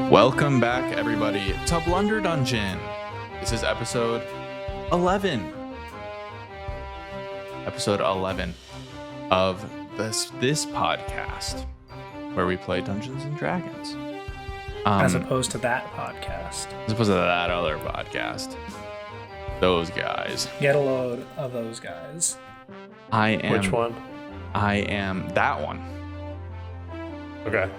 Welcome back, everybody, to Blunder Dungeon. This is episode 11. Episode 11 of this podcast, where we play Dungeons and Dragons. As opposed to that podcast. As opposed to that other podcast. Those guys. Get a load of those guys. Which one? I am that one. Okay.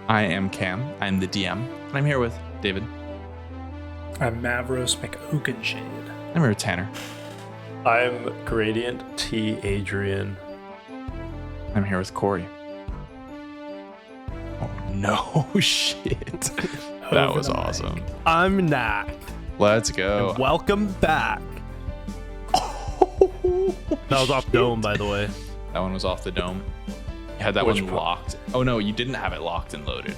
I am Cam. I'm the DM. And I'm here with David. I'm Mavros McOakenshade. I'm here with Tanner. I'm Gradient T. Adrian. I'm here with Corey. Oh, no shit. That was awesome. I'm Knack. Let's go. And welcome back. That was off dome, by the way. That one was off the dome. You had that one locked. Oh no, you didn't have it locked and loaded.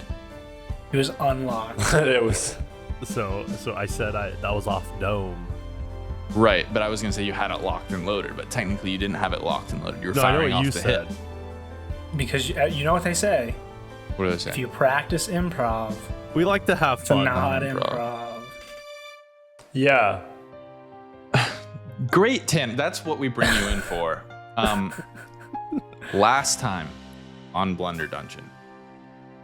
It was unlocked. It was. So I said that was off dome. Right, but I was gonna say you had it locked and loaded, but technically you didn't have it locked and loaded. You were No, I know firing what off you the said. hit. Because you know what they say. What do they say? If you practice improv, We like to have it's fun. not improv. improv. Yeah. Great, Tim. That's what we bring you in for. Last time on Blunder Dungeon,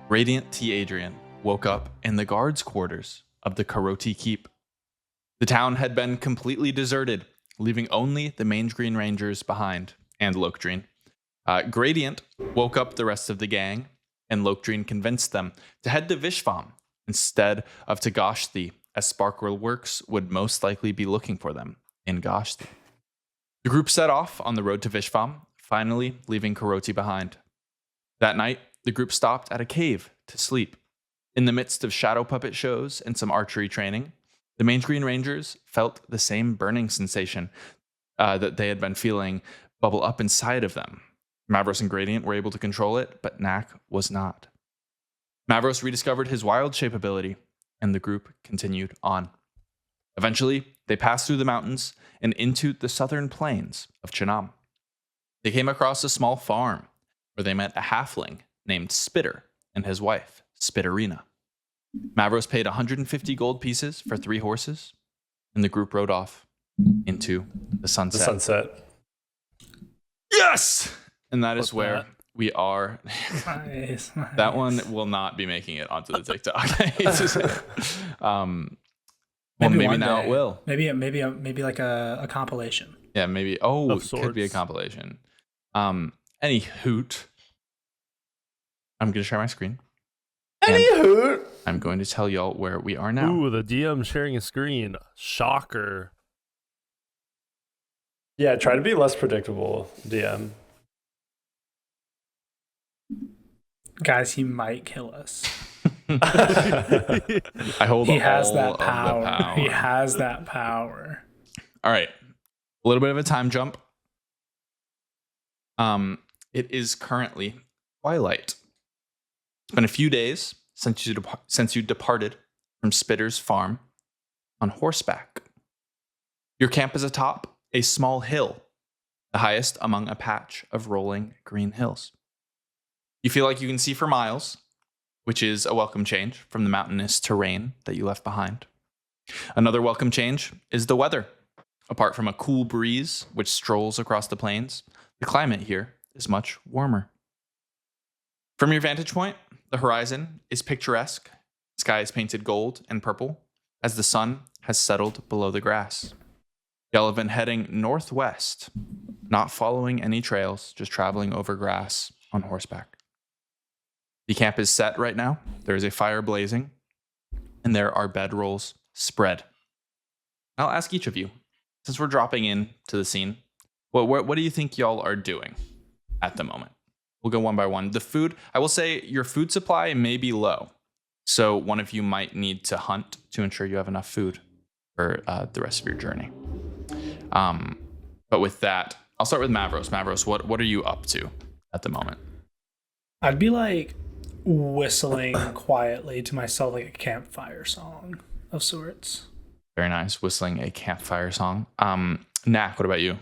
Radiant T. Adrian woke up in the guards' quarters of the Karoti Keep. The town had been completely deserted, leaving only the Mangegreen Rangers behind, and Lokdreen. Gradient woke up the rest of the gang, and Lokdreen convinced them to head to Vishvam instead of to Gashthi, as Sparkle Works would most likely be looking for them in Gashthi. The group set off on the road to Vishvam, finally leaving Karoti behind. That night, the group stopped at a cave to sleep. In the midst of shadow puppet shows and some archery training, the Mangegreen Rangers felt the same burning sensation that they had been feeling bubble up inside of them. Mavros and Gradient were able to control it, but Knack was not. Mavros rediscovered his wild shape ability, and the group continued on. Eventually, they passed through the mountains and into the southern plains of Chinam. They came across a small farm where they met a halfling named Spitter and his wife, Spitterina. Mavros paid 150 gold pieces for 3 horses, and the group rode off into the sunset. The sunset. Yes! And that is What's where that? we are. Nice. That one will not be making it onto the TikTok. I hate to say it. Maybe one now day. it will. Maybe like a compilation. Yeah, maybe. Oh, Of it could be a sorts. compilation. Any hoot. I'm going to share my screen. Anywho. I'm going to tell y'all where we are now. Ooh, the DM sharing a screen. Shocker. Yeah, try to be less predictable, DM. Guys, he might kill us. I hold He has all that of the power. power. He has that power. All right. A little bit of a time jump. It is currently twilight. It's been a few days since you departed from Spitter's farm on horseback. Your camp is atop a small hill, the highest among a patch of rolling green hills. You feel like you can see for miles, which is a welcome change from the mountainous terrain that you left behind. Another welcome change is the weather. Apart from a cool breeze which strolls across the plains, the climate here is much warmer. From your vantage point, the horizon is picturesque. The sky is painted gold and purple as the sun has settled below the grass. Y'all have been heading northwest, not following any trails, just traveling over grass on horseback. The camp is set right now. There is a fire blazing, and there are bedrolls spread. I'll ask each of you, since we're dropping in to the scene, what do you think y'all are doing at the moment? We'll go one by one. The food, I will say your food supply may be low. So one of you might need to hunt to ensure you have enough food for the rest of your journey. But with that, I'll start with Mavros. Mavros, what are you up to at the moment? I'd be like whistling quietly to myself like a campfire song of sorts. Very nice. Whistling a campfire song. Knack, what about you?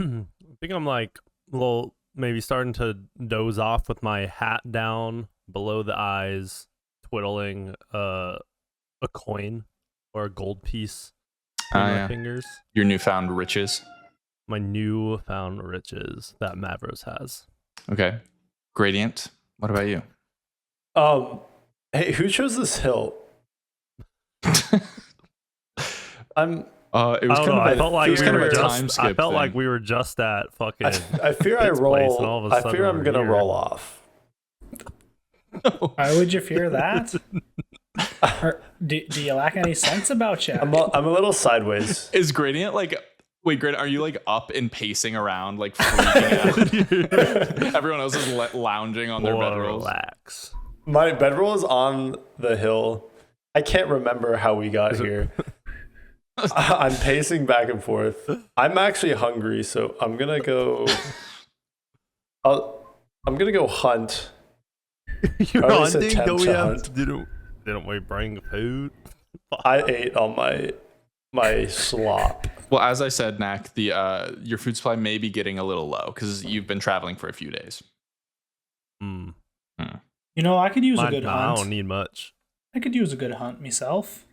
I think I'm like a little maybe starting to doze off with my hat down below the eyes, twiddling a coin or a gold piece in my Yeah. fingers. Your newfound riches. My newfound riches that Mavros has. Okay. Gradient, what about you? Hey, who chose this hill? I'm. It was I don't know. I felt like it was we kind of were a time just. skip I felt thing. like we were just at fucking. I fear I Its place, and all roll. of a I sudden fear I'm we're gonna here. roll off. Why would you fear that? Or do you lack any sense about you? I'm a little sideways. Is Gradient like... Wait, Gradient, are you like up and pacing around, like freaking out? Everyone else is lounging on their bedrolls. Relax. My bedroll is on the hill. I can't remember how we got here. I'm pacing back and forth. I'm actually hungry, so I'm gonna go. I'm gonna go hunt. You're Or at least hunting? attempt Don't we to have? hunt. Didn't we bring food? I ate all my slop. Well, as I said, Knack, your food supply may be getting a little low because you've been traveling for a few days. Mm. You know, I could use a good I don't hunt. need much. I could use a good hunt myself.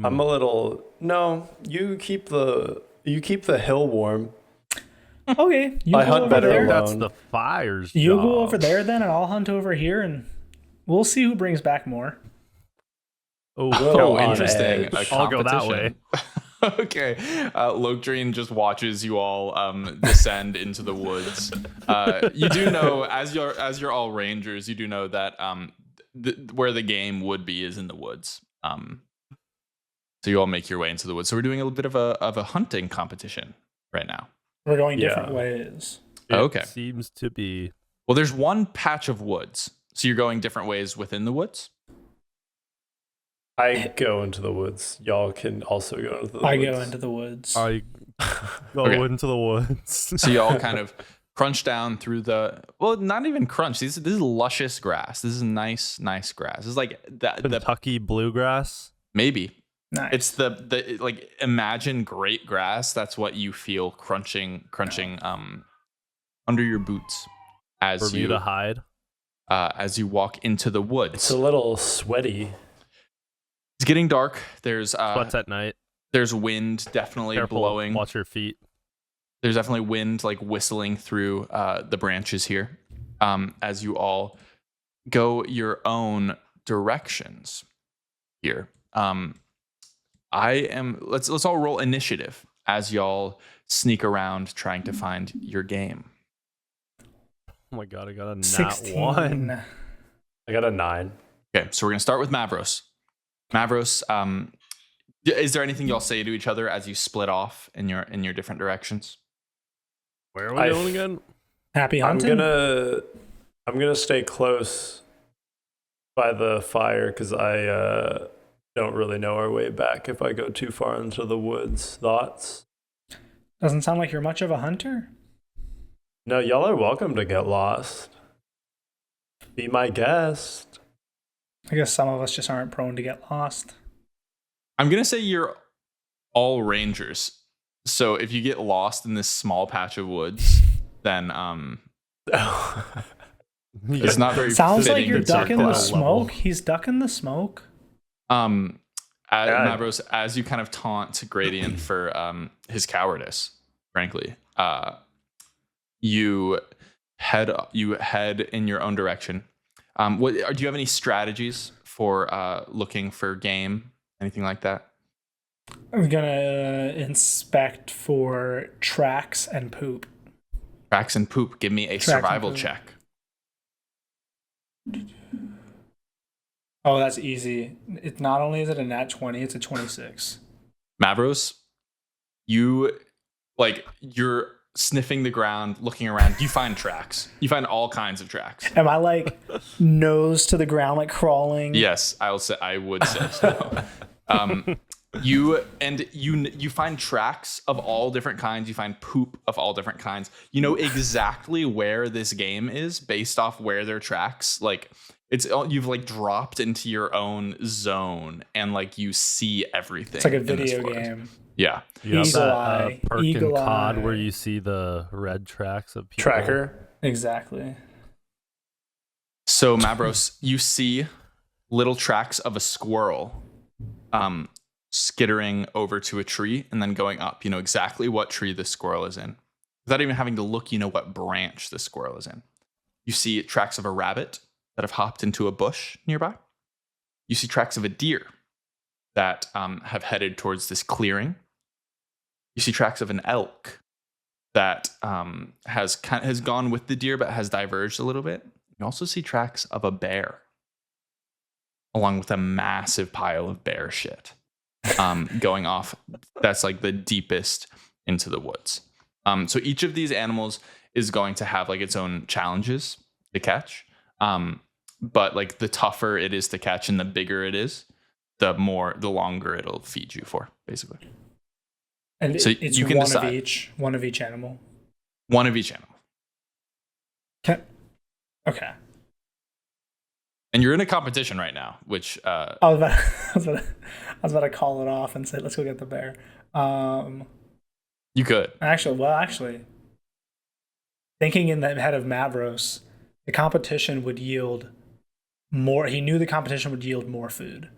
I'm a little. No, you keep the hill warm. Okay, you I go hunt over better there. alone. That's the fire's You job. go over there then, and I'll hunt over here, and we'll see who brings back more. Oh, Go Oh, on interesting. edge. A I'll go that competition. Okay. Lokdreen just watches you all descend into the woods. You do know, as you're all rangers, you do know that where the game would be is in the woods. So you all make your way into the woods. So we're doing a little bit of a hunting competition right now. We're going Yeah. different ways. It Okay. seems to be. Well, there's one patch of woods. So you're going different ways within the woods? I go into the woods. Y'all can also go into the woods. I go into the woods. I go Okay. into the woods. So you all kind of crunch down through not even crunch. This is luscious grass. This is nice grass. This is like the Kentucky bluegrass. maybe. Nice. It's the like imagine great grass. That's what you feel crunching under your boots Bermuda hide. as you walk into the woods. It's a little sweaty. It's getting dark. There's Sweats at night. there's wind definitely Careful. blowing. Watch your feet. There's definitely wind like whistling through the branches here as you all go your own directions here. Let's all roll initiative as y'all sneak around trying to find your game. Oh my god, I got a nat 16. 1. I got a 9. Okay, so we're gonna start with Mavros. Mavros, is there anything y'all say to each other as you split off in your different directions? Where are we going again? Happy I'm hunting. gonna stay close by the fire because I don't really know our way back if I go too far into the woods. Thoughts? Doesn't sound like you're much of a hunter. No, y'all are welcome to get lost. Be my guest. I guess some of us just aren't prone to get lost. I'm gonna say you're all rangers. So if you get lost in this small patch of woods, then it's not very Sounds like fitting you're to ducking circle the out. smoke. He's ducking the smoke. Mavros, as you kind of taunt Gradient for his cowardice, frankly, you head in your own direction. Do you have any strategies for looking for game, anything like that? I'm gonna inspect for tracks and poop. Tracks and poop. Give me a Tracks and survival poop. check. Oh, that's easy. It not only is it a nat 20, it's a 26. Mavros, you're sniffing the ground, looking around. You find tracks. You find all kinds of tracks. Am I like nose to the ground, like crawling? Yes, I would say so. You find tracks of all different kinds. You find poop of all different kinds. You know exactly where this game is based off where their tracks. Like you've like dropped into your own zone and like you see everything. It's like a in this video forest. game. Yeah. You have Eagle that eye, perk in eagle COD where eye. you see the red tracks of people. Tracker. Exactly. So Mavros, you see little tracks of a squirrel skittering over to a tree and then going up. You know exactly what tree the squirrel is in. Without even having to look, you know what branch the squirrel is in. You see tracks of a rabbit that have hopped into a bush nearby. You see tracks of a deer that have headed towards this clearing. You see tracks of an elk that has gone with the deer but has diverged a little bit. You also see tracks of a bear, along with a massive pile of bear shit going off. That's like the deepest into the woods. So each of these animals is going to have like its own challenges to catch. But like the tougher it is to catch and the bigger it is, the longer it'll feed you for, basically. And so it's you can one decide. of each. One of each animal. One of each animal. Okay. And you're in a competition right now, which I was about to call it off and say, let's go get the bear. you could. Actually, thinking in the head of Mavros, the competition would yield more. He knew the competition would yield more food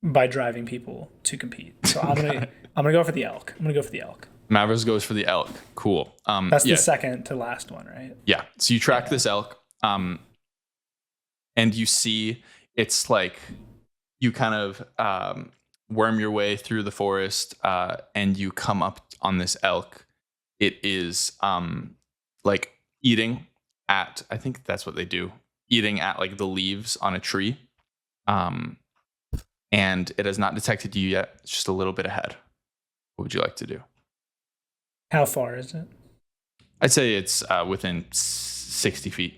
by driving people to compete. So I'm gonna go for the elk. Mavros goes for the elk. Cool. That's the second to last one, right? Yeah. So you track this elk, and you see it's like you kind of worm your way through the forest, and you come up on this elk. It is like eating at, I think that's what they do, eating at like the leaves on a tree. And it has not detected you yet. It's just a little bit ahead. What would you like to do? How far is it? I'd say it's within 60 feet.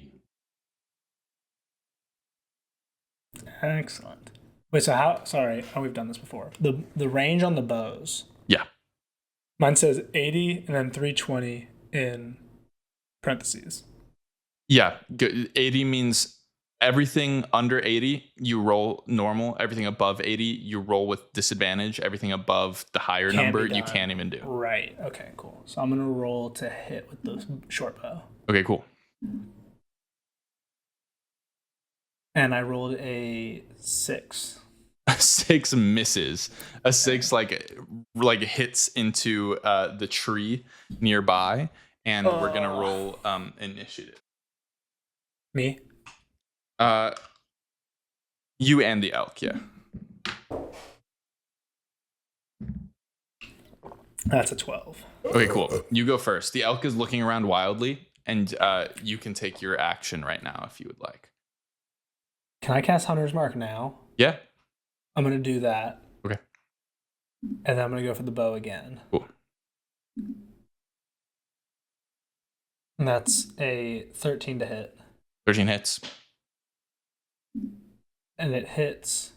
Excellent. Wait, so how? Sorry, we've done this before. The range on the bows. Yeah. Mine says 80 and then 320 in parentheses. Yeah. 80 means everything under 80, you roll normal. Everything above 80, you roll with disadvantage. Everything above the higher number, you can't even do. Right. Okay, cool. So I'm going to roll to hit with the short bow. Okay, cool. And I rolled a 6. A 6 misses. A 6 like hits into the tree nearby, and we're going to roll initiative. Me? You and the elk, yeah. That's a 12. Okay, cool. You go first. The elk is looking around wildly, and you can take your action right now if you would like. Can I cast Hunter's Mark now? Yeah. I'm going to do that. Okay. And then I'm going to go for the bow again. Cool. And that's a 13 to hit. 13 hits. And it hits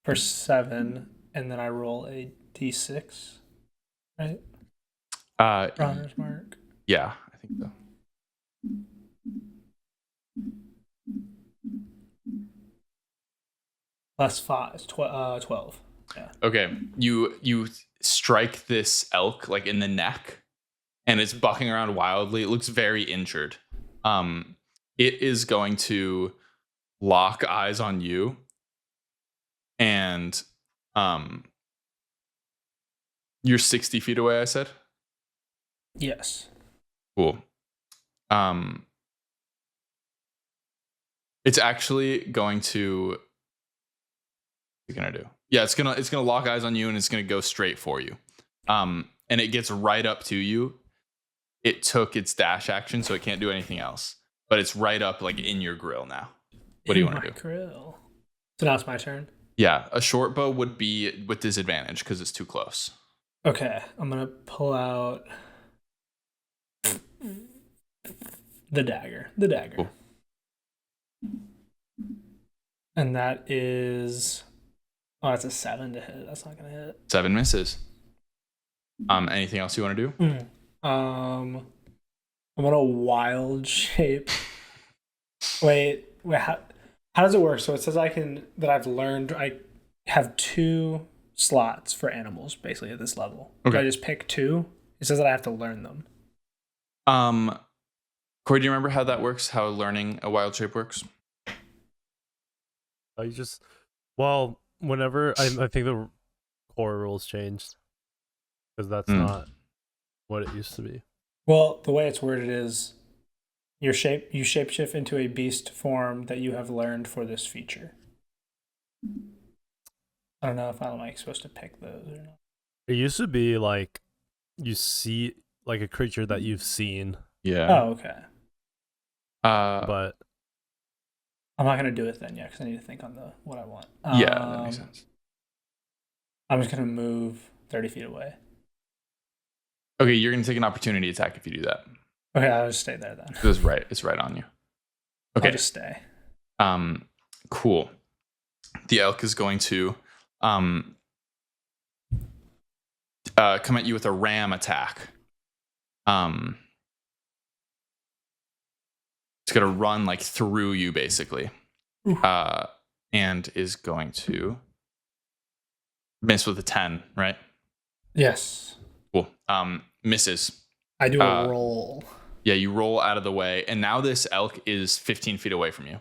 for 7, and then I roll a d6, right? Hunter's Mark. Yeah, I think so. Plus 5, 12. Yeah. Okay, you strike this elk like in the neck, and it's bucking around wildly. It looks very injured. It is going to lock eyes on you, and you're 60 feet away, I said? Yes. Cool. It's actually going to, what's it gonna do? Yeah, it's gonna lock eyes on you, and it's gonna go straight for you. And it gets right up to you. It took its dash action, so it can't do anything else. But it's right up like in your grill now. What do you want to do? Grill. So now it's my turn? Yeah, a short bow would be with disadvantage because it's too close. Okay, I'm going to pull out the dagger. Cool. And that is... Oh, that's a 7 to hit. That's not going to hit. 7 misses. Anything else you want to do? I'm gonna wild shape. Wait, how does it work? So it says I've learned I have 2 slots for animals basically at this level. Okay. Do I just pick 2? It says that I have to learn them. Corey, do you remember how that works? How learning a wild shape works? You just whenever I think the core rules changed because that's not what it used to be. Well, the way it's worded is you shapeshift into a beast form that you have learned for this feature. I don't know if I'm like supposed to pick those or not. It used to be like you see like a creature that you've seen, Yeah. Oh, okay. but I'm not gonna do it then, yeah, because I need to think on what I want. Yeah, that makes sense. I'm just gonna move 30 feet away. Okay, you're gonna take an opportunity attack if you do that. Okay, I'll just stay there then. It's right on you. Okay. I'll just stay. Cool. The elk is going to come at you with a ram attack. It's gonna run like through you basically. And is going to miss with a 10, right? Yes. Cool. Misses. I do a roll. Yeah, you roll out of the way, and now this elk is 15 feet away from you.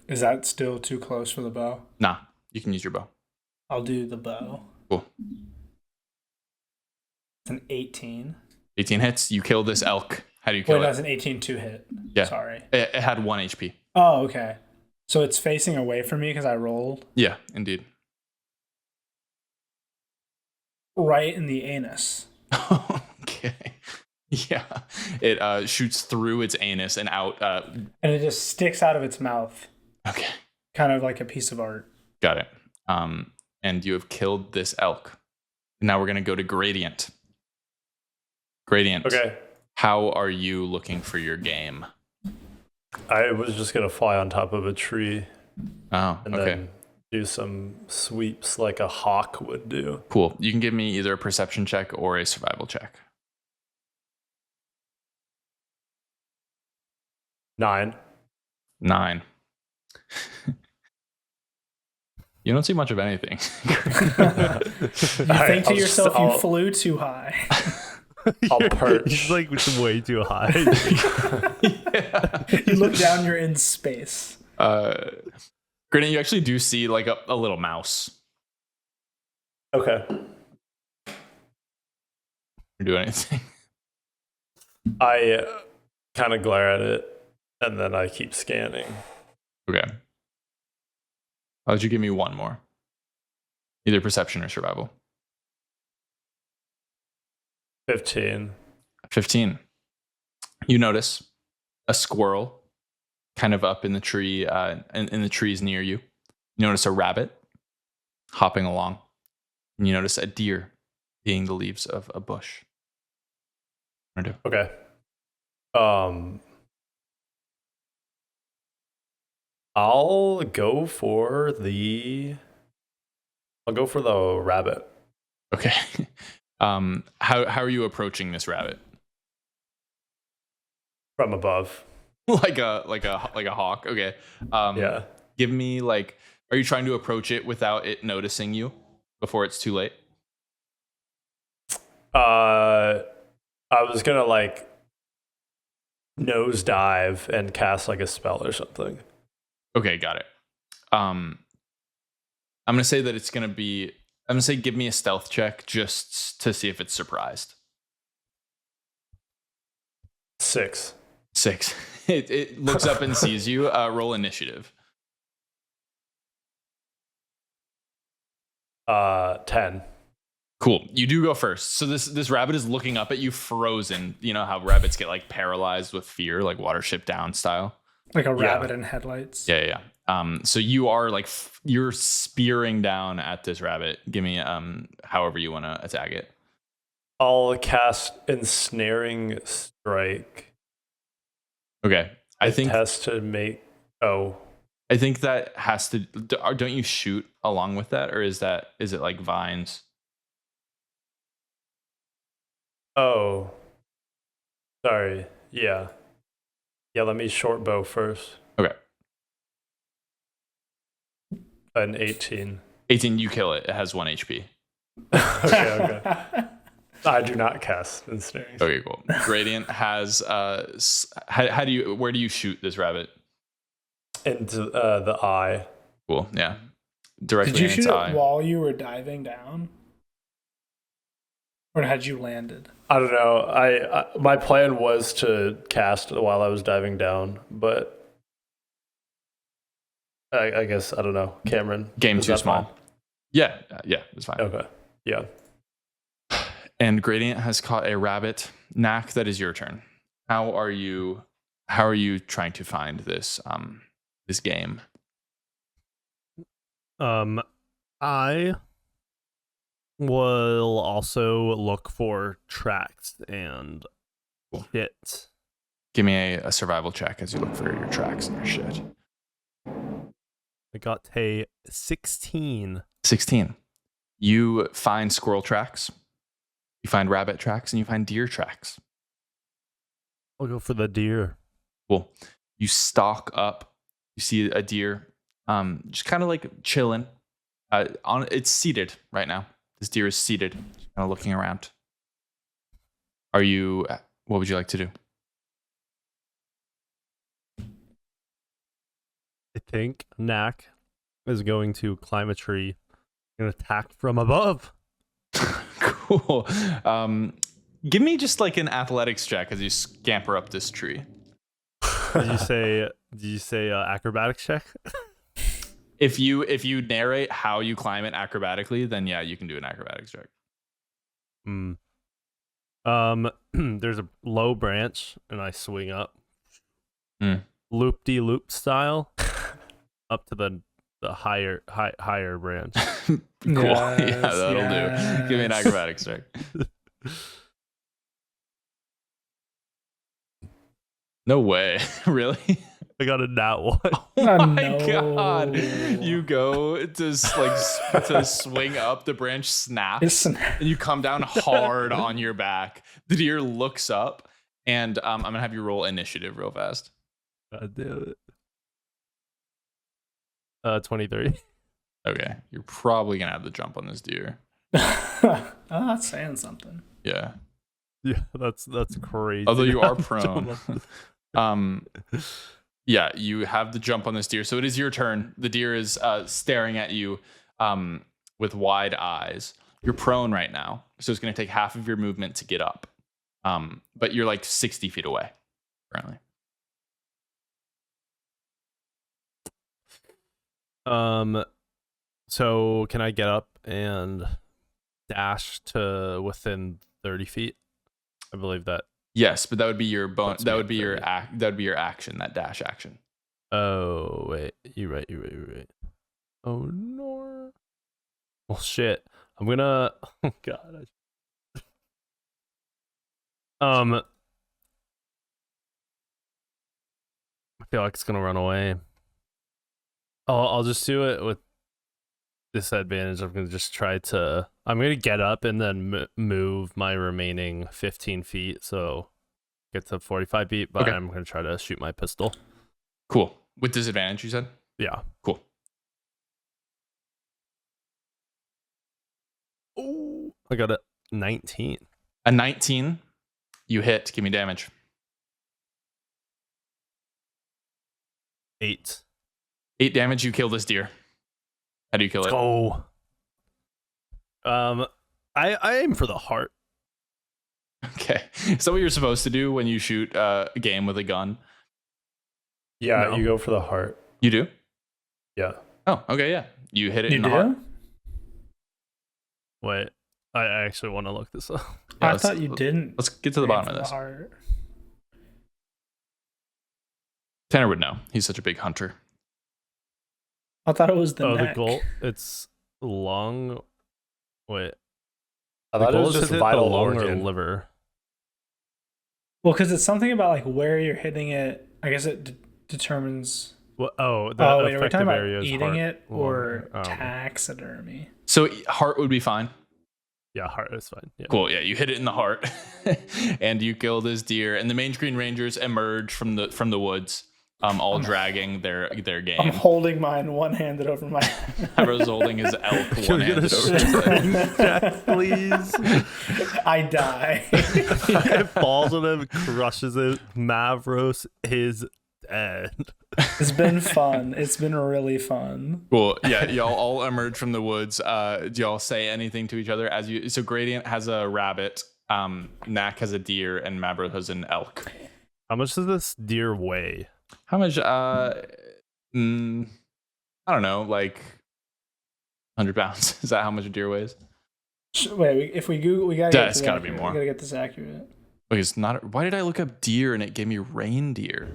Is that still too close for the bow? Nah, you can use your bow. I'll do the bow. Cool. It's an 18. 18 hits. You kill this elk. How do you kill Wait, it? that's an 18 to hit. Yeah. Sorry. It had 1 HP. Oh, okay. So it's facing away from me because I rolled Yeah, indeed. right in the anus. Okay. Yeah. It shoots through its anus and out. And it just sticks out of its mouth. Okay. Kind of like a piece of art. Got it. And you have killed this elk. Now we're going to go to Gradient. Gradient. Okay. How are you looking for your game? I was just gonna fly on top of a tree Oh, and okay. then do some sweeps like a hawk would do. Cool. You can give me either a perception check or a survival check. 9. 9. You don't see much of anything. You think to yourself, you flew too high. I'll perch. He's like way too high. Yeah. You look down, you're in space. Granted, you actually do see like a little mouse. Okay. Do anything. I kind of glare at it and then I keep scanning. Okay. How would you give me one more? Either perception or survival. 15. 15. You notice a squirrel kind of up in the tree, in the trees near you. You notice a rabbit hopping along. And you notice a deer eating the leaves of a bush. What do you do? Okay. I'll go for the rabbit. Okay. How are you approaching this rabbit? From above. like a hawk. Okay. Yeah. Give me like, are you trying to approach it without it noticing you before it's too late? I was gonna like nosedive and cast like a spell or something. Okay, got it. I'm gonna say that it's gonna be. I'm gonna say give me a stealth check just to see if it's surprised. 6. 6. It looks up and sees you. Roll initiative. 10. Cool. You do go first. So this rabbit is looking up at you, frozen. You know how rabbits get like paralyzed with fear, like Watership Down style. Like a rabbit in headlights. Yeah. So you are like you're spearing down at this rabbit. Give me however you want to attack it. I'll cast Ensnaring Strike. Okay. I think it has to make. Oh, I think that has to. Don't you shoot along with that, or is it like vines? Oh, sorry. Yeah. Let me short bow first. Okay. An 18. 18. You kill it. It has 1 HP. Okay. I do not cast ensnaring. Okay, cool. Gradient has how do you where do you shoot this rabbit? Into the eye. Cool. Yeah. Directly Did you in shoot its it eye. while you were diving down? Or had you landed? I don't know. I my plan was to cast while I was diving down, but I guess I don't know. Cameron, Game is too that small. fine? Yeah, it's fine. Okay. Yeah. And Gradient has caught a rabbit. Knack, that is your turn. How are you trying to find this this game? I will also look for tracks and Cool. shit. Give me a survival check as you look for your tracks and your shit. I got a 16. 16. You find squirrel tracks, you find rabbit tracks, and you find deer tracks. I'll go for the deer. Cool. You stalk up. You see a deer, just kind of like chilling. It's seated right now. This deer is seated, kind of looking around. What would you like to do? I think Knack is going to climb a tree and attack from above. Cool. Give me just like an athletics check as you scamper up this tree. Did you say acrobatics check? If you narrate how you climb it acrobatically, then yeah, you can do an acrobatics check. There's a low branch and I swing up. Mm. Loop-de-loop style up to the higher branch. Cool. Yeah, that'll do. Give me an acrobatics check. No way. Really? I got a nat one. Oh my god. You go to to swing up, the branch snaps, and you come down hard on your back. The deer looks up, and I'm gonna have you roll initiative real fast. God damn it. 23. Okay. You're probably gonna have the jump on this deer. Oh, that's saying something. Yeah. Yeah, that's crazy. Although you are prone. Yeah, you have the jump on this deer. So it is your turn. The deer is staring at you with wide eyes. You're prone right now, so it's going to take half of your movement to get up. But you're like 60 feet away currently. So can I get up and dash to within 30 feet? I believe that. Yes, but that would be your Puts that me would at be your 30. that would be your action, that dash action. Oh wait, you're right. Oh no. Well, shit. I'm gonna. Oh god. I feel like it's gonna run away. I'll just do it with disadvantage. I'm gonna just try to. I'm gonna get up and then move my remaining 15 feet, so get to 45 feet. But Okay. I'm gonna try to shoot my pistol. Cool. With disadvantage, you said? Yeah. Cool. Oh, I got a 19. A 19. You hit. Give me damage. 8. 8 damage. You kill this deer. How do you kill it? Go. I aim for the heart. Okay. Is that what you're supposed to do when you shoot a game with a gun? Yeah, No. you go for the heart. You do? Yeah. Oh, okay, yeah. You hit it You in the heart. do? Wait, I actually want to look this up. Yeah, I thought you didn't. Let's get to the aim bottom for of the this. heart. Tanner would know. He's such a big hunter. I thought it was the Oh, neck. the goal. It's lung. Wait. I The thought it goal was is just to hit the vital lung or organ. liver. Well, because it's something about like where you're hitting it. I guess it determines. What? Oh, the Oh wait, are we effective talking about area is eating heart, it or lung, taxidermy? So heart would be fine. Yeah, heart is fine. Yeah. Cool. Yeah, you hit it in the heart, and you kill this deer. And the Mangegreen Rangers emerge from the woods, all dragging their I'm game. holding mine one-handed over my head. Mavro's holding his elk Can we get one-handed a over his head. strength check, please? I die. It falls on him, crushes it. Mavros is dead. It's been fun. It's been really fun. Cool. Yeah, y'all all emerge from the woods. Do y'all say anything to each other as you? So Gradient has a rabbit, Knack has a deer, and Mavro has an elk. How much does this deer weigh? How much? I don't know, like 100 pounds. Is that how much a deer weighs? Wait, if we Google, we gotta. That's gotta be more. We gotta get this accurate. Wait, it's not. Why did I look up deer and it gave me reindeer?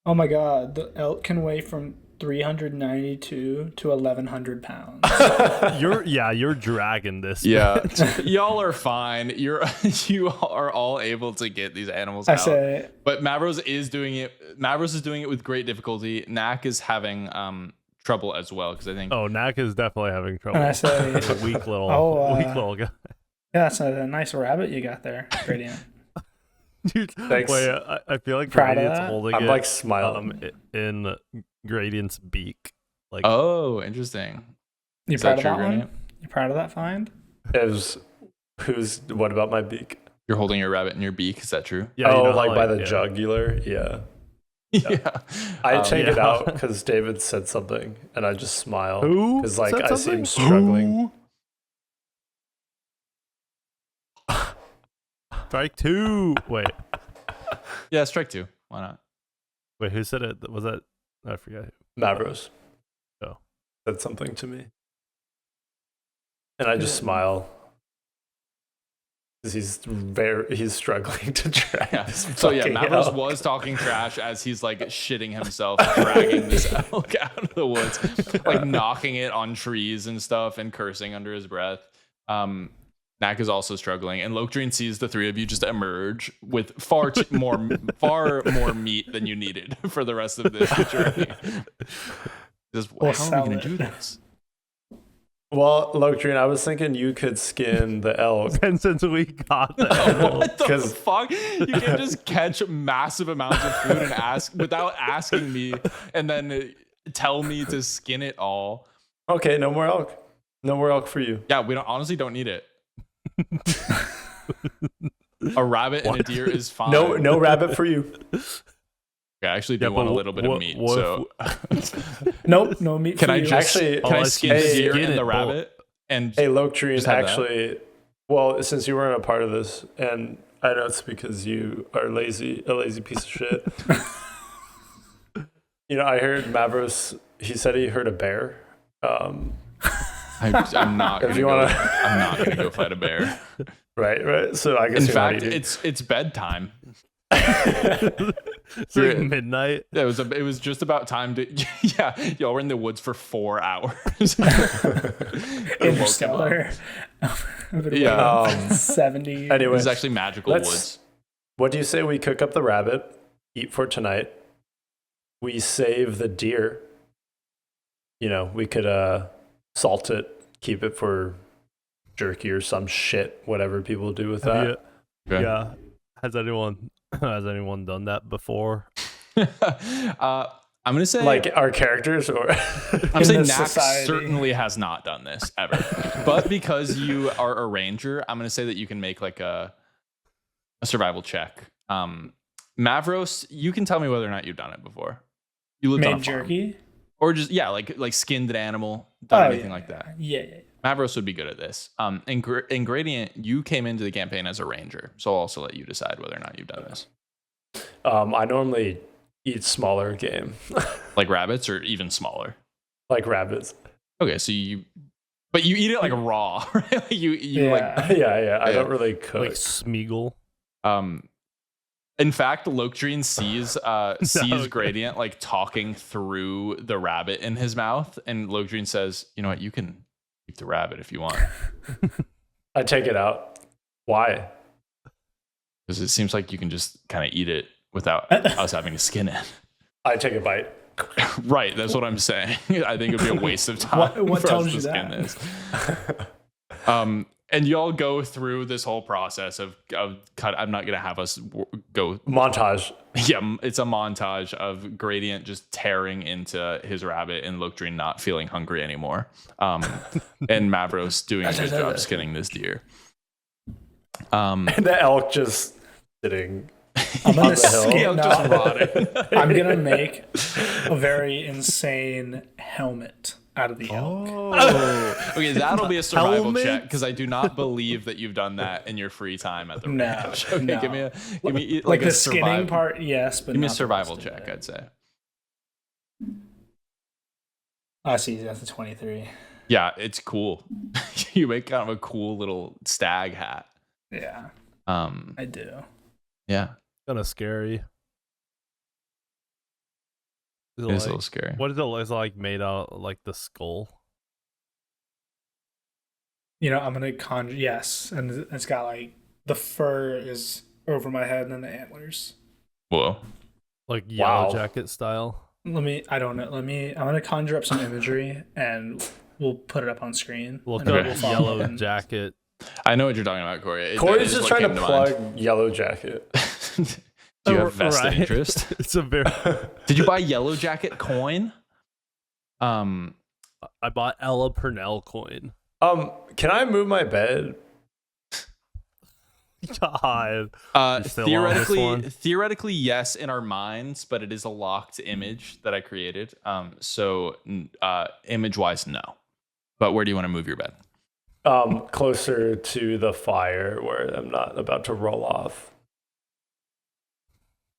Oh my god, the elk can weigh from 392 to 1,100 pounds. You're dragging this. Yeah, y'all are fine. You are all able to get these animals out. say, But Mavros is doing it. Mavros is doing it with great difficulty. Knack is having trouble as well because I think. Oh, Knack is definitely having trouble. and I say, He's a weak little guy. yeah, that's a nice rabbit you got there, Gradient. Dude, Thanks. wait, I feel like Proud of Gradient's that? holding I'm it like smiling. in Gradient's beak. Like, Oh, interesting. You Is proud that of true, that one? Gradient? You proud of that find? What about my beak? You're holding your rabbit in your beak. Is that true? yeah, you know, like by the yeah. jugular? Yeah. Yeah. I take it yeah. out because David said something, and I just smile. Who Because like said I see him something? struggling. Strike two. Wait, Yeah, strike two. Why not? who said it? Was that? I forget. Mavros. Oh. Said something to me. And I just smile. Because he's struggling to drag Yeah. this So yeah, fucking Mavros elk. was talking trash as he's like shitting himself, dragging this elk out of the woods, like knocking it on trees and stuff, and cursing under his breath. Knack is also struggling, and Lokdreen sees the three of you just emerge with far more meat than you needed for the rest of this journey. Just, We'll how are sell we gonna it. do this? Well, Lokdreen, I was thinking you could skin the elk. And since we got that, What the 'Cause- fuck? You can't just catch massive amounts of food and ask without asking me, and then tell me to skin it all. Okay, no more elk. No more elk for you. Yeah, we honestly don't need it. A rabbit and a deer is fine. No rabbit for you. Okay, I actually do Yeah, want a but little bit of what- meat. what So Nope, no meat can for I you. just Actually, can I unless skin you the Hey, deer skin and it, the both. rabbit? And Hey, Lokdreen, Just have that. actually, well, since you weren't a part of this, and I know it's because you are a lazy piece of shit. I heard Mavros, he said he heard a bear. I'm not If gonna you go, wanna- I'm not gonna go fight a bear. Right. So I guess In you're not fact, eating. it's bedtime. it's like midnight. Yeah, it was just about time to. Yeah, y'all were in the woods for 4 hours. Interstellar. Yeah. 70. Anyway, It's actually magical woods. what do you say we cook up the rabbit, eat for tonight? We save the deer. We could salt it, keep it for jerky or some shit, whatever people do with that. Okay. Yeah. Has anyone done that before? I'm gonna say Like our characters, or I'm in saying this Nax society. certainly has not done this ever. But because you are a ranger, I'm gonna say that you can make like a survival check. Mavros, you can tell me whether or not you've done it before. You lived on a Made farm. jerky? Or just like skinned an animal, done anything yeah. like that. Yeah. Mavros would be good at this. In Gradient, you came into the campaign as a ranger, so I'll also let you decide whether or not you've done this. I normally eat smaller game, Like rabbits, or even smaller. like rabbits. Okay, so you eat it like raw, right? Like you Yeah. like Yeah. I Yeah. don't really cook. Like Smeagol? In fact, Lokdreen sees Okay. Gradient like talking through the rabbit in his mouth, and Lokdreen says, "You know what? You can keep the rabbit if you want, I take it out. Why? because it seems like you can just kind of eat it without us having to skin it." I take a bite. Right, that's what I'm saying. I think it'd be a waste of time What for tells us to you skin that? this. And y'all go through this whole process of cut. I'm not gonna have us go Montage. Yeah, it's a montage of Gradient just tearing into his rabbit and Lokdreen not feeling hungry anymore, and Mavros doing a good job skinning this deer. And the elk just sitting. I'm gonna hill. Just rotting. I'm gonna make a very insane helmet out of the elk. Okay, that'll be a survival Helmet? check because I do not believe that you've done that in your free time at the No, ranch. Okay, no. give me Like a the skinning part, yes, but Give me a not the survival rest of check, it. I'd say. I see. That's a 23. Yeah, it's cool. You make kind of a cool little stag hat. Yeah, I do. Yeah, Kind of scary. Is it it is a like- little scary. What is it? Is it like made out like the skull? You know, I'm gonna conjure. Yes, and it's got like the fur is over my head and then the antlers. Whoa. Like Yellow Wow. Jacket style? I don't know. I'm gonna conjure up some imagery and we'll put it up on screen. Look and then Okay. up follow Yellow and- Jacket. I know what you're talking about, Corey. That Corey's is just what trying to came mind. plug Yellow Jacket. Do you have vested Right. interest? It's a very. Did you buy Yellow Jacket coin? I bought Ella Purnell coin. Can I move my bed? God. Still on this one? Theoretically, yes, in our minds, but it is a locked image that I created. So image-wise, no. But where do you want to move your bed? Closer to the fire where I'm not about to roll off.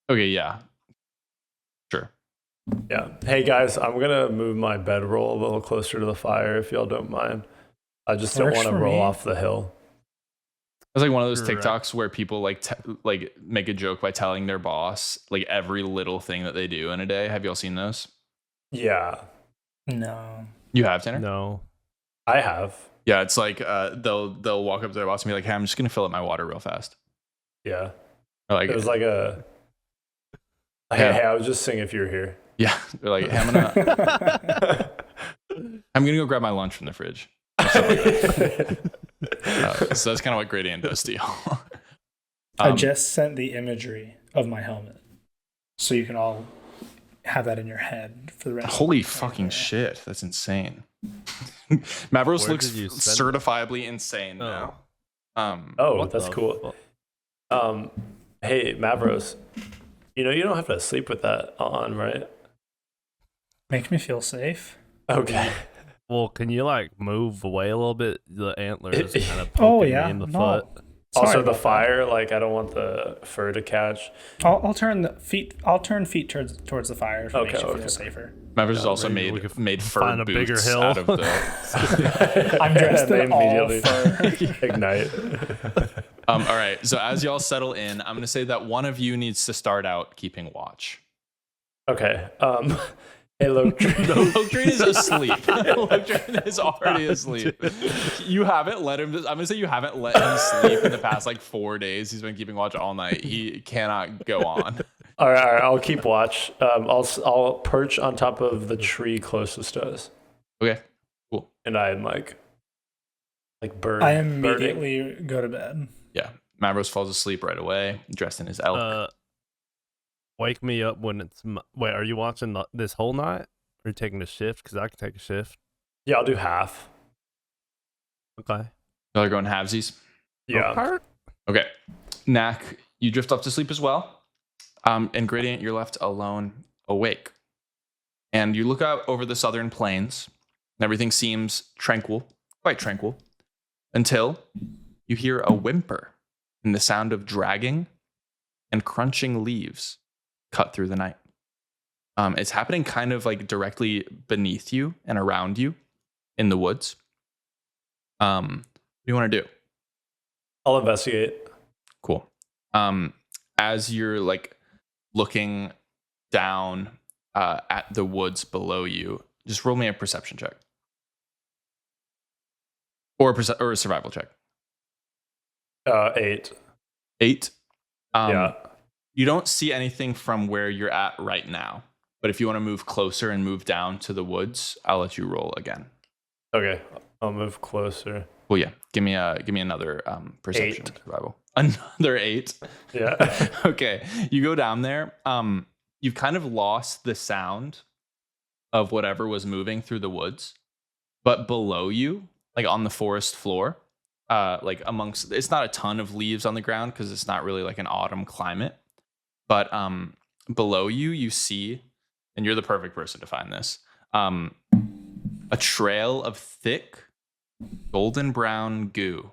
Okay, yeah. Sure. Yeah. Hey guys, I'm gonna move my bedroll a little closer to the fire if y'all don't mind. I just don't Works want to for roll me. off the hill. It's like one of those Correct. TikToks where people like make a joke by telling their boss like every little thing that they do in a day. Have y'all seen those? Yeah, No. You have, Tanner? No. I have. Yeah, it's like they'll walk up to their boss and be like, "Hey, I'm just gonna fill up my water real fast." Yeah. Or like, It was like a. Yeah. Hey, I was just saying if you're here. yeah, they're like, "Hey, I'm gonna go grab my lunch from the fridge." So that's kind of what Gradient does to y'all. I just sent the imagery of my helmet, so you can all have that in your head for the rest. Holy of the fucking day. shit, that's insane. Mavros Where looks did you send it? certifiably insane now. Oh, What that's the cool. fuck? Hey, Mavros, you don't have to sleep with that on, right? Make me feel safe. Okay. Well, can you like move away a little bit? The antlers kind of Oh poking yeah, me in the no. foot. Sorry Also, the about that. fire, like, I don't want the fur to catch. I'll turn feet towards the fire if it Okay, makes you okay. feel safer. Mavros has also maybe we made could made fur find a bigger boots hill. out of the. I'm dressed They in all immediately fur. ignite. All right, so as y'all settle in, I'm gonna say that one of you needs to start out keeping watch. Okay. Hey, look. Lokdreen is asleep. Lokdreen is already asleep. You haven't let him. I'm gonna say you haven't let him sleep in the past like 4 days. He's been keeping watch all night. He cannot go on. All right, I'll keep watch. I'll perch on top of the tree closest to us, Okay, cool. and I'm like bird. I birding. immediately go to bed. Yeah, Mavros falls asleep right away, dressed in his elk. Wake me up when it's. Wait, are you watching this whole night? Or are you taking a shift? Because I can take a shift. Yeah, I'll do half. Okay. Y'all are going halvesies. Yeah. Okay, Knack, you drift off to sleep as well. And Gradient, you're left alone, awake. And you look out over the southern plains, and everything seems tranquil, quite tranquil, until you hear a whimper and the sound of dragging and crunching leaves cut through the night. It's happening kind of like directly beneath you and around you in the woods. What do you want to do? I'll investigate. Cool. As you're like looking down at the woods below you, just roll me a perception check or a survival check. 8. 8. Yeah. You don't see anything from where you're at right now, but if you want to move closer and move down to the woods, I'll let you roll again. Okay, I'll move closer. Well, yeah. Give me another perception 8. survival. Another 8. Yeah. Okay. You go down there. You've kind of lost the sound of whatever was moving through the woods, but below you, like on the forest floor, like amongst, it's not a ton of leaves on the ground because it's not really like an autumn climate, but below you, you see, and you're the perfect person to find this, a trail of thick golden brown goo.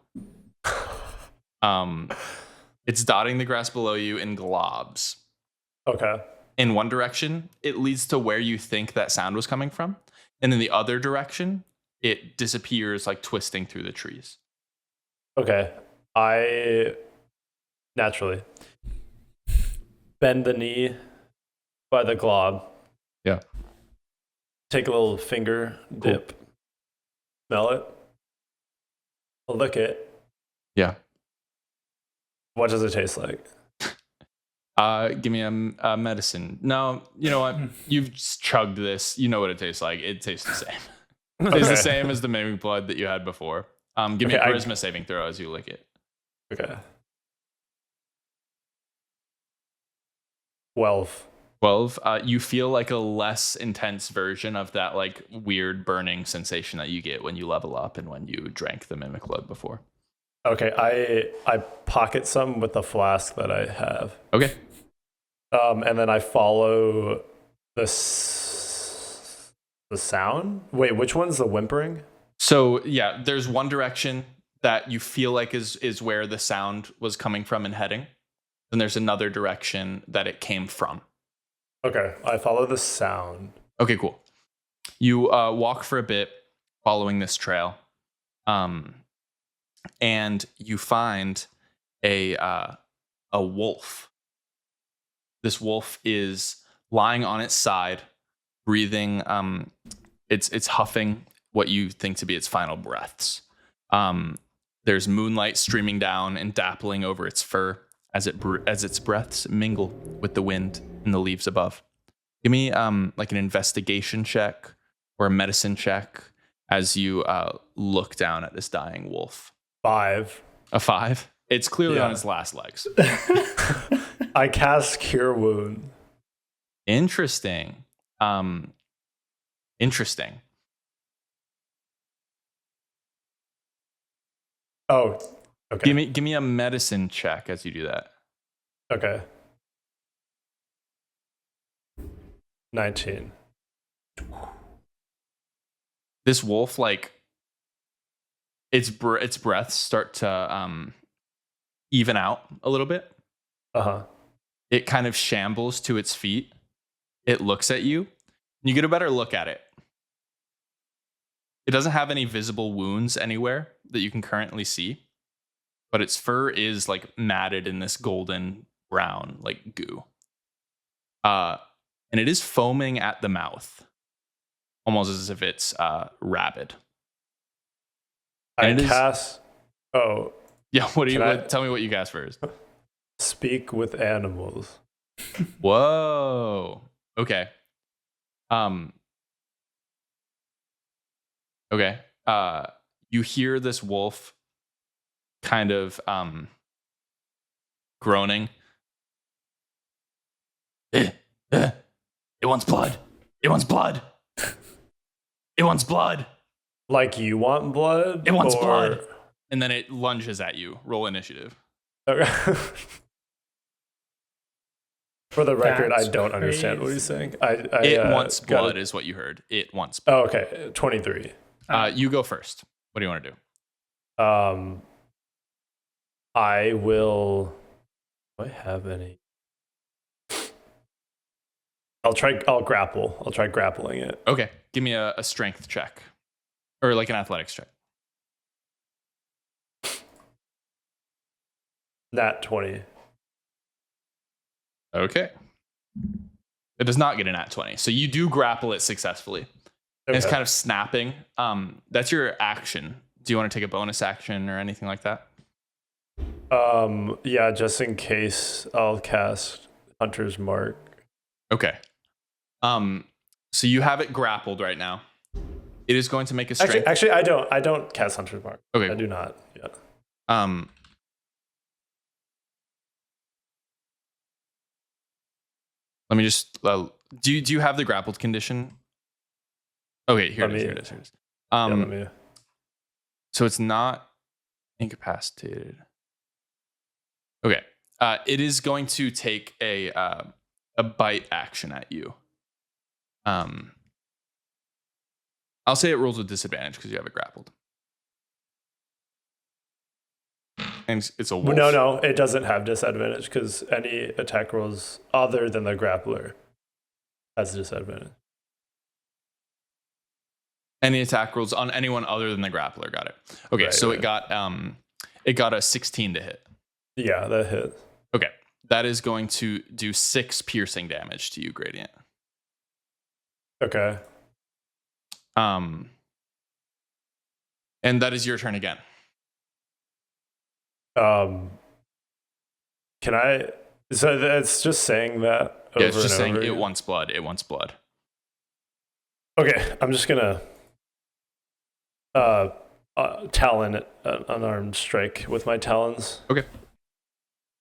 It's dotting the grass below you in globs. Okay. In one direction, it leads to where you think that sound was coming from. And in the other direction, it disappears like twisting through the trees. Okay. I naturally bend the knee by the glob. Yeah. Take a little finger dip. Smell it. I'll lick it. Yeah. What does it taste like? Give me a medicine. No, you know what? You've chugged this. You know what it tastes like. It tastes the same. It's the same as the mimic blood that you had before. Give me a charisma saving throw as you lick it. Okay. 12. 12. You feel like a less intense version of that like weird burning sensation that you get when you level up and when you drank the mimic blood before. Okay, I pocket some with the flask that I have. Okay. And then I follow the sound. Wait, which one's the whimpering? So yeah, there's one direction that you feel like is where the sound was coming from and heading. Then there's another direction that it came from. Okay, I follow the sound. Okay, cool. You walk for a bit following this trail, and you find a wolf. This wolf is lying on its side, breathing. It's huffing what you think to be its final breaths. There's moonlight streaming down and dappling over its fur as its breaths mingle with the wind and the leaves above. Give me like an investigation check or a medicine check as you look down at this dying wolf. 5. A 5? It's clearly Yeah. on its last legs. I cast Cure Wound. Interesting. Interesting. Oh, okay. Give me a medicine check as you do that. Okay. 19. This wolf, like its breaths start to even out a little bit. Uh-huh. It kind of shambles to its feet. It looks at you. You get a better look at it. It doesn't have any visible wounds anywhere that you can currently see, but its fur is like matted in this golden brown like goo. And it is foaming at the mouth, almost as if it's rabid. And I cast... Oh, Yeah, what do you Can I- tell me what you cast first? Speak with Animals. Whoa. Okay. Okay. You hear this wolf kind of groaning. It wants blood. It wants blood. It wants blood. Like you want blood? It wants or- blood. And then it lunges at you. Roll initiative. Okay. For the record, That's I don't understand what crazy. he's saying. It wants got blood it. is what you heard. It wants Oh, okay. 23. You go first. What do you want to do? I will... Do I have any? I'll grapple. I'll try grappling it. Okay. Give me a strength check. Or like an athletics check. Nat 20. Okay. It does not get a nat 20. So you do grapple it successfully. And it's Okay. kind of snapping. That's your action. Do you want to take a bonus action or anything like that? Yeah, just in case, I'll cast Hunter's Mark. Okay. So you have it grappled right now. It is going to make a strength. Actually, I don't cast Hunter's Mark. Okay, I do not. Yeah. Let me just. Do you have the grappled condition? Okay, here it is. Let me. So it's not incapacitated. Okay. It is going to take a bite action at you. I'll say it rolls with disadvantage because you have it grappled. And it's a wolf. No, it doesn't have disadvantage because any attack rolls other than the grappler has disadvantage. Any attack rolls on anyone other than the grappler. Got it. Okay, Right, so right. it got a 16 to hit. Yeah, that hits. Okay, that is going to do 6 piercing damage to you, Gradient. Okay. And that is your turn again. Can I? So it's just saying that. Yeah, it's just saying over it again? wants blood. It wants blood. Okay, I'm just gonna talon an unarmed strike with my talons. Okay.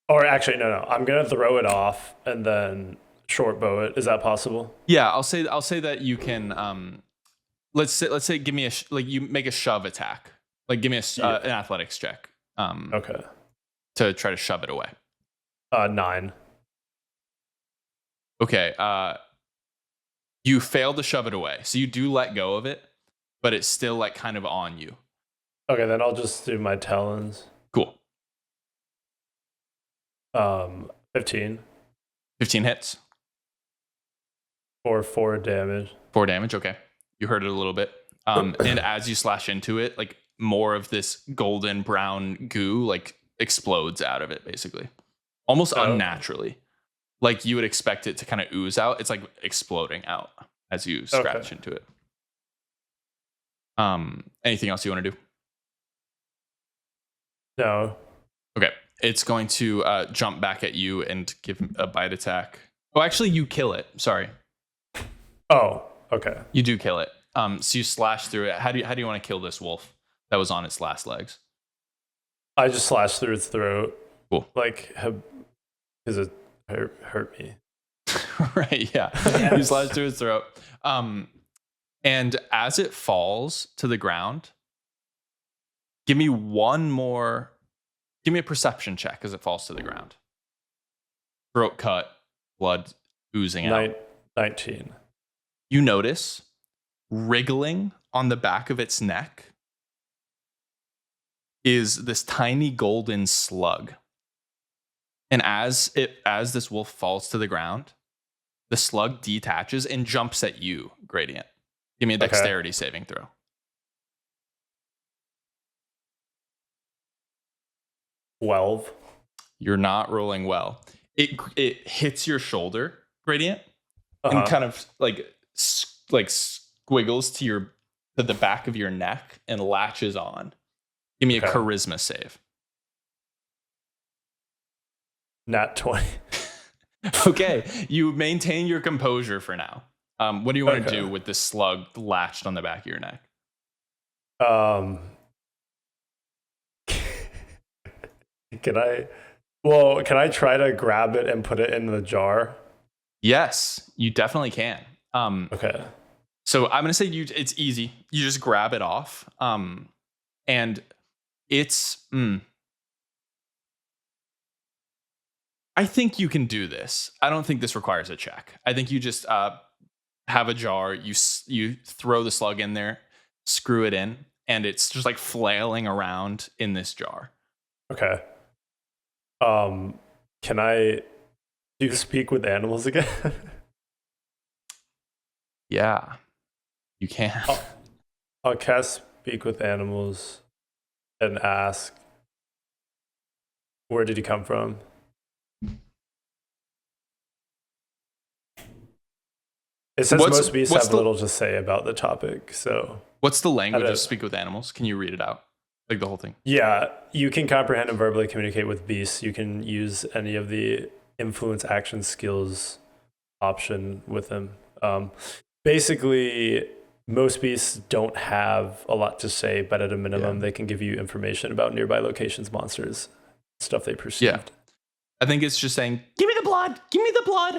Or actually, no. I'm gonna throw it off and then short bow it. Is that possible? Yeah, I'll say that you can. Let's say give me you make a shove attack. Like give me an athletics check. Okay. To try to shove it away. 9. Okay. You fail to shove it away, so you do let go of it, but it's still like kind of on you. Okay, then I'll just do my talons. Cool. 15 hits. for 4 damage. 4 damage. Okay, you heard it a little bit. And as you slash into it, like more of this golden brown goo like explodes out of it, basically, almost unnaturally. Like you would expect it to kind of ooze out. It's like exploding out as you scratch into it. Anything else you want to do? No. Okay. It's going to jump back at you and give a bite attack. Oh, actually, you kill it. Sorry. Oh, okay. You do kill it. So you slash through it. How do you want to kill this wolf that was on its last legs? I just slashed through its throat. Cool. Like, because it hurt me. Right, yeah. Yes. You slash through its throat. And as it falls to the ground, give me a perception check as it falls to the ground. Throat cut, blood oozing out. 19. You notice wriggling on the back of its neck is this tiny golden slug. And as this wolf falls to the ground, the slug detaches and jumps at you, Gradient. Give me a dexterity saving throw. $12. You're not rolling well. It hits your shoulder, Gradient, and kind of like squiggles to the back of your neck and latches on. Give me a charisma save. Nat 20. Okay, you maintain your composure for now. What do you want to do with this slug latched on the back of your neck? Can I try to grab it and put it in the jar? Yes, you definitely can. Okay. So I'm gonna say it's easy. You just grab it off, and it's. I think you can do this. I don't think this requires a check. I think you just have a jar. You throw the slug in there, screw it in, and it's just like flailing around in this jar. Okay. Can I do speak with animals again? Yeah, you can. I'll cast speak with animals and ask, where did he come from? It says most beasts have little to say about the topic. So, what's the language of speak with animals? Can you read it out? Like the whole thing? Yeah, you can comprehend and verbally communicate with beasts. You can use any of the influence action skills option with them. Basically, most beasts don't have a lot to say, but at a minimum, they can give you information about nearby locations, monsters, stuff they perceived. Yeah. I think it's just saying, give me the blood. Give me the blood.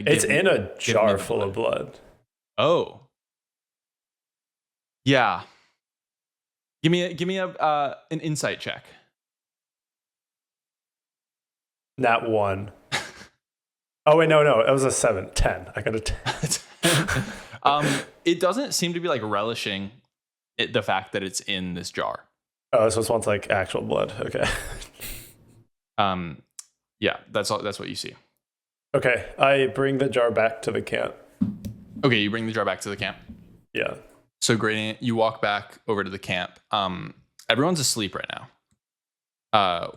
Like, It's give me- in a give me jar the full of blood. Oh. Yeah. Give me a an insight check. Nat 1. Oh, wait, no. It was a 7. 10. I got a 10. It doesn't seem to be like relishing the fact that it's in this jar. Oh, so this one's like actual blood. Okay. Yeah, that's what you see. Okay, I bring the jar back to the camp. Okay, you bring the jar back to the camp. Yeah. So Gradient, you walk back over to the camp. Everyone's asleep right now.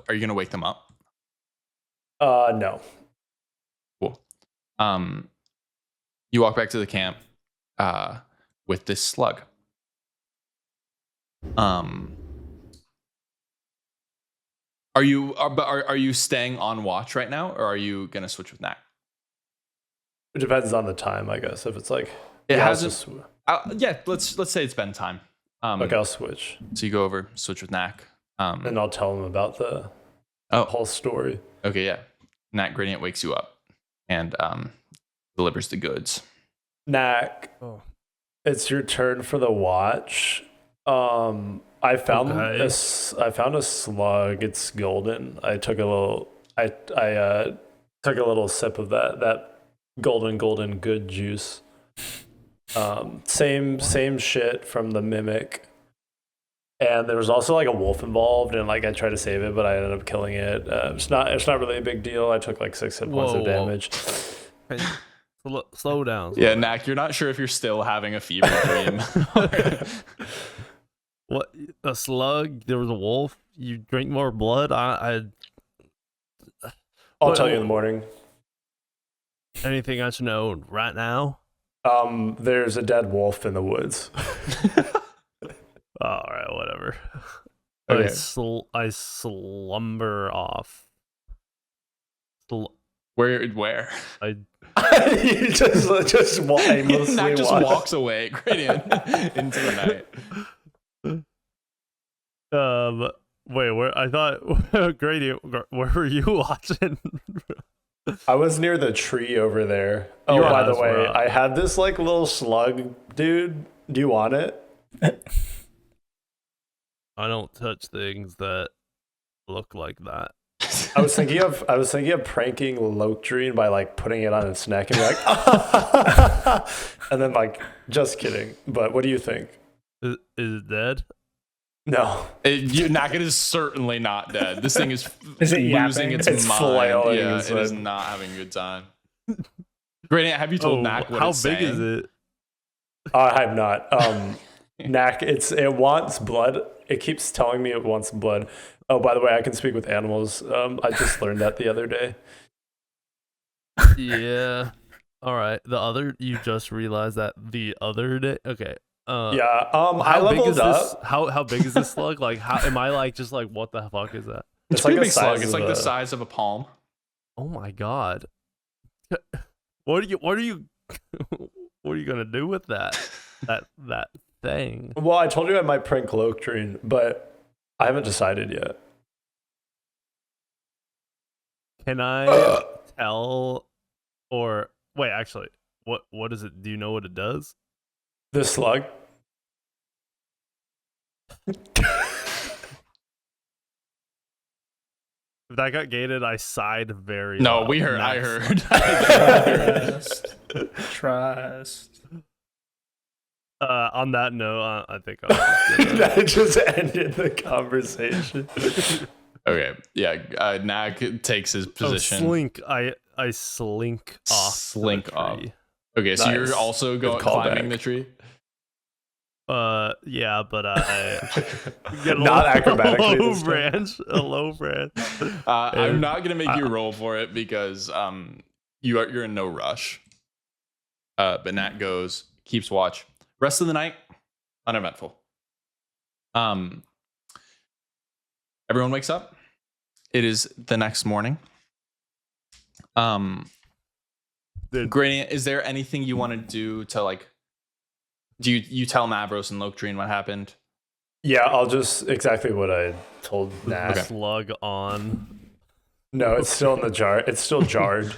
Are you gonna wake them up? No. Cool. You walk back to the camp with this slug. Are you staying on watch right now, or are you gonna switch with Knack? It depends on the time, I guess. If it's like It I'll hasn't. just Yeah, let's say it's bedtime. okay, I'll switch, So you go over, switch with Knack. and I'll tell them about the Oh, whole story. okay, yeah. Knack Gradient wakes you up and delivers the goods. Knack, Oh. it's your turn for the watch. I found Okay. I found a slug. It's golden. I took a little. I took a little sip of that golden good juice. Same shit from the mimic. And there was also like a wolf involved, and like I tried to save it, but I ended up killing it. It's not really a big deal. I took like 6 hit points of Whoa. damage. Hey, slow down. Yeah, Knack, you're not sure if you're still having a fever dream. What? A slug? There was a wolf? You drink more blood? I'll What- tell you in the morning. Anything I should know right now? There's a dead wolf in the woods. All right, whatever. Okay. I slumber off. Where? I You just aimlessly Knack just walk. walks away, Gradient, into the night. wait, where I thought Grady, where were you watching? I was near the tree over there. Oh, You're by on the this way, rock. I had this like little slug, dude. Do you want it? I don't touch things that look like that. I was thinking of pranking Loctrine by like putting it on its neck and be like, and then like, just kidding. But what do you think? Is it dead? No, Knack is certainly not dead. This thing is Is it losing yapping? its It's mind. flailing Yeah, it is inside. not having a good time. Gradient, have you told Knack what how it's big saying? is it? I'm not. Knack, it wants blood. It keeps telling me it wants blood. Oh, by the way, I can speak with animals. I just learned that the other day. Yeah. All right. You just realized that the other day. Okay. Yeah. I How big leveled is up. this? How big is this slug? Like, how am I like just like what the fuck is that? It's like pretty the big slug. size It's of like the a- size of a palm. Oh my god. What are you what are you gonna do with that thing? Well, I told you I might prank Loctrine, but I haven't decided yet. Can I tell or wait, actually, what is it? Do you know what it does? The slug. If that got gated, I sighed very No, loud. we heard. I Next. heard. Trust. On that note, I think I'll just do that. That just ended the conversation. Okay. Yeah. Knack takes his position. Slink. I slink off. Slink the off. tree. Okay, so Nice. you're also Good climbing callback. the tree. Yeah, but I get Not acrobatically low this time. branch, a low branch. I'm not gonna make you roll for it because you're in no rush. But Nat goes, keeps watch. Rest of the night, uneventful. Everyone wakes up. It is the next morning. Dude. Gradient, is there anything you want to do to like Do you tell Mavros and Lokdreen what happened? Yeah, I'll just exactly what I told Nat. Okay. Slug on. No, it's still in the jar. It's still jarred.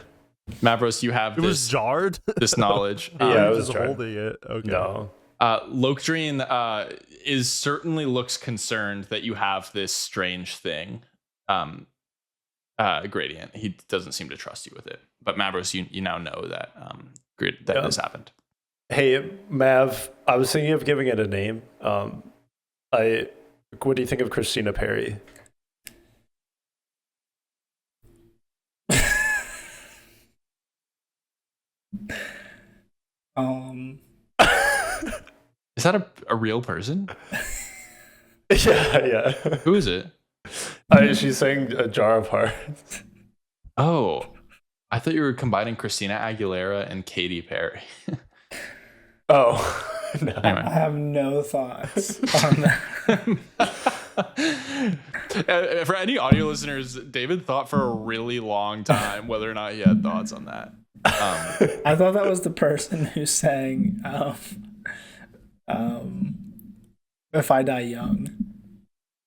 Mavros, you have It was this, jarred. this knowledge. Yeah, it was just jarred. holding it. Okay. No. Lokdreen is certainly looks concerned that you have this strange thing. Gradient. He doesn't seem to trust you with it. But Mavros, you now know that this happened. Hey, Mav, I was thinking of giving it a name. What do you think of Christina Perry? Is that a real person? Yeah. Who is it? She's saying a jar of hearts. Oh, I thought you were combining Christina Aguilera and Katy Perry. Oh, no. I have no thoughts on that. For any audio listeners, David thought for a really long time whether or not he had thoughts on that. I thought that was the person who sang "If I Die Young."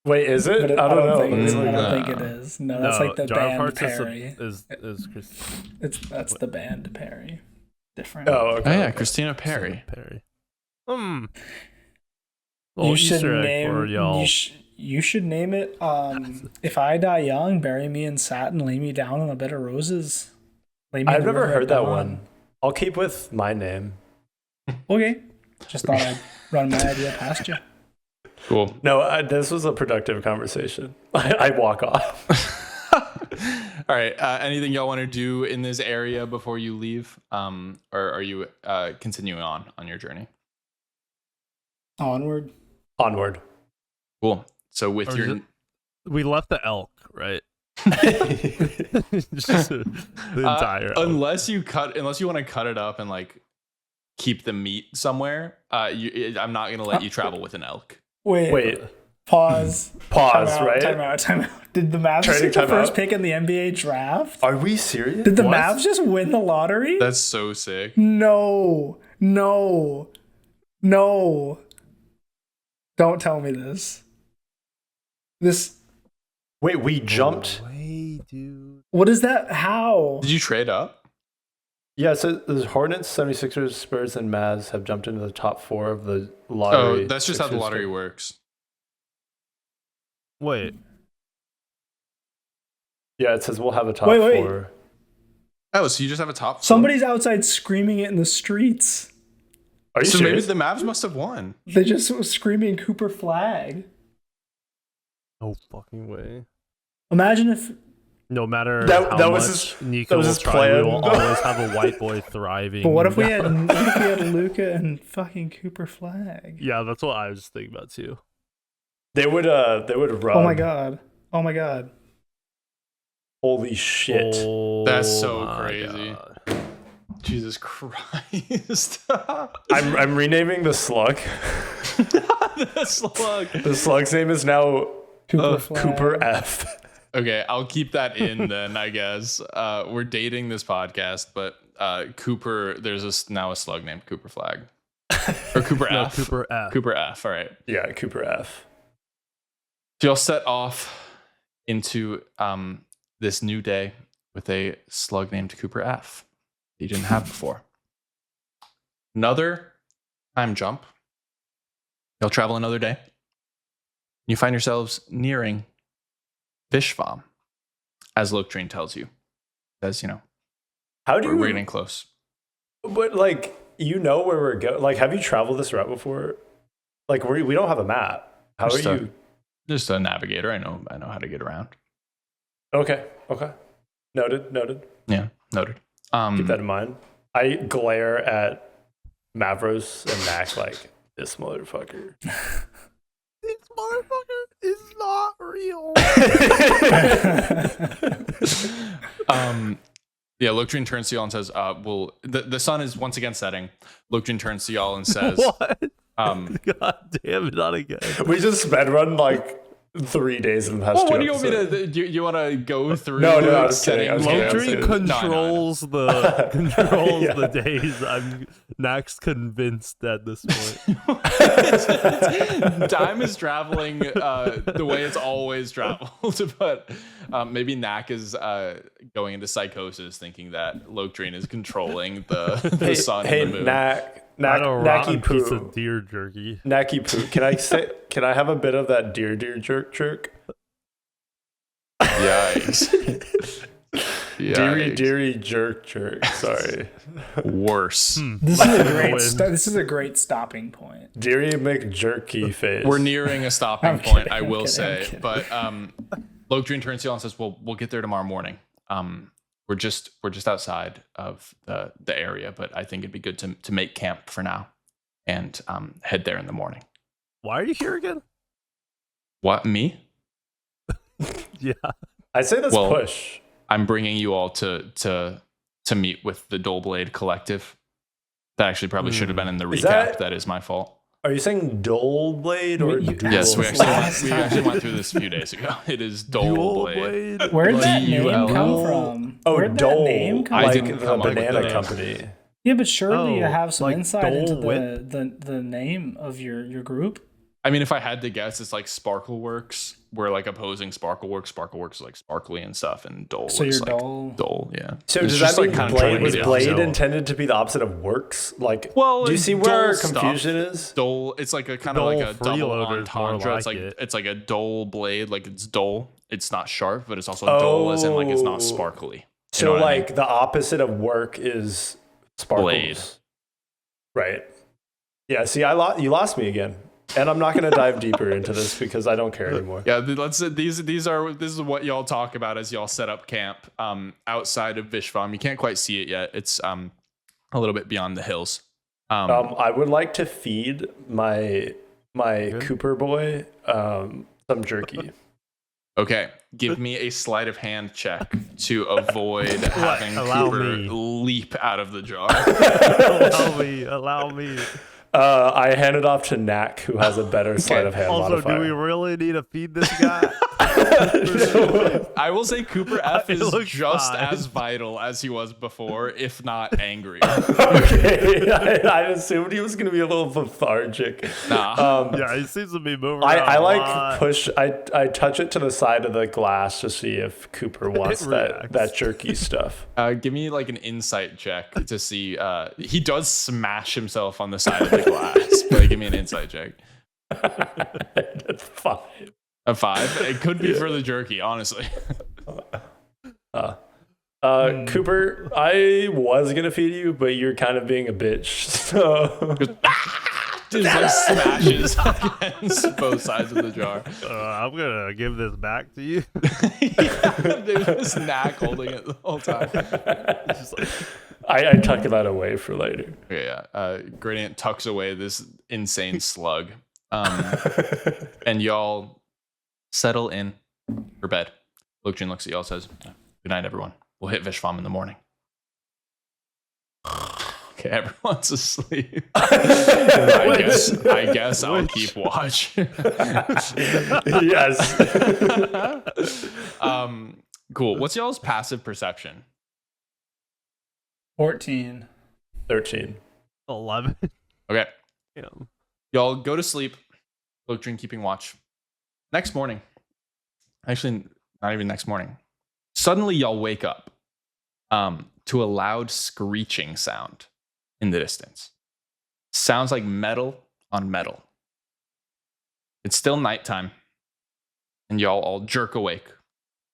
Wait, is it? But I don't know. think Let me I look don't at think that. it is. No, that's like the Jar of band Hearts Perry. is Chris. That's the band Perry. Different. Oh, okay. Oh yeah, okay. Christina Perry. Perry. You Little should Easter egg name. for y'all. You should name it. If I die young, bury me in satin, lay me down on a bed of roses. Lay me in I've the never river heard at that dawn. one. I'll keep with my name. Okay. Just thought I'd run my idea past you. Cool. No, this was a productive conversation. I walk off. All right. Anything y'all want to do in this area before you leave? Or are you continuing on your journey? Onward. Onward. Cool. So with Or your is it- We left the elk, right? Just the entire elk. unless you want to cut it up and like keep the meat somewhere, I'm not gonna let you travel with an elk. Wait. Pause. Pause, Time out, right? Time out. Did the Mavs Trading get the time first out? pick in the NBA draft? Are we serious? Did the What? Mavs just win the lottery? That's so sick. No. Don't tell me this. Wait, we jumped? Way, dude. What is that? How? Did you trade up? Yeah, so the Hornets, 76ers, Spurs, and Mavs have jumped into the top 4 of the lottery. Oh, that's just how the Sixers lottery pick. works. Wait. Yeah, it says we'll have a top Wait, wait. 4. Oh, so you just have a top four? Somebody's outside screaming it in the streets. Are you So maybe serious? the Mavs must have won. They just was screaming Cooper flag. No fucking way. Imagine if No matter That- how that much was Nico that was will his try, we will plan. always have a white boy thriving. But what if we had Luca and fucking Cooper flag? Yeah, that's what I was thinking about too. They would run. Oh my god. Holy shit. Oh, That's so my crazy. God. Jesus Christ. I'm renaming the slug. The slug. The slug's name is now Cooper flag. Cooper F. Okay, I'll keep that in then, I guess. We're dating this podcast, but Cooper, there's now a slug named Cooper Flag. Or Cooper No, F. Cooper F. Cooper F, all right. Yeah, Cooper F. So y'all set off into this new day with a slug named Cooper F that you didn't have before. Another time jump. You'll travel another day. You find yourselves nearing Fish Farm, as Lokdreen tells you. Says, How do we're you getting close. But like, you know where we're going? Like, have you traveled this route before? Like, we don't have a map. How Just are you? Just a navigator. I know how to get around. Okay. Noted. Yeah, noted. Keep that in mind. I glare at Mavros and Mac like, this motherfucker. This motherfucker is not real. Yeah, Lokdreen turns to y'all and says, well, the sun is once again setting. Lokdreen turns to y'all and says, What? um, God damn it, not again. We just sped run like 3 days in the past Well, two what do you want me episodes. to? You want to go through? No, the I was kidding. settings? Okay, Lotry okay. controls the Yeah. the days. I'm Nax convinced at this point. Time is traveling the way it's always traveled, but maybe Knack is going into psychosis, thinking that Lotrin is controlling the sun Hey, and the moon. Not a rotten Nacky piece poo. of deer jerky. Nacky poo. Can I have a bit of that deer jerk? Yikes! Deary jerk. Sorry. Worse. This is a Win. great. This is a great stopping point. Deary McJerky face. We're nearing a stopping I'm point, kidding, I I'm will kidding, I'm say. kidding. But Logdrin turns to you and says, "Well, we'll get there tomorrow morning. We're just outside of the area, but I think it'd be good to make camp for now and head there in the morning." Why are you here again? What, me? Yeah. I say let's Well, push. I'm bringing you all to meet with the Doleblade Collective. That actually probably should have been in the Is recap. That is my fault. Are you saying Dole Blade or You- Dual Yes, we Blade? actually went through this a few days ago. It is Doleblade. Where did that name D-U-L-L. come from? Oh, Where did Dole, that name come I like from? didn't the come up with banana the- company. Yeah, but surely you Oh, have some like insight into Dole Whip? the name of your group. I mean, if I had to guess, it's like Sparkleworks. We're like opposing Sparkleworks. Sparkleworks is like sparkly and stuff, and Dole So is you're like Dole. Dole, yeah. So It's does just, that mean kinda Blade trying to was be the Blade opposite. intended to be the opposite of Works? Like, Well, do you see Dole where our stuff. confusion is? Dole, it's like a kind of Dole like a double freeloader is more entendre. It's like like it. it's like a Dole blade, like it's dull. It's not sharp, but it's also dull, as in like it's not Oh. sparkly. You So know what I mean? like the opposite of work is sparkles. Blade. Right. Yeah, see, you lost me again. And I'm not going to dive deeper into this because I don't care anymore. Yeah, this is what y'all talk about as y'all set up camp outside of Vishvam. You can't quite see it yet. It's a little bit beyond the hills. I would like to feed my Cooper boy some jerky. Okay, give me a sleight of hand check to avoid having Allow Cooper me. leap out of the jar. Allow me. I hand it off to Knack, who has a better sleight of hand Also, modifier. do we really need to feed this guy? I will say Cooper F It is looks just fine. as vital as he was before, if not angry. Okay, I assumed he was going to be a little lethargic. Nah. Yeah, he seems to be moving I around a like lot. push. I touch it to the side of the glass to see if Cooper wants reacts. that jerky stuff. Give me like an insight check to see. He does smash himself on the side of the glass, but give me an insight check. That's fine. A 5. It could be for the jerky, honestly. Cooper, I was gonna feed you, but you're kind of being a bitch. So Just like smashes against both sides of the jar. I'm gonna give this back to you. There's this Knack holding it the whole time. Just like, I tuck that away for later. Yeah. Gradient tucks away this insane slug. And y'all settle in for bed. Lokjin looks at y'all and says, "Good night, everyone. We'll hit Vishvam in the morning." Okay, everyone's asleep. I guess I'll keep watch. Yes. Cool. What's y'all's passive perception? 14. 13. 11. Okay. Yeah. Y'all go to sleep. Lokjin keeping watch. Next morning. Actually, not even next morning. Suddenly, y'all wake up to a loud screeching sound in the distance. Sounds like metal on metal. It's still nighttime, and y'all all jerk awake.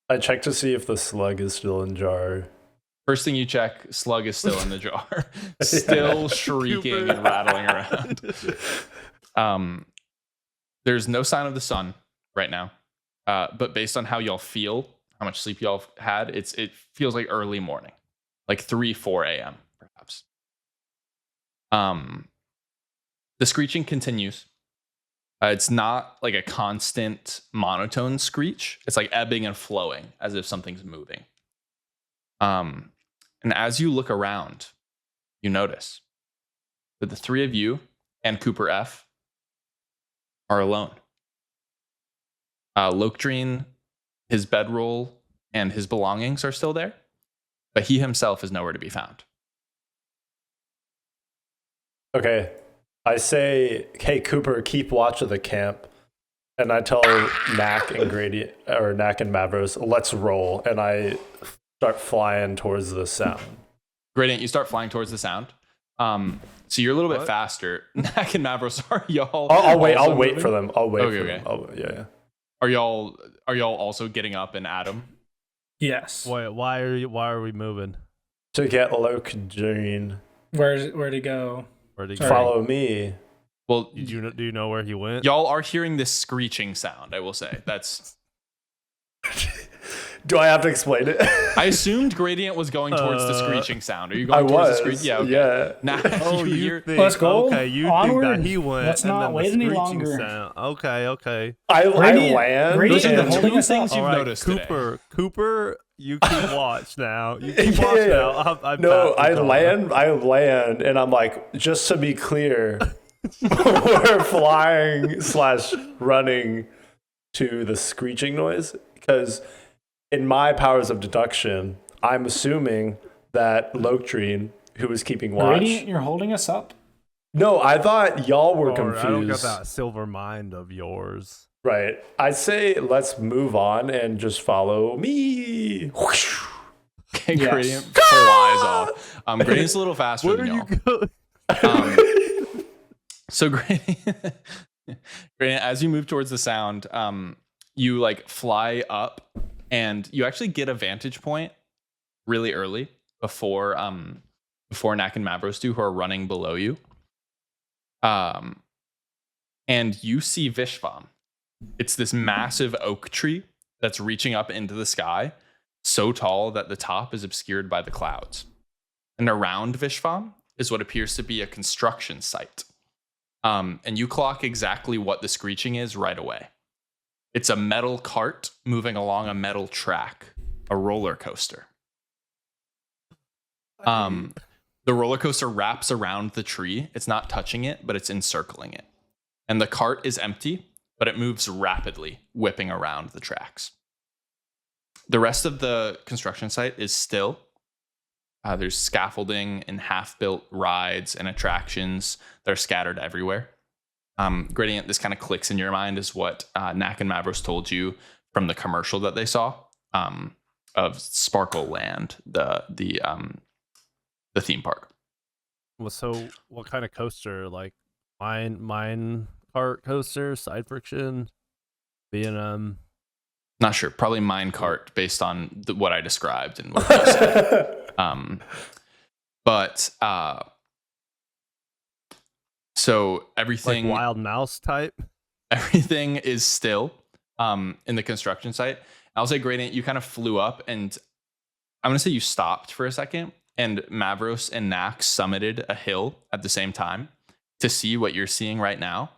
I check to see if the slug is still in jar. First thing you check, slug is still in the jar, still shrieking and rattling around. There's no sign of the sun right now, but based on how y'all feel, how much sleep y'all had, it feels like early morning, like 3-4 a.m. perhaps. The screeching continues. It's not like a constant monotone screech. It's like ebbing and flowing as if something's moving. And as you look around, you notice that the three of you and Cooper F are alone. Lokdreen, his bedroll, and his belongings are still there, but he himself is nowhere to be found. Okay. I say, hey, Cooper, keep watch of the camp. And I tell Knack and Mavros, let's roll. And I start flying towards the sound. Gradient, you start flying towards the sound. So you're a little bit faster. Knack and Mavros, are y'all? I'll wait. I'll also wait moving? for them. I'll wait Okay, for okay. them. Yeah. Are y'all also getting up and at him? Yes. Wait, why are we moving? To get Lokdreen. Where to go? Where'd he Sorry. go? Follow me. Well, Do you know where he went? y'all are hearing this screeching sound, I will say. That's Do I have to explain it? I assumed Gradient was going towards the screeching sound. Are you going I towards was. the screeching? Yeah, okay. Yeah. Now Oh, you you hear think? Let's go. Okay, you Onward. think that he went. Let's and not then the wait any screeching longer. Sound. Okay. I Gradient- land. Gradient Those are the and- two holding us things up. you've All right, noticed today. Cooper, you keep watch now. You keep watch Yeah. now. I'm No, back to Donna. I land, and I'm like, just to be clear, we're flying / running to the screeching noise, because in my powers of deduction, I'm assuming that Lokdreen, who was keeping watch. Radiant, you're holding us up. No, I thought y'all were Or, confused. I don't get that silver mind of yours. Right. I'd say let's move on and just follow me. Whoosh. Okay, Yes. Gradient flies off. Gradient's a little faster Where than are y'all. you going? So Gradient, as you move towards the sound, you like fly up, and you actually get a vantage point really early before Knack and Mavros do, who are running below you. And you see Vishvam. It's this massive oak tree that's reaching up into the sky, so tall that the top is obscured by the clouds. And around Vishvam is what appears to be a construction site. And you clock exactly what the screeching is right away. It's a metal cart moving along a metal track, a roller coaster. The roller coaster wraps around the tree. It's not touching it, but it's encircling it. And the cart is empty, but it moves rapidly, whipping around the tracks. The rest of the construction site is still. There's scaffolding and half-built rides and attractions that are scattered everywhere. Gradient, this kind of clicks in your mind is what Knack and Mavros told you from the commercial that they saw of Sparkle Land, the theme park. Well, so what kind of coaster? Like mine cart coaster, side friction, B&M. Not sure. Probably minecart based on what I described and what you said. So everything, Like wild mouse type. everything is still in the construction site. I'll say, Gradient, you kind of flew up, and I'm going to say you stopped for a second, and Mavros and Knack summited a hill at the same time to see what you're seeing right now.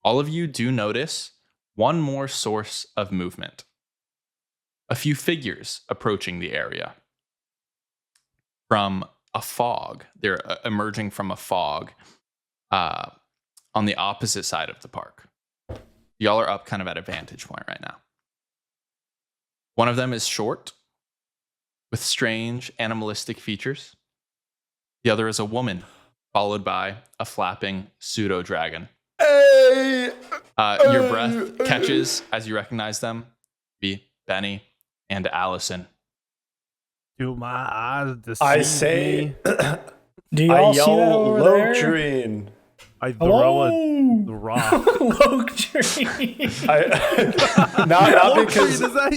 All of you do notice one more source of movement. A few figures approaching the area from a fog. They're emerging from a fog on the opposite side of the park. Y'all are up kind of at a vantage point right now. One of them is short, with strange animalistic features. The other is a woman, followed by a flapping pseudo-dragon. Hey! Your breath catches as you recognize them. Be Benny and Allison. Do my eyes deceive I say, me? Do you I all see that yell, over there? Lokdreen. I throw Hello, the rock. Lokdreen. Not Is because that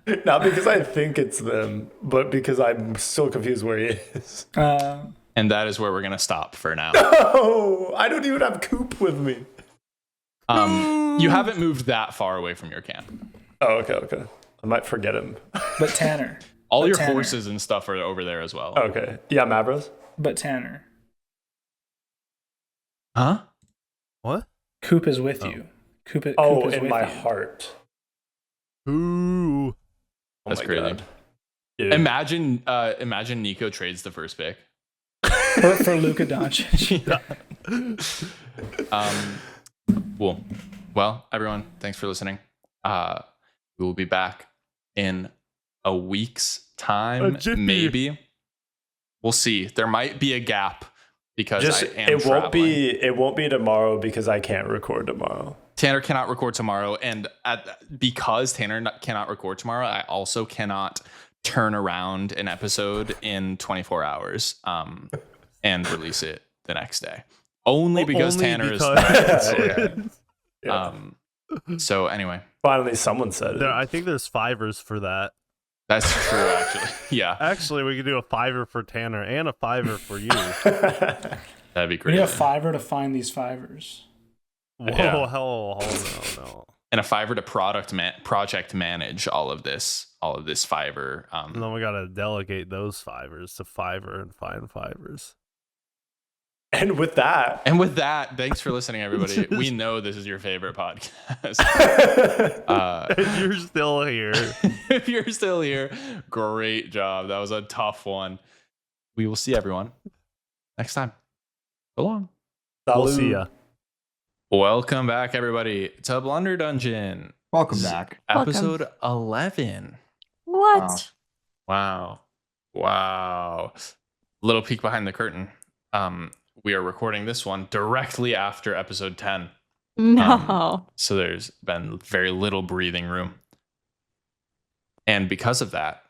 you? not because I think it's them, but because I'm still confused where he is. And that is where we're going to stop for now. Oh, I don't even have Coop with me. You haven't moved that far away from your camp. Oh, okay. I might forget him. But Tanner. All But your Tanner. horses and stuff are over there as well. Okay. Yeah, Mavros. But Tanner. Huh? What? Coop is with you. Coop is In with my you. heart. Ooh. Oh That's my crazy. God. Dude. Imagine Nico trades the first pick. For Luka Doncic. Cool. Well, everyone, thanks for listening. We will be back in a week's time, jiffy. maybe. We'll see. There might be a gap because I am it won't traveling. it won't be tomorrow because I can't record tomorrow. Tanner cannot record tomorrow, and because Tanner cannot record tomorrow, I also cannot turn around an episode in 24 hours and release it the next day. Only because Tanner is Yeah. so anyway, Finally, someone said it. I think there's fivers for that. that's true actually. Yeah, Actually, we could do a fiver for Tanner and a fiver for you. that'd be We great. need a fiver to find these fivers. Whoa, Yeah. hell, no. And a fiver to project manage all of this fiver. And then we gotta delegate those fivers to Fiverr and find fivers. And with that, Thanks for listening, everybody. We know this is your favorite podcast. If you're still here, If you're still here, great job. That was a tough one. We will see everyone next time. So long. we'll see ya. Welcome back, everybody, to Blunder Dungeon, Welcome back. episode 11. What? Wow. Little peek behind the curtain. We are recording this one directly after episode 10. No. So there's been very little breathing room. And because of that,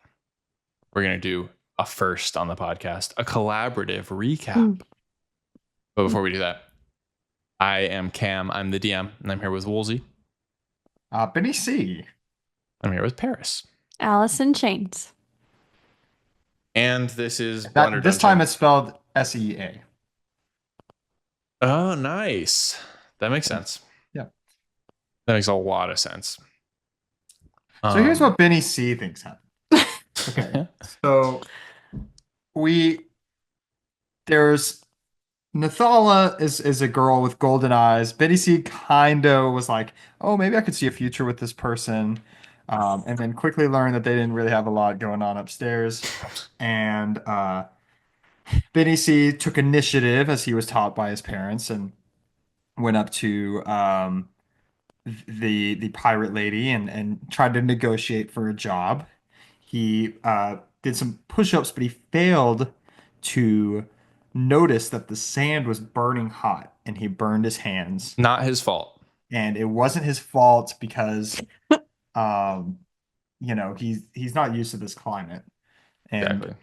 we're going to do a first on the podcast, a collaborative recap. But before we do that, I am Cam. I'm the DM, and I'm here with Woolsey. Benny C. I'm here with Paris. Allison Chains. And this is Blunder This Dungeon. time it's spelled SEA. Oh, nice. That makes sense. Yeah. That makes a lot of sense. So here's what Benny C thinks happened. Okay. So there's Nathala is a girl with golden eyes. Benny C kind of was like, oh, maybe I could see a future with this person. And then quickly learned that they didn't really have a lot going on upstairs. And Benny C took initiative as he was taught by his parents and went up to the pirate lady and tried to negotiate for a job. He did some push-ups, but he failed to notice that the sand was burning hot and he burned his hands. Not his fault. And it wasn't his fault because he's not used to this climate. And Exactly.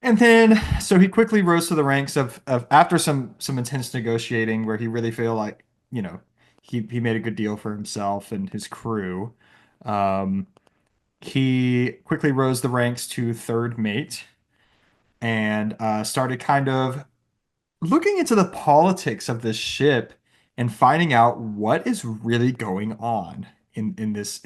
and then so he quickly rose to the ranks of after some intense negotiating where he really feel like, he made a good deal for himself and his crew. He quickly rose the ranks to third mate and started kind of looking into the politics of this ship and finding out what is really going on in this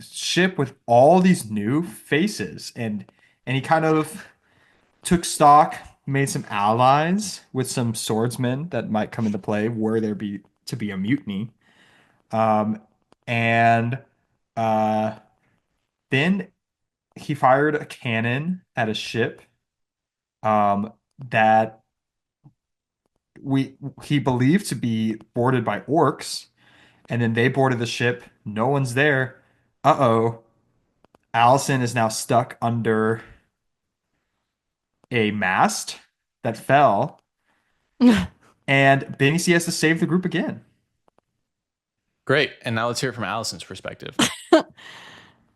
ship with all these new faces. And he kind of took stock, made some allies with some swordsmen that might come into play were there to be a mutiny. And then he fired a cannon at a ship that he believed to be boarded by orcs, and then they boarded the ship. No one's there. Uh-oh. Allison is now stuck under a mast that fell, and Benny C has to save the group again. Great. And now let's hear it from Allison's perspective.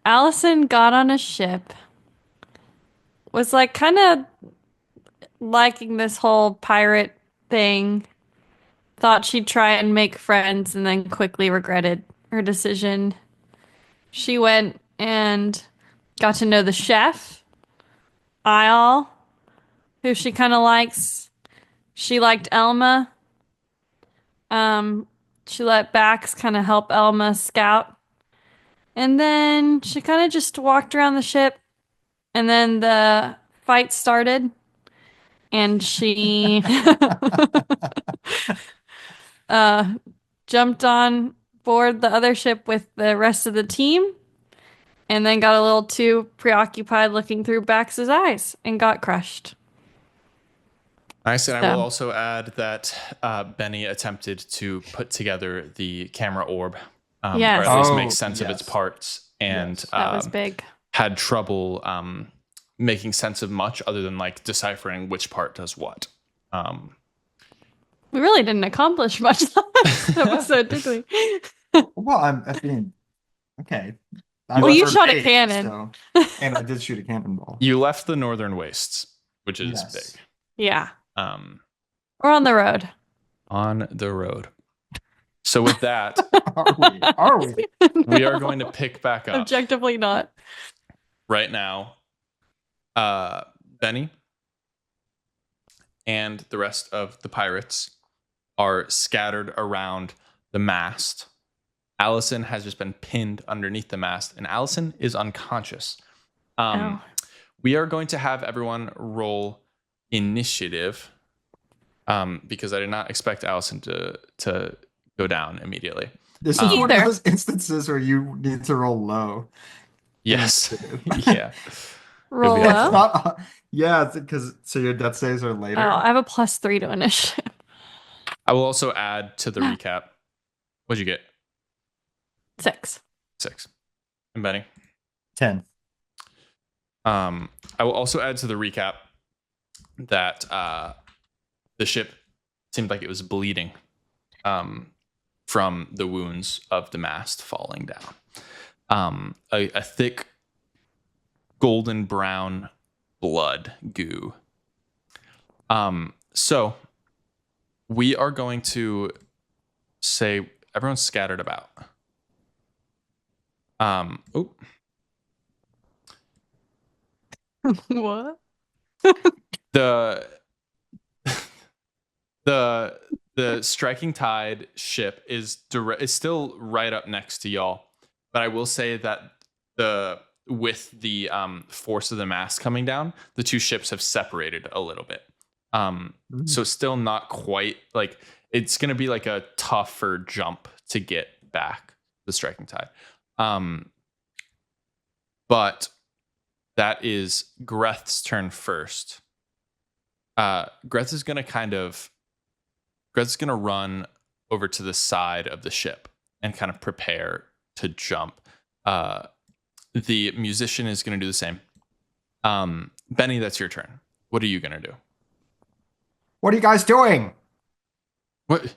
Allison got on a ship. Was like kind of liking this whole pirate thing. Thought she'd try and make friends and then quickly regretted her decision. She went and got to know the chef, Ayal, who she kind of likes. She liked Elma. She let Bax kind of help Elma scout. And then she kind of just walked around the ship. And then the fight started. And she jumped on board the other ship with the rest of the team. And then got a little too preoccupied looking through Bax's eyes and got crushed. Nice. And I will So- also add that Benny attempted to put together the camera orb, or Yes. at least Oh, make sense of its yes. parts, and Yes. That was big. had trouble making sense of much other than like deciphering which part does what. We really didn't accomplish much last episode, did we? Well, I mean, okay. Well, you learned shot a eight, cannon. and I did shoot a cannonball. You left the northern wastes, which is Yes. big. Yeah. Um, We're on the road. on the road. So with that, Are we? we are going to pick back up Objectively not. right now. Benny and the rest of the pirates are scattered around the mast. Allison has just been pinned underneath the mast, and Allison is unconscious. Ow. We are going to have everyone roll initiative, because I did not expect Allison to go down immediately. This is Me one of either. those instances where you need to roll low. Yes. Initiative. Yeah. Roll be It's low. not, yeah, because so your death saves are later. Oh, I have a +3 to initiative. I will also add to the recap. What'd you get? 6. 6. And Benny. 10. I will also add to the recap that the ship seemed like it was bleeding from the wounds of the mast falling down. A thick golden brown blood goo. So we are going to say everyone's scattered about. Oh, What? the the striking tide ship is still right up next to y'all, but I will say that with the force of the mast coming down, the two ships have separated a little bit. So still not quite like it's gonna be like a tougher jump to get back the striking tide. But that is Greth's turn first. Greth is gonna run over to the side of the ship and kind of prepare to jump. The musician is gonna do the same. Benny, that's your turn. What are you gonna do? What are you guys doing? What?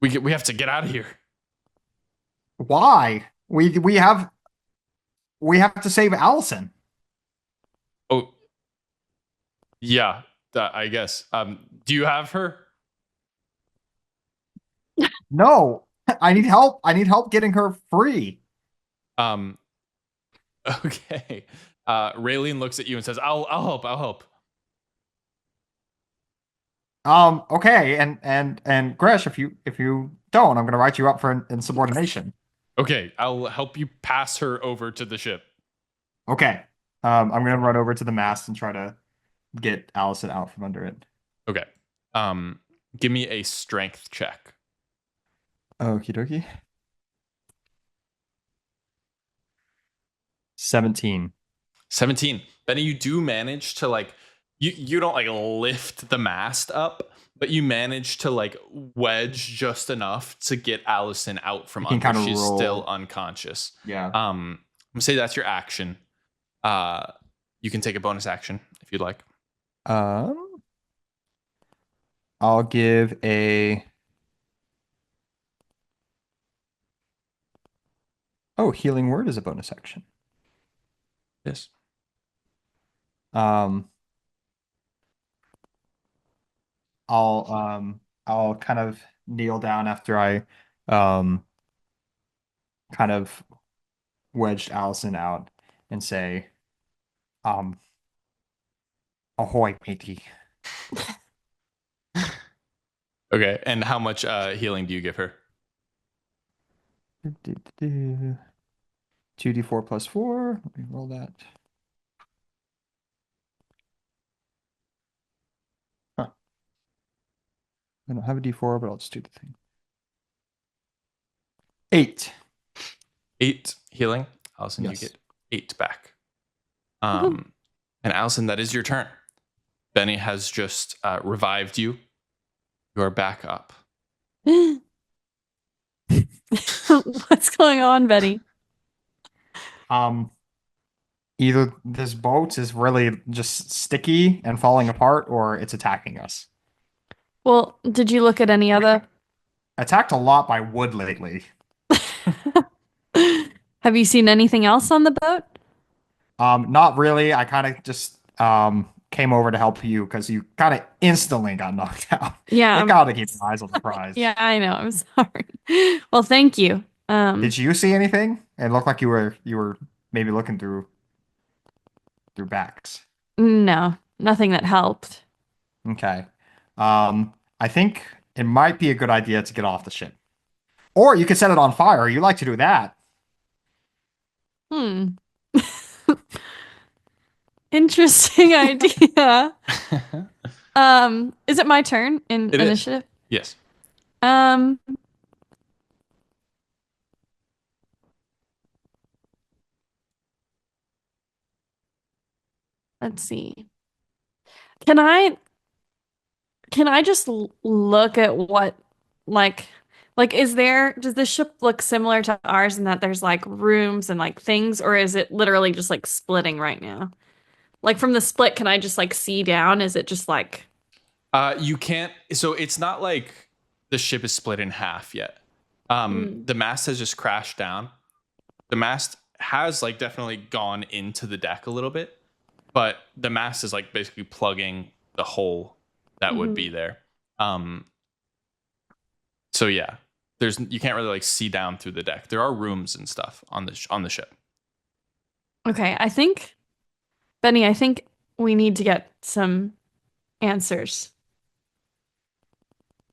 We have to get out of here. Why? We have to save Allison. Oh, yeah, I guess. Do you have her? No, I need help. I need help getting her free. Okay. Raylene looks at you and says, "I'll help. I'll help." Okay, and Gresh, if you don't, I'm gonna write you up for insubordination. Okay, I'll help you pass her over to the ship. Okay. I'm gonna run over to the mast and try to get Allison out from under it. Okay. Give me a strength check. Okie dokie. 17. 17. Benny, you do manage to like you don't like lift the mast up, but you manage to like wedge just enough to get Allison out from You can under. kinda She's roll. still unconscious. Yeah. I'm gonna say that's your action. You can take a bonus action if you'd like. I'll give a. Oh, healing word is a bonus action. Yes. I'll kind of kneel down after I kind of wedged Allison out and say, ahoy, matey. Okay. And how much healing do you give her? 2d4 plus 4. Let me roll that. Huh. I don't have a d4, but I'll just do the thing. 8. 8 healing. Allison, Yes. you get 8 back. And Allison, that is your turn. Benny has just revived you. You are back up. What's going on, Betty? Either this boat is really just sticky and falling apart, or it's attacking us. Well, did you look at any other? Attacked a lot by wood lately. Have you seen anything else on the boat? Not really. I kind of just came over to help you because you kind of instantly got knocked out. Yeah, You gotta keep your eyes on the prize. yeah, I know. I'm sorry. Well, thank you. Did you see anything? It looked like you were maybe looking through backs. No, nothing that helped. Okay. I think it might be a good idea to get off the ship. Or you could set it on fire. You like to do that. Hmm. Interesting idea. Is it my turn in It is. initiative? Yes. Um, let's see. Can I just look at what like does this ship look similar to ours in that there's like rooms and like things, or is it literally just like splitting right now? Like from the split, can I just like see down? Is it just like You can't. So it's not like the ship is split in half yet. The mast has just crashed down. The mast has like definitely gone into the deck a little bit, but the mast is like basically plugging the hole that would be there. So yeah, you can't really like see down through the deck. There are rooms and stuff on the ship. Okay, Benny, I think we need to get some answers.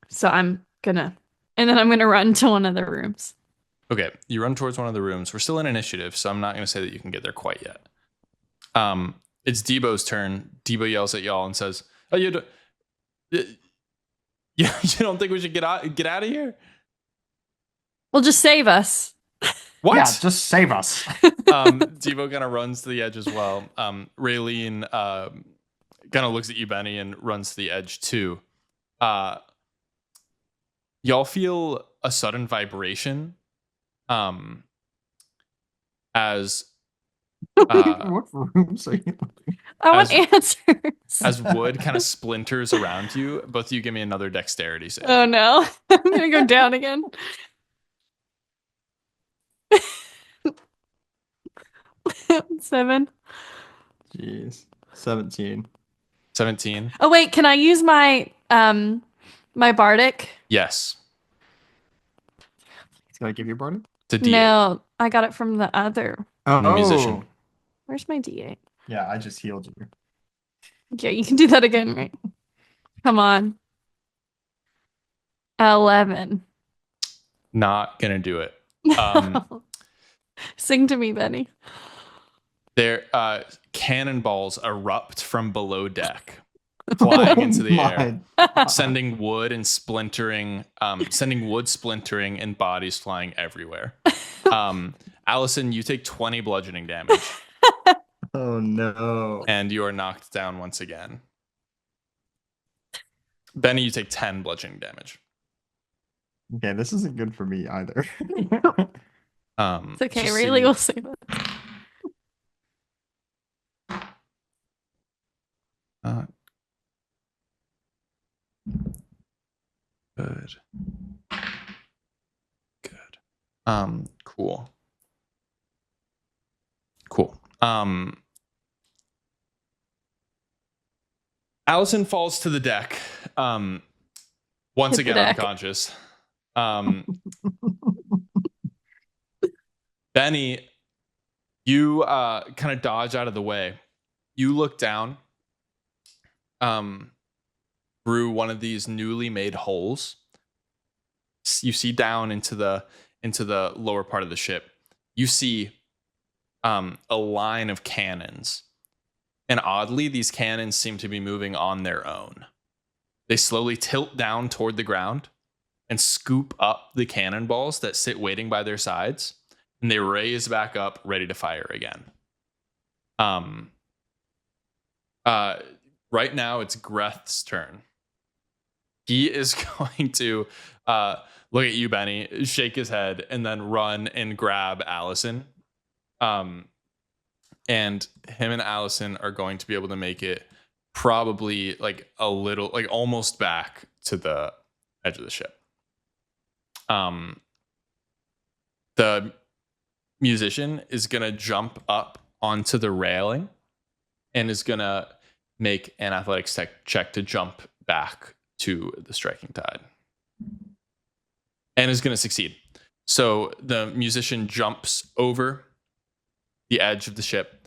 So and then I'm gonna run to one of the rooms. Okay, you run towards one of the rooms. We're still in initiative, so I'm not going to say that you can get there quite yet. It's Debo's turn. Debo yells at y'all and says, "Oh, you don't think we should get out of here? Well, just save us. What?" Yeah, just save us. Debo kind of runs to the edge as well. Raylene kind of looks at you, Benny, and runs to the edge too. Y'all feel a sudden vibration as What rooms are you? I want answers. as wood kind of splinters around you. Both of you give me another dexterity save. Oh no. I'm gonna go down again. Seven. Jeez. 17. 17. Oh wait, can I use my my bardic? Yes. Can I give you a bardic? It's a D8. No, I got it from the other. Oh, Musician. Where's my D8? Yeah, I just healed you. Yeah, you can do that again, right? Come on. 11. Not gonna do it. Sing to me, Benny. There, cannonballs erupt from below deck, flying into the air, sending wood splintering and bodies flying everywhere. Allison, you take 20 bludgeoning damage. Oh no. And you are knocked down once again. Benny, you take 10 bludgeoning damage. Okay, this isn't good for me either. It's okay, just Rayleigh see- will save it. Good. Cool. Allison falls to the deck. Once Hit the again deck. unconscious. Benny, you kind of dodge out of the way. You look down through one of these newly made holes. You see down into the lower part of the ship. You see a line of cannons. And oddly, these cannons seem to be moving on their own. They slowly tilt down toward the ground and scoop up the cannonballs that sit waiting by their sides. And they raise back up, ready to fire again. right now it's Greth's turn. He is going to look at you, Benny, shake his head, and then run and grab Allison. And him and Allison are going to be able to make it probably like a little, like almost back to the edge of the ship. The musician is going to jump up onto the railing and is going to make an athletics check to jump back to the striking tide, and is going to succeed. So the musician jumps over the edge of the ship,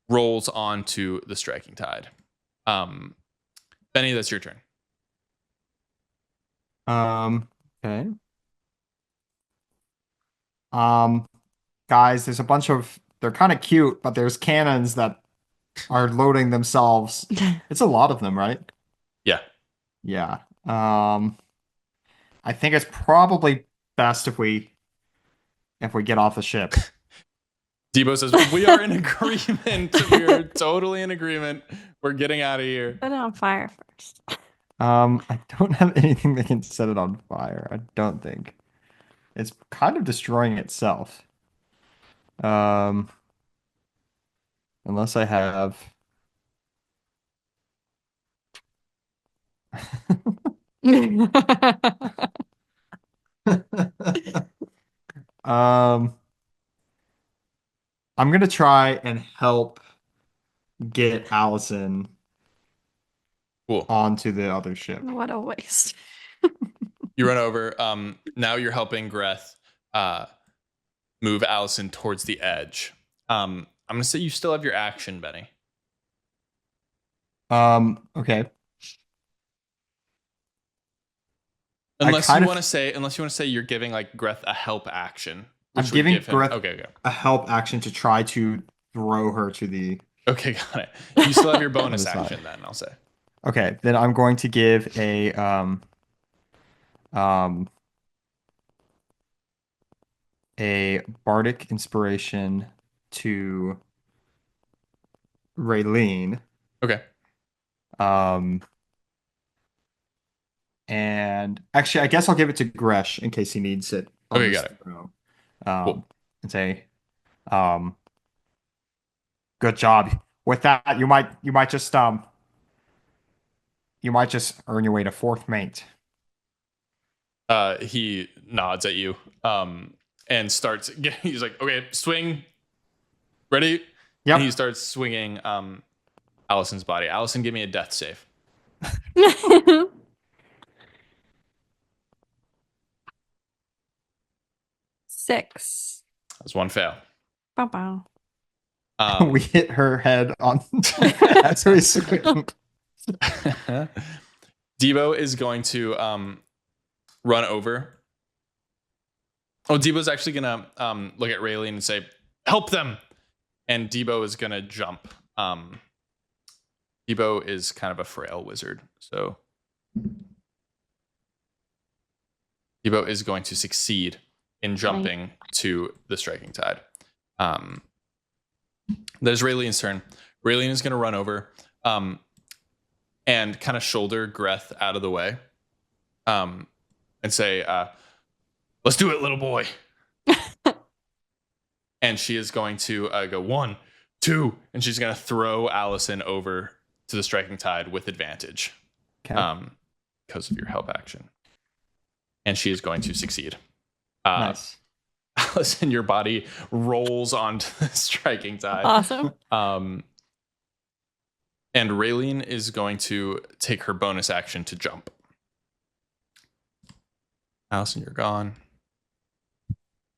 rolls onto the striking tide. Benny, that's your turn. Okay. Guys, there's a bunch of, they're kind of cute, but there's cannons that are loading themselves. It's a lot of them, right? Yeah. Yeah. I think it's probably best if we get off the ship. Debo says, we are in agreement. We are totally in agreement. We're getting out of here. Put it on fire first. I don't have anything that can set it on fire. I don't think. It's kind of destroying itself. Unless I have. I'm gonna try and help get Allison Cool. onto the other ship. What a waste. You run over. Now you're helping Greth move Allison towards the edge. I'm gonna say you still have your action, Benny. Okay. Unless you want to say you're giving like Greth a help action. I'm giving Greth okay. a help action to try to throw her to the. Okay, got it. You still have your bonus Other side. action then, I'll say. Okay, then I'm going to give a bardic inspiration to Raylene. Okay. And actually, I guess I'll give it to Gresh in case he needs it. Okay, got it. Throw. Cool. And say, good job. With that, you might just earn your way to fourth mate. He nods at you, and starts. He's like, "Okay, swing, ready." Yep. And he starts swinging Allison's body. Allison, give me a death save. 6. That's one fail. Bow. We hit her head on. That's what he's swinging. Debo is going to run over. Oh, Debo's actually gonna look at Raylene and say, "Help them!" And Debo is gonna jump. Debo is kind of a frail wizard, so Debo is going to succeed in jumping to the striking tide. There's Raylene's turn. Raylene is gonna run over. And kind of shoulder Greth out of the way, and say, "Let's do it, little boy." And she is going to go 1, 2, and she's going to throw Allison over to the striking tide with advantage, because of your help action. And she is going to succeed. Nice. Allison, your body rolls onto the striking tide. Awesome. And Raylene is going to take her bonus action to jump. Allison, you're gone.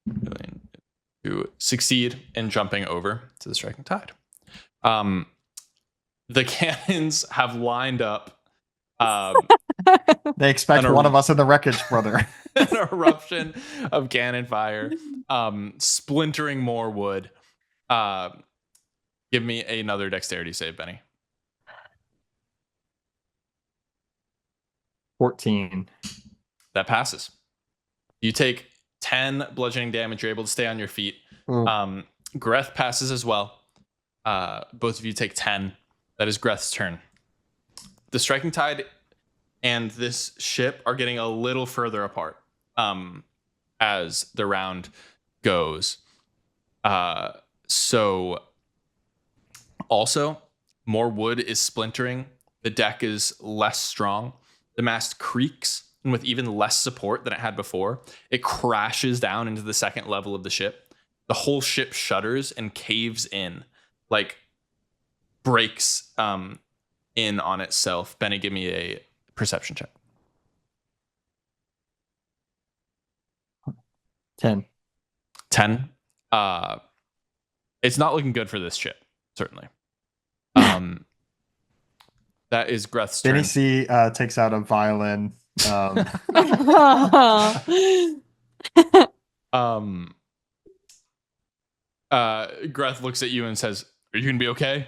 Raylene to succeed in jumping over to the striking tide. The cannons have lined up. They expect one of us in the wreckage, brother. An eruption of cannon fire, splintering more wood. Give me another dexterity save, Benny. 14. That passes. You take 10 bludgeoning damage. You're able to stay on your feet. Greth passes as well. Both of you take 10. That is Greth's turn. the striking tide and this ship are getting a little further apart as the round goes. So also, more wood is splintering. The deck is less strong. The mast creaks, and with even less support than it had before, it crashes down into the second level of the ship. The whole ship shudders and caves in, like breaks in on itself. Benny, give me a perception check. 10. 10. It's not looking good for this ship, certainly. That is Greth's turn. Benny C takes out a violin. Greth looks at you and says, "Are you gonna be okay?"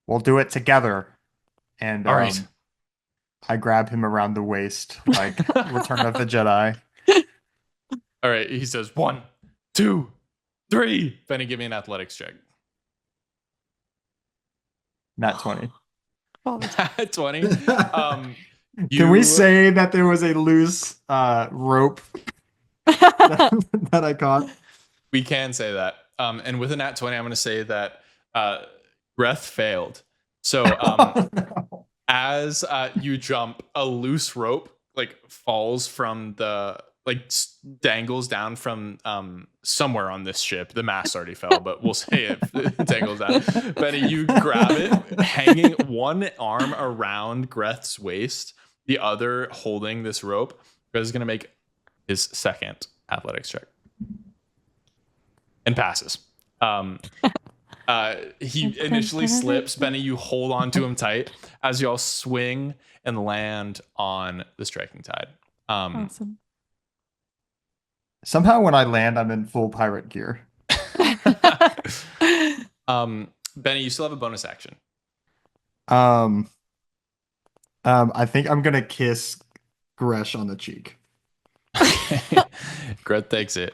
We'll do it together. And All right. I grab him around the waist, like Return of the Jedi. All right. He says, 1, 2, 3. Benny, give me an athletics check. Nat 20. 20. Can we say that there was a loose rope that I caught? We can say that. And with a nat 20, I'm going to say that Greth failed. So No. as you jump, a loose rope like falls from the dangles down from somewhere on this ship. The mast already fell, but we'll say it dangles down. Benny, you grab it, hanging one arm around Greth's waist, the other holding this rope. Greth is going to make his second athletics check and passes. He initially slips. Benny, you hold on to him tight as y'all swing and land on the striking tide. Awesome. Somehow when I land, I'm in full pirate gear. Benny, you still have a bonus action. I think I'm gonna kiss Gresh on the cheek. Greth takes it.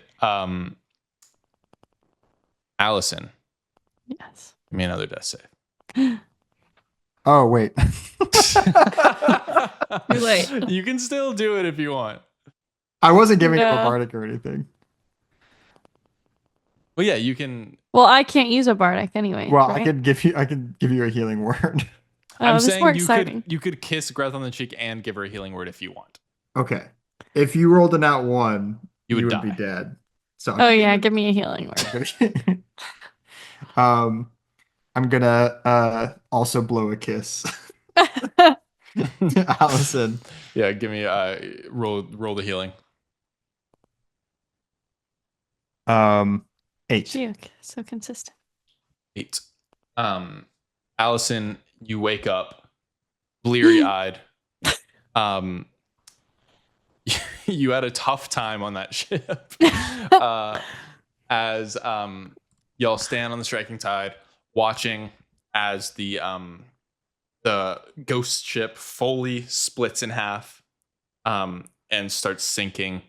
Allison, Yes. give me another death save. Oh wait. Too late. You can still do it if you want. I wasn't giving him a No. bardic or anything. Well, yeah, you can. Well, I can't use a bardic anyway. Well, right? I could give you a healing word. Oh, I'm this is saying more you exciting. you could kiss Greth on the cheek and give her a healing word if you want. Okay. If you rolled a nat 1, You would be die. dead. So Oh yeah, give me a healing word. I'm gonna also blow a kiss to Allison. Yeah, give me roll the healing. 8. Phew, so consistent. 8. Allison, you wake up bleary-eyed. You had a tough time on that ship. As y'all stand on the striking tide, watching as the ghost ship fully splits in half and starts sinking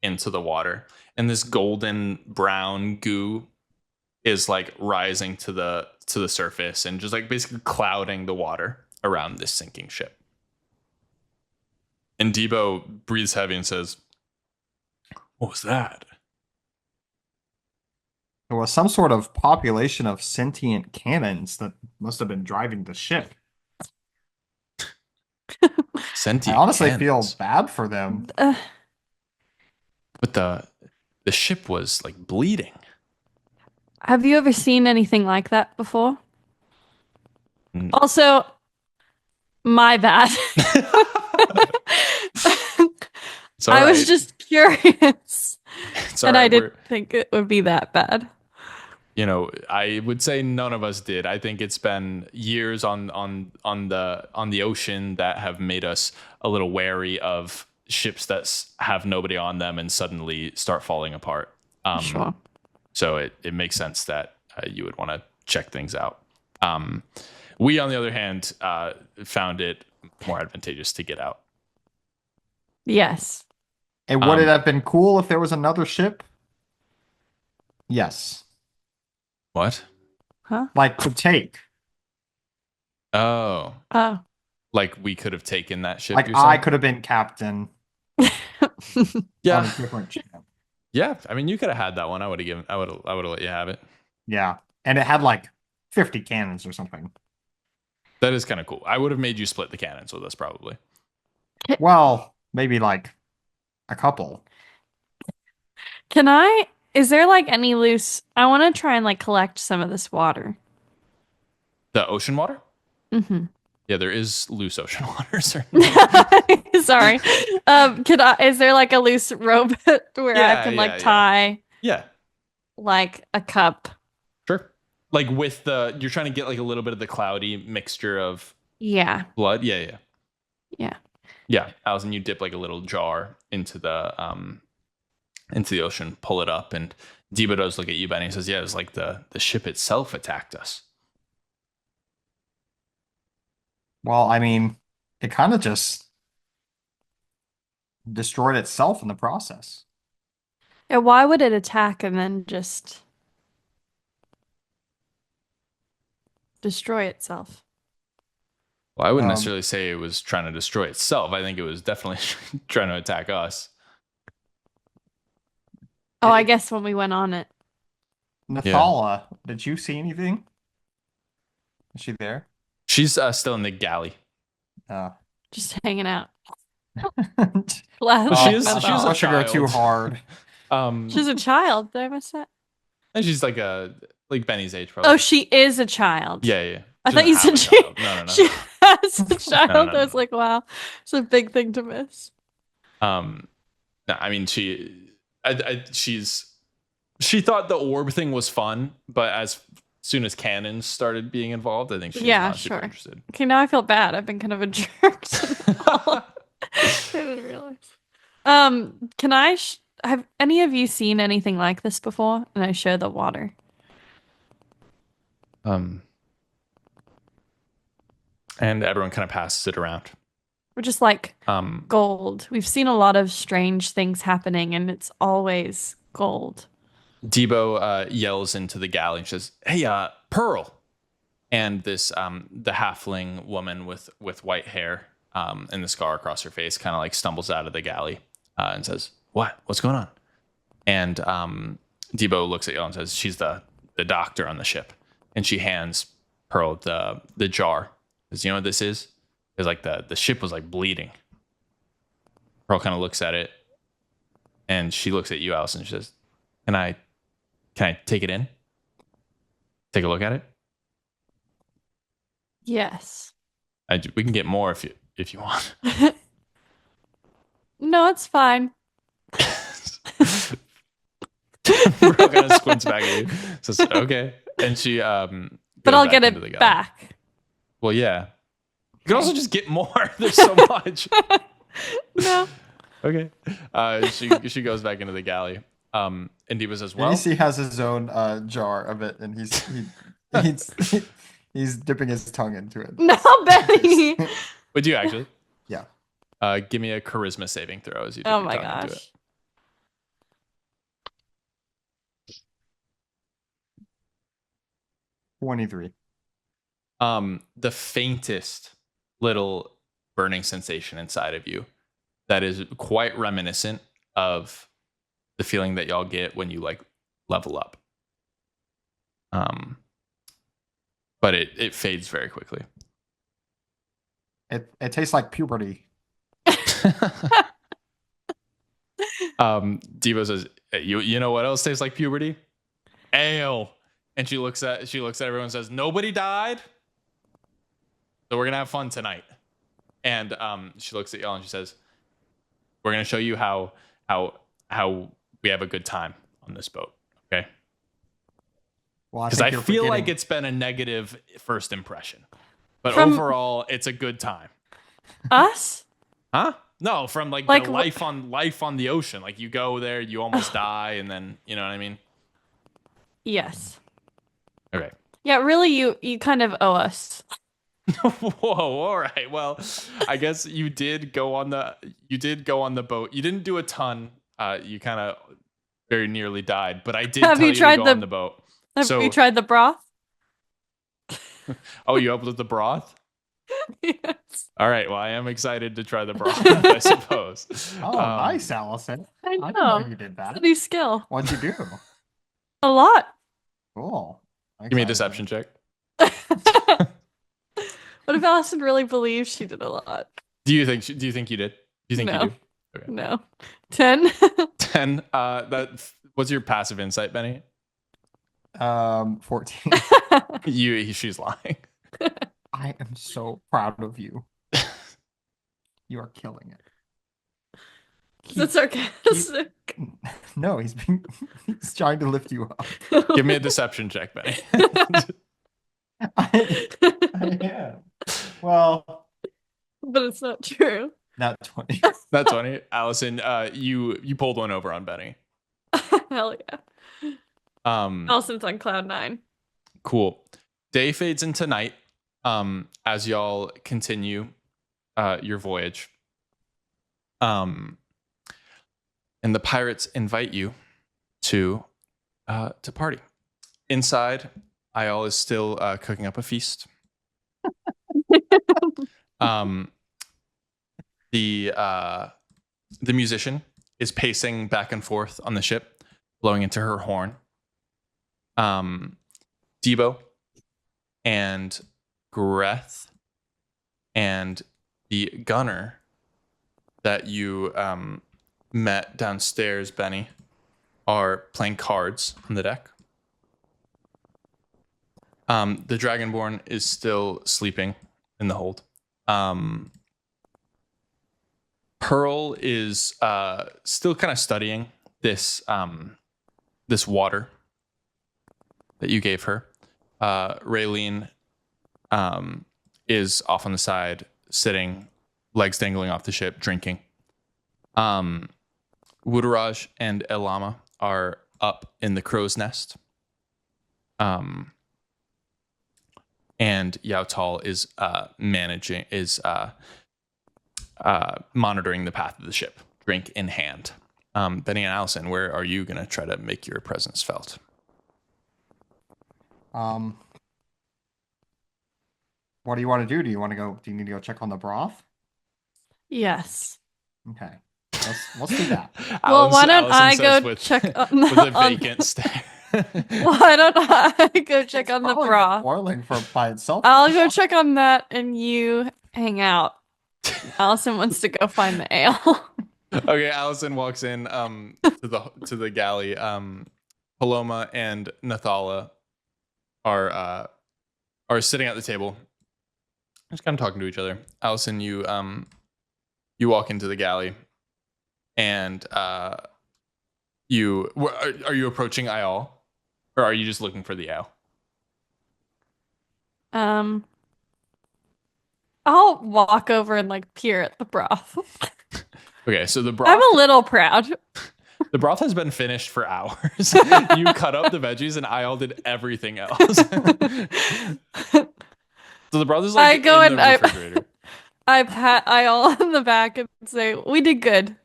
into the water. And this golden brown goo is like rising to the surface and just like basically clouding the water around this sinking ship. And Debo breathes heavy and says, "What was that?" There was some sort of population of sentient cannons that must have been driving the ship. Sentient I honestly cannons. feel bad for them. But the ship was like bleeding. Have you ever seen anything like that before? Mm. Also, my bad. It's all I was right. just curious, It's all and I right. didn't think it would be that bad. You know, I would say none of us did. I think it's been years on the ocean that have made us a little wary of ships that have nobody on them and suddenly start falling apart. Sure. So it makes sense that you would want to check things out. We, on the other hand, found it more advantageous to get out. Yes. And would it have been cool if there was another ship? Yes. What? Huh? Like to take. Oh. Oh. Like we could have taken that ship. Like you're I saying? could have been captain on Yeah, a different ship. yeah. I mean, you could have had that one. I would have given. I would have let you have it. Yeah, and it had like 50 cannons or something. That is kind of cool. I would have made you split the cannons with us probably. Well, maybe like a couple. Can I? Is there like any loose? I want to try and like collect some of this water. The ocean water. Mm-hmm. Yeah, there is loose ocean water. Certainly. Sorry. Could I? Is there like a loose rope where I can like tie Yeah, like a cup? sure. Like with the, you're trying to get like a little bit of the cloudy mixture of Yeah. blood. Yeah. Yeah. Yeah, Allison, you dip like a little jar into the ocean, pull it up, and Debo does look at you, Benny, and says, "Yeah, it was like the ship itself attacked us." Well, I mean, it kind of just destroyed itself in the process. Yeah, why would it attack and then just destroy itself? Well, I wouldn't Um, necessarily say it was trying to destroy itself. I think it was definitely trying to attack us. Oh, I guess when we went on it. Nathala, did you see anything? Is she there? She's still in the galley. Just hanging out. Well, she is Not she at is all. a Let her go too child. hard. She's a child. Did I miss that? And she's like Benny's age, probably. Oh, she is a child. Yeah. I She thought you doesn't said have a child. No. she has a child. No. I was like, wow, it's a big thing to miss. No, I mean she thought the orb thing was fun, but as soon as cannons started being involved, I think she's not super interested. Okay, now I feel bad. I've been kind of a jerk. I didn't realize. Can I have any of you seen anything like this before? And I show the water. And everyone kind of passes it around. We're just like gold. We've seen a lot of strange things happening, and it's always gold. Debo yells into the galley and says, "Hey, Pearl!" And this the halfling woman with white hair and the scar across her face kind of like stumbles out of the galley and says, "What's going on?" And Debo looks at you and says, "She's the doctor on the ship," and she hands Pearl the jar. Because you know what this is? It's like the ship was like bleeding. Pearl kind of looks at it, and she looks at you, Allison. She says, Can I take it in? Take a look at it? Yes. We can get more if you want." No, it's fine. Pearl kind of squints back at you. Says, "Okay." And she But I'll get into the it galley. back. Well, yeah. You can also just get more. There's so much. No. Okay. She goes back into the galley. And Diva says, "Well, AC has his own jar of it, and he's dipping his tongue into it. No, Benny. would you actually?" Yeah. Give me a charisma saving throw as you. Oh dip my your tongue into gosh. it. 23. The faintest little burning sensation inside of you that is quite reminiscent of the feeling that y'all get when you like level up. But it fades very quickly. It tastes like puberty. Devo says, you know what else tastes like puberty? Ale. And she looks at everyone and says, "Nobody died, so we're gonna have fun tonight." And she looks at y'all and she says, "We're gonna show you how we have a good time on this boat, okay?" Well, Because think I you're feel like forgetting- it's been a negative first impression, but From- overall, it's a good time. Us? Huh? No, from like Like the life on the ocean. Like you go there, you almost die, and then you know what I mean. Yes. Okay. Yeah, really, you kind of owe us. Whoa, all right. Well, I guess you did go on the boat. You didn't do a ton. You kind of very nearly died, but I did Have tell you you to tried go the- on the boat. Have So- you tried the broth? Oh, you helped with the broth? Yes. All right. Well, I am excited to try the broth, I suppose. Oh, nice, Allison. I I didn't know know. you did It's a that. new skill. What'd you do? A lot. Cool. I'm Give me a excited deception check. What if Allison really believes she did a lot? Do you think you did? Do you think No. you do? Okay. No. 10. 10. What's your passive insight, Benny? 14. She's lying. I am so proud of you. You are killing it. That's sarcastic. No, he's trying to lift you up. Give me a deception check, Benny. I am. Well, But it's not true. not 20. That's funny. Allison, you pulled one over on Benny. Hell yeah. Allison's on cloud 9. Cool. Day fades into night as y'all continue your voyage. And the pirates invite you to party. Inside, Ayal is still cooking up a feast. The musician is pacing back and forth on the ship, blowing into her horn. Debo and Greth and the gunner that you met downstairs, Benny, are playing cards on the deck. The Dragonborn is still sleeping in the hold. Pearl is still kind of studying this water that you gave her. Raylene is off on the side, sitting, legs dangling off the ship, drinking. Woodaraj and Elama are up in the crow's nest. And Yao Tal is monitoring the path of the ship, drink in hand. Benny and Allison, where are you going to try to make your presence felt? What do you want to do? Do you need to go check on the broth? Yes. Okay. Let's do that. Well, why don't I says go check on with a vacant stare. Why don't I go check on the Probably broth? boiling by itself. I'll go check on that and you hang out. Allison wants to go find the ale. Okay, Allison walks in to the galley. Paloma and Nathala are sitting at the table, just kind of talking to each other. Allison, you walk into the galley, and are you approaching Ayal, or are you just looking for the ale? I'll walk over and like peer at the broth. Okay, so the broth. I'm a little proud. The broth has been finished for hours. You cut up the veggies, and Ayal did everything else. So the broth is like I go in and the refrigerator. I pat Ayal on the back and say, "We did good.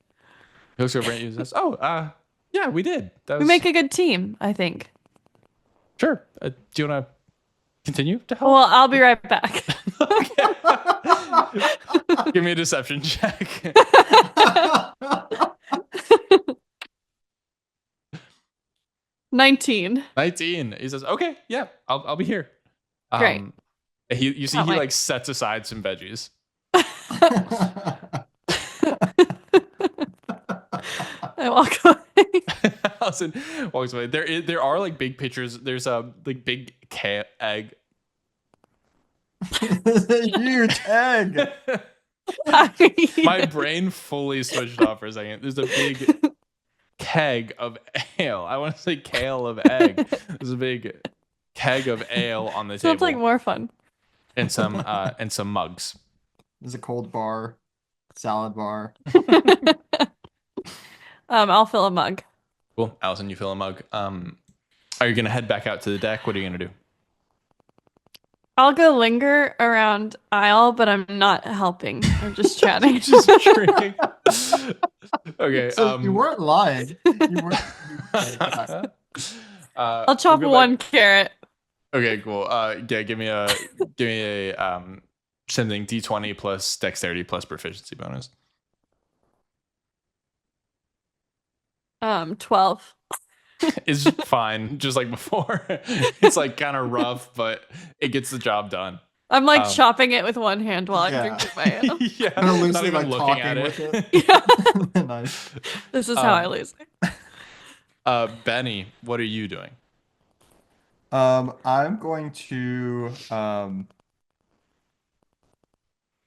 He looks over at you and says, "Oh, yeah, we did. That We was make a good team, I think." sure. Do you want to continue to help?" Well, I'll be right back. Give me a deception check. 19. 19. He says, "Okay, yeah, I'll be here." Great. You see, Not he like- like sets aside some veggies. I walk away. Allison walks away. There are like big pictures. There's a like big egg. It's a huge egg. My brain fully switched off for a second. There's a big keg of ale. I want to say kale of egg. There's a big keg of ale on the Sounds table, like more fun. and some mugs. There's a cold bar, salad bar. I'll fill a mug. Cool, Allison, you fill a mug. Are you gonna head back out to the deck? What are you gonna do? I'll go linger around aisle, but I'm not helping. I'm just chatting. Just drinking. Okay. So you weren't lying. You weren't. I'll chop we'll go one back. carrot. Okay, cool. Yeah, give me a Same thing, D20 plus dexterity plus proficiency bonus. 12. Is fine, just like before. It's like kind of rough, but it gets the job done. I'm like Um, chopping it with one hand while I'm yeah. drinking my ale. Yeah, Kinda not loosely, even like, looking at talking it. with Yeah. Nice. This is how I lose it. Benny, what are you doing? I'm going to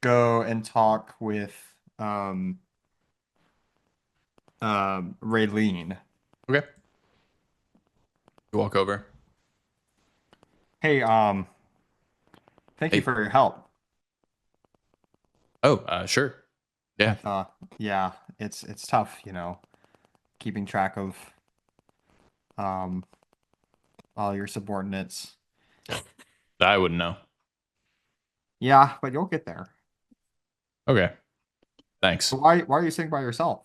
go and talk with Raylene. Okay. You walk over. Hey, thank you Hey. for your help. Oh, sure. Yeah. Yeah, it's tough, keeping track of um all your subordinates. I wouldn't know. Yeah, but you'll get there. Okay. Thanks. So why are you sitting by yourself?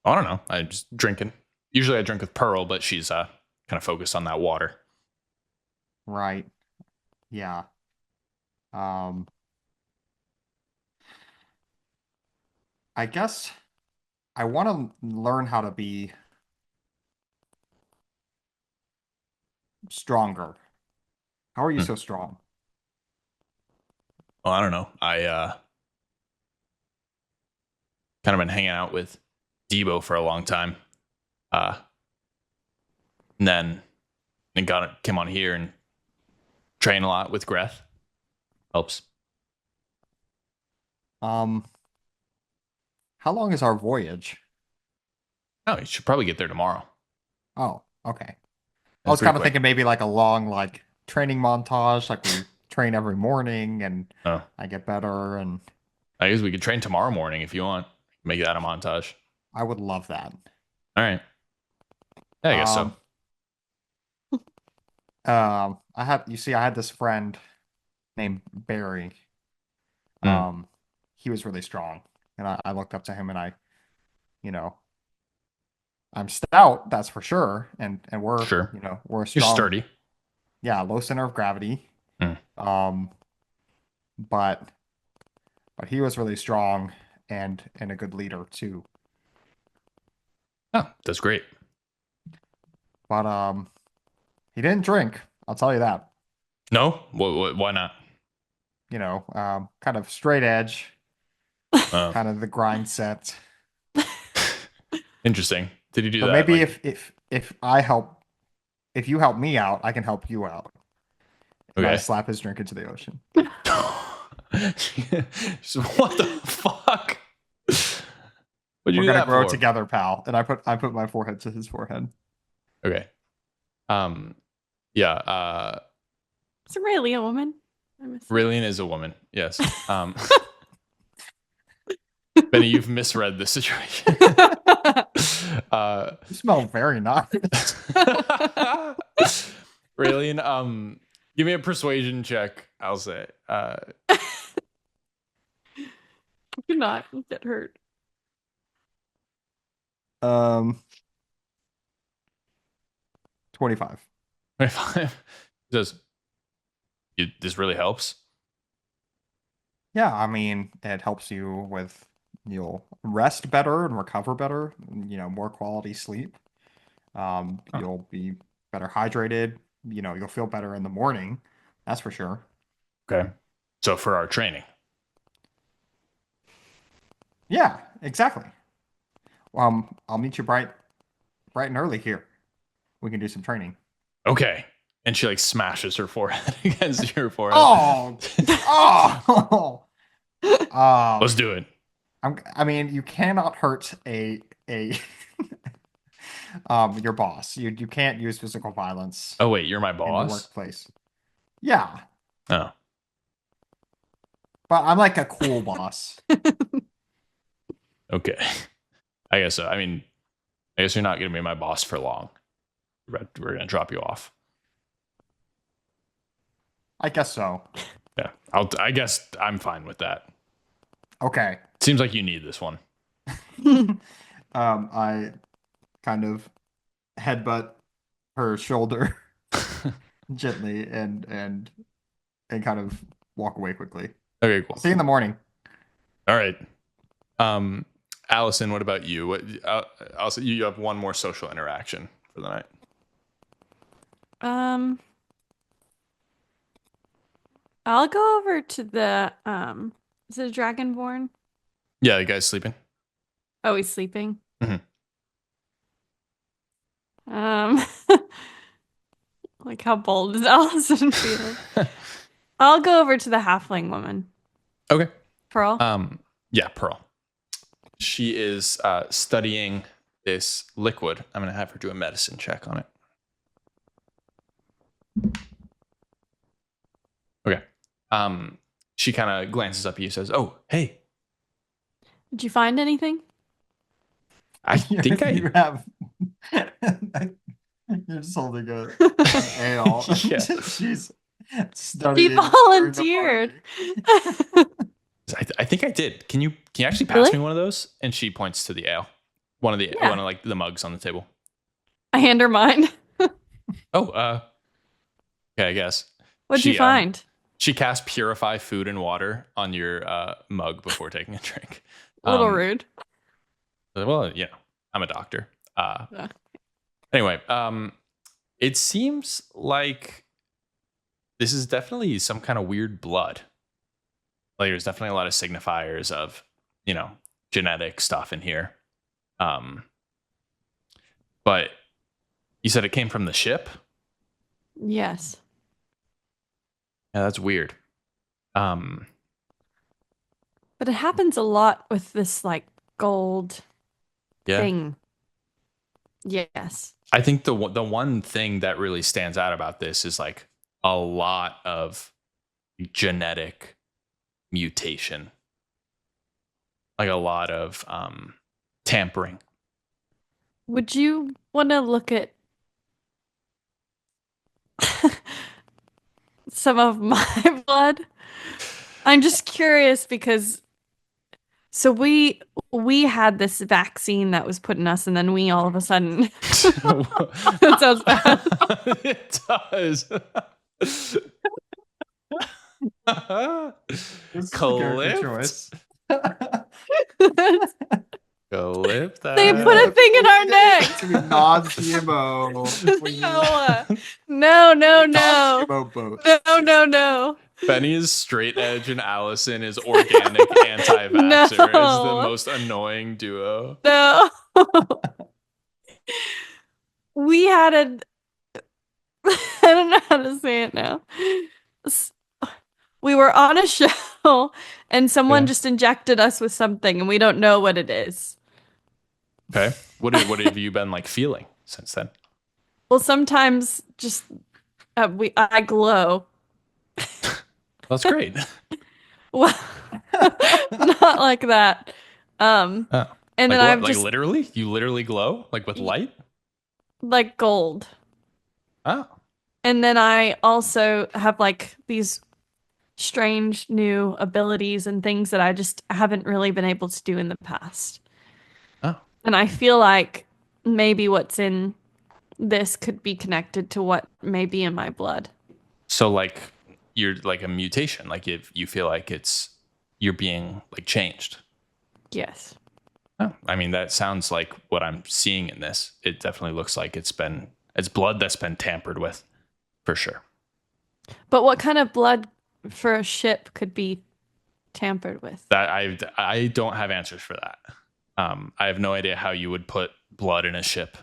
I don't know. I'm just drinking. Usually I drink with Pearl, but she's kind of focused on that water. Right. Yeah. Um, I guess I want to learn how to be stronger. How are you Hmm. so strong? Well, I don't know. I kind of been hanging out with Debo for a long time. Uh, and then came on here and train a lot with Greth. Helps. Um, how long is our voyage? Oh, you should probably get there tomorrow. Oh, okay. I That's was pretty kind of quick. thinking maybe like a long training montage, like we train every morning and Oh, I get better, and I guess we could train tomorrow morning if you want. Make that a montage. I would love that. All right. Yeah, I guess so. I had this friend named Barry. Mm. He was really strong, and I looked up to him, and you know, I'm stout, that's for sure, and we're, Sure. we're a You're strong, sturdy. yeah, low center of gravity. Mm. Um, but he was really strong and a good leader too. Oh, that's great. But he didn't drink, I'll tell you that. No? Why not? Kind of straight edge, Oh, kind of the grind set. interesting. Did you do So that? maybe Like, if you help me out, I can help you out. And I okay. slap his drink into the ocean. So what the fuck? What'd you We're do gonna that grow for? together, pal. And I put my forehead to his forehead. Okay. Yeah. Is really a woman? I missed it. Raylene is a woman. Yes. Benny, you've misread the situation. You smell very nice. Raylene, give me a persuasion check. I'll say. Do not get hurt. 25. 25. Does this really helps? Yeah, I mean, it helps you with you'll rest better and recover better, more quality sleep. Huh. You'll be better hydrated, you'll feel better in the morning. That's for sure. Okay. So for our training. Yeah, exactly. I'll meet you bright and early here. We can do some training. Okay. And she like smashes her forehead against your forehead. Oh, oh. Let's do it. I mean, you cannot hurt a your boss. You can't use physical violence Oh wait, you're my in the boss? workplace. Yeah, Oh. but I'm like a cool boss. Okay. I guess so. I mean, I guess you're not gonna be my boss for long. We're gonna drop you off. I guess so. Yeah. I guess I'm fine with that. Okay. Seems like you need this one. I kind of headbutt her shoulder gently and kind of walk away quickly. Okay, cool. I'll see you in the morning. All right. Allison, what about you? Allison, you have one more social interaction for the night. I'll go over to the is it a dragonborn? Yeah, the guy's sleeping. Oh, he's sleeping. Mhm. Like how bold does Allison feel? I'll go over to the halfling woman. Okay. Pearl. Yeah, Pearl. She is studying this liquid. I'm gonna have her do a medicine check on it. Okay. She kind of glances up at you, says, "Oh, hey, Did you find anything? I think You have. You're just holding a ale. Yeah. She's She studying during the volunteered. party. I think I did. Can you actually pass Really? me one of those?" And she points to the ale, one of like the mugs on the table. I hand her mine. Oh, okay, I guess. What'd you find? She cast purify food and water on your mug before taking a drink. A little rude. Well, I'm a doctor. Yeah. Anyway, it seems like this is definitely some kind of weird blood. Like there's definitely a lot of signifiers of, genetic stuff in here. But you said it came from the ship? Yes. Yeah, that's weird. But it happens a lot with this like gold Yeah. thing. Yes. I think the one thing that really stands out about this is like a lot of genetic mutation, like a lot of tampering. Would you want to look at some of my blood? I'm just curious because so we had this vaccine that was put in us, and then we all of a sudden that sounds bad. It does. This is a character Clipped? choice. Clip that. They put a thing in our neck. To be non-GMO. No. No. Non-GMO boat. No. Benny is straight edge and Allison is organic anti-vaxxer. No. It's the most annoying duo. No. We had a I don't know how to say it now. We were on a show and someone just injected us with something and we don't know what it is. Okay. What have you been like feeling since then? Well, sometimes just I glow. That's great. Well, not like that. And Oh. then Like I've what? just Like literally? You literally glow? Like with light? like gold. Oh. And then I also have like these strange new abilities and things that I just haven't really been able to do in the past. Oh. And I feel like maybe what's in this could be connected to what may be in my blood. So like you're like a mutation. Like if you feel like you're being like changed. Yes. Oh, I mean, that sounds like what I'm seeing in this. It definitely looks like it's blood that's been tampered with, for sure. But what kind of blood for a ship could be tampered with? That I don't have answers for that. I have no idea how you would put blood in a ship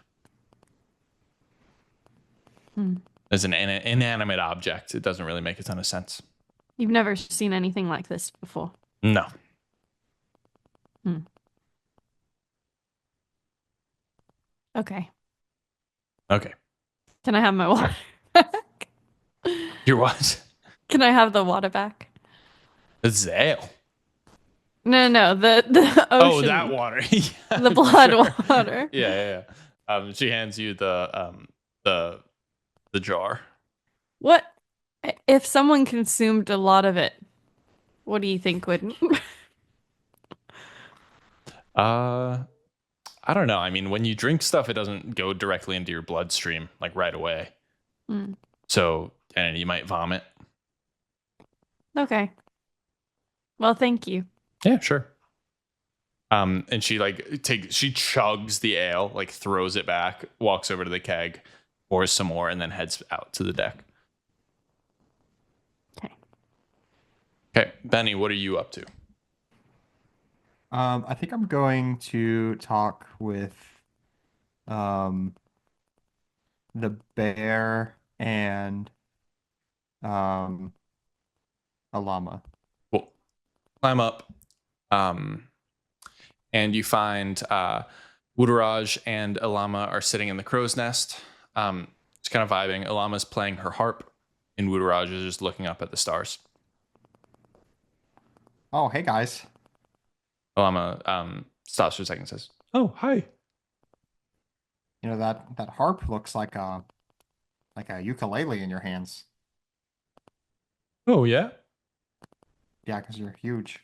as an inanimate object. It doesn't really make a ton of sense. You've never seen anything like this before. No. Okay. Okay. Can I have my water back? Your what? Can I have the water back? It's ale. No, the ocean. Oh, that water. Yeah, The blood sure. water. Yeah. She hands you the jar. What if someone consumed a lot of it? What do you think would? I don't know. I mean, when you drink stuff, it doesn't go directly into your bloodstream like right away. Mm. So, and you might vomit. Okay. Well, thank you. Yeah, sure. And she she chugs the ale, like throws it back, walks over to the keg, pours some more, and then heads out to the deck. Okay. Okay, Benny, what are you up to? I think I'm going to talk with um the bear and um a llama. Cool. Climb up, and you find Woodaraj and Alama are sitting in the crow's nest, just kind of vibing. Alama's playing her harp, and Woodaraj is just looking up at the stars. Oh, hey guys. Alama stops for a second and says, "Oh, hi." You know that harp looks like a ukulele in your hands. Oh, yeah? Yeah, because you're huge.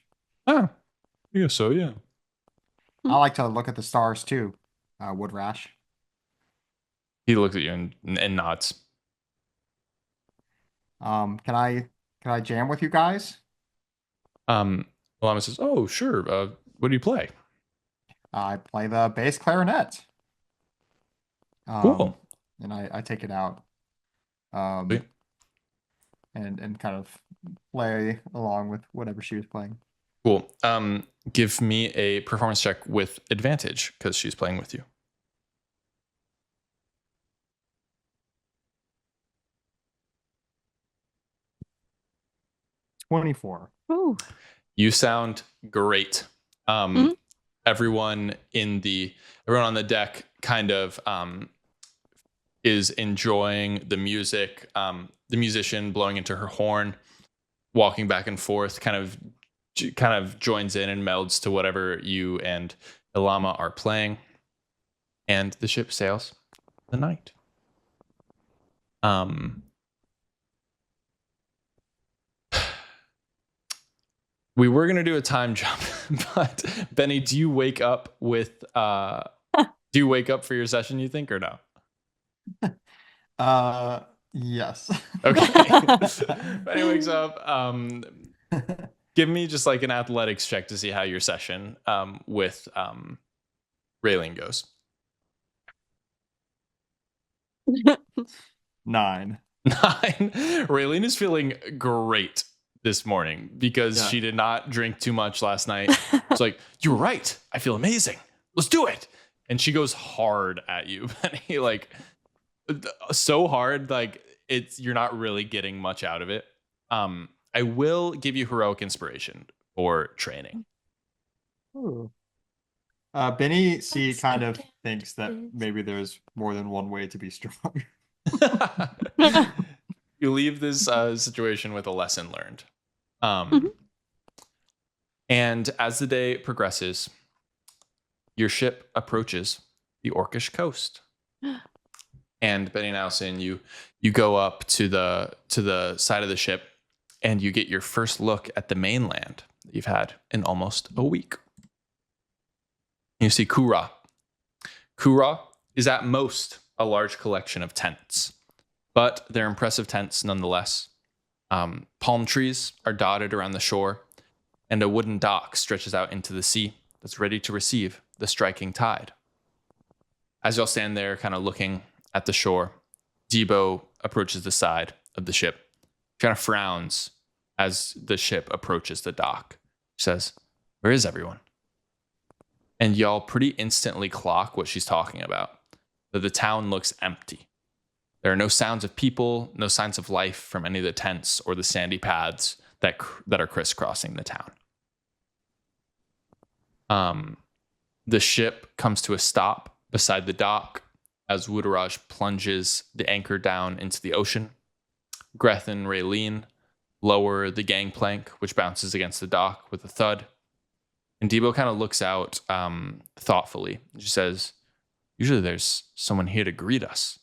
Ah, I guess so, yeah. I like to look at the stars too, Woodrash. He looks at you and nods. Can I jam with you guys? Um, Alama says, "Oh, sure. What do you play?" I play the bass clarinet. Cool. And I take it out, um, Sweet. and kind of play along with whatever she was playing. Cool. Give me a performance check with advantage because she's playing with you. 24. Ooh. You sound great. Mhm. Everyone on the deck kind of is enjoying the music. The musician blowing into her horn, walking back and forth, kind of joins in and melds to whatever you and Ilama are playing, and the ship sails the night. We were gonna do a time jump, but Benny, do you wake up for your session, you think, or no? Yes. Okay. Benny wakes up. Give me just like an athletics check to see how your session with Raylene goes. 9. 9. Raylene is feeling great this morning because Yeah. she did not drink too much last night. It's like, you were right. I feel amazing. Let's do it. And she goes hard at you, Benny. Like, so hard, like you're not really getting much out of it. I will give you heroic inspiration for training. Ooh. Benny C Let's kind go of dance, thinks that bitch. maybe there's more than one way to be strong. You leave this situation with a lesson learned. Mhm. And as the day progresses, your ship approaches the Orcish coast. And Benny and Allison, you go up to the side of the ship, and you get your first look at the mainland that you've had in almost a week. You see Kura. Kura is at most a large collection of tents, but they're impressive tents nonetheless. Palm trees are dotted around the shore, and a wooden dock stretches out into the sea that's ready to receive the striking tide. As y'all stand there kind of looking at the shore, Debo approaches the side of the ship, kind of frowns as the ship approaches the dock. She says, "Where is everyone?" And y'all pretty instantly clock what she's talking about, that the town looks empty. There are no sounds of people, no signs of life from any of the tents or the sandy paths that are crisscrossing the town. The ship comes to a stop beside the dock as Woodaraj plunges the anchor down into the ocean. Greth and Raylene lower the gangplank, which bounces against the dock with a thud. And Debo kind of looks out thoughtfully. She says, "Usually there's someone here to greet us."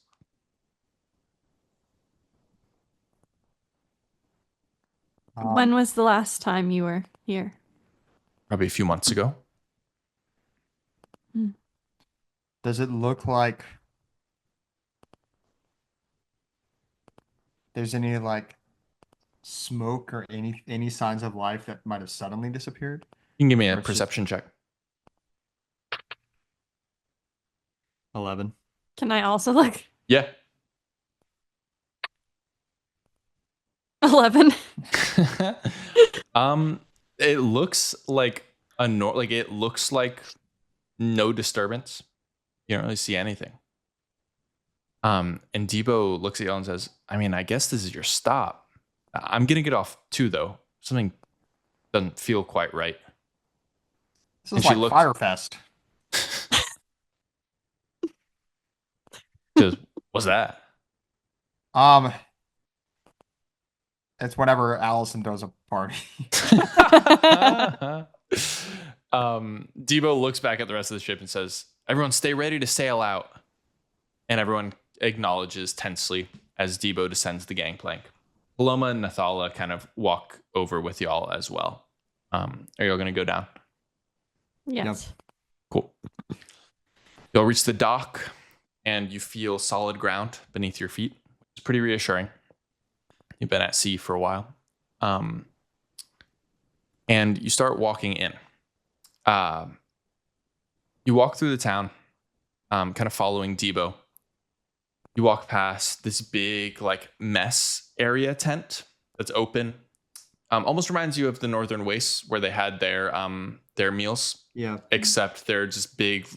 When was the last time you were here? Probably a few months ago. Does it look like there's any like smoke or any signs of life that might have suddenly disappeared? You can give me a Or it's just- perception check. 11. Can I also look? Yeah. 11. It looks like it looks like no disturbance. You don't really see anything. And Debo looks at y'all and says, I mean, I guess this is your stop. I'm gonna get off too, though. Something doesn't feel quite right. This And is she like looked- Firefest. She goes, what's that? It's whenever Allison throws a party. Debo looks back at the rest of the ship and says, everyone stay ready to sail out. And everyone acknowledges tensely as Debo descends the gangplank. Paloma and Nathala kind of walk over with y'all as well. Are y'all going to go down? Yes. Cool. Y'all reach the dock and you feel solid ground beneath your feet. It's pretty reassuring. You've been at sea for a while. And you start walking in. You walk through the town, kind of following Debo. You walk past this big like mess area tent that's open. Almost reminds you of the Northern Wastes where they had their meals. Yeah. Except they're just big,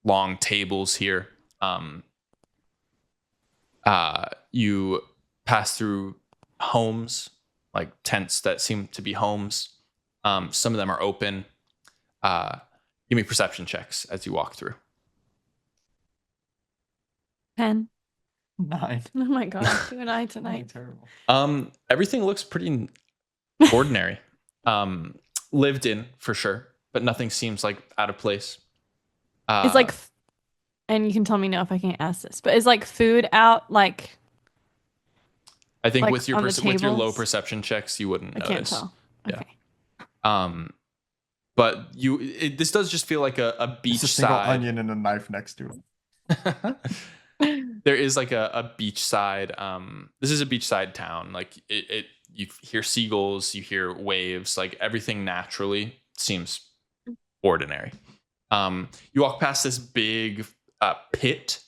long tables here. You pass through homes, like tents that seem to be homes. Some of them are open. Give me perception checks as you walk through. 10. 9. Oh my god, you and I tonight. Terrible. Everything looks pretty ordinary. Lived in for sure, but nothing seems like out of place. It's like, and you can tell me no if I can't ask this, but is like food out like I think like with your on the with your low tables? perception checks, you wouldn't I notice. can't tell. Yeah. Okay. But this does just feel like a beach Just a single side. onion and a knife next to it. There is like a beachside. This is a beachside town. Like you hear seagulls, you hear waves. Like everything naturally seems ordinary. You walk past this big pit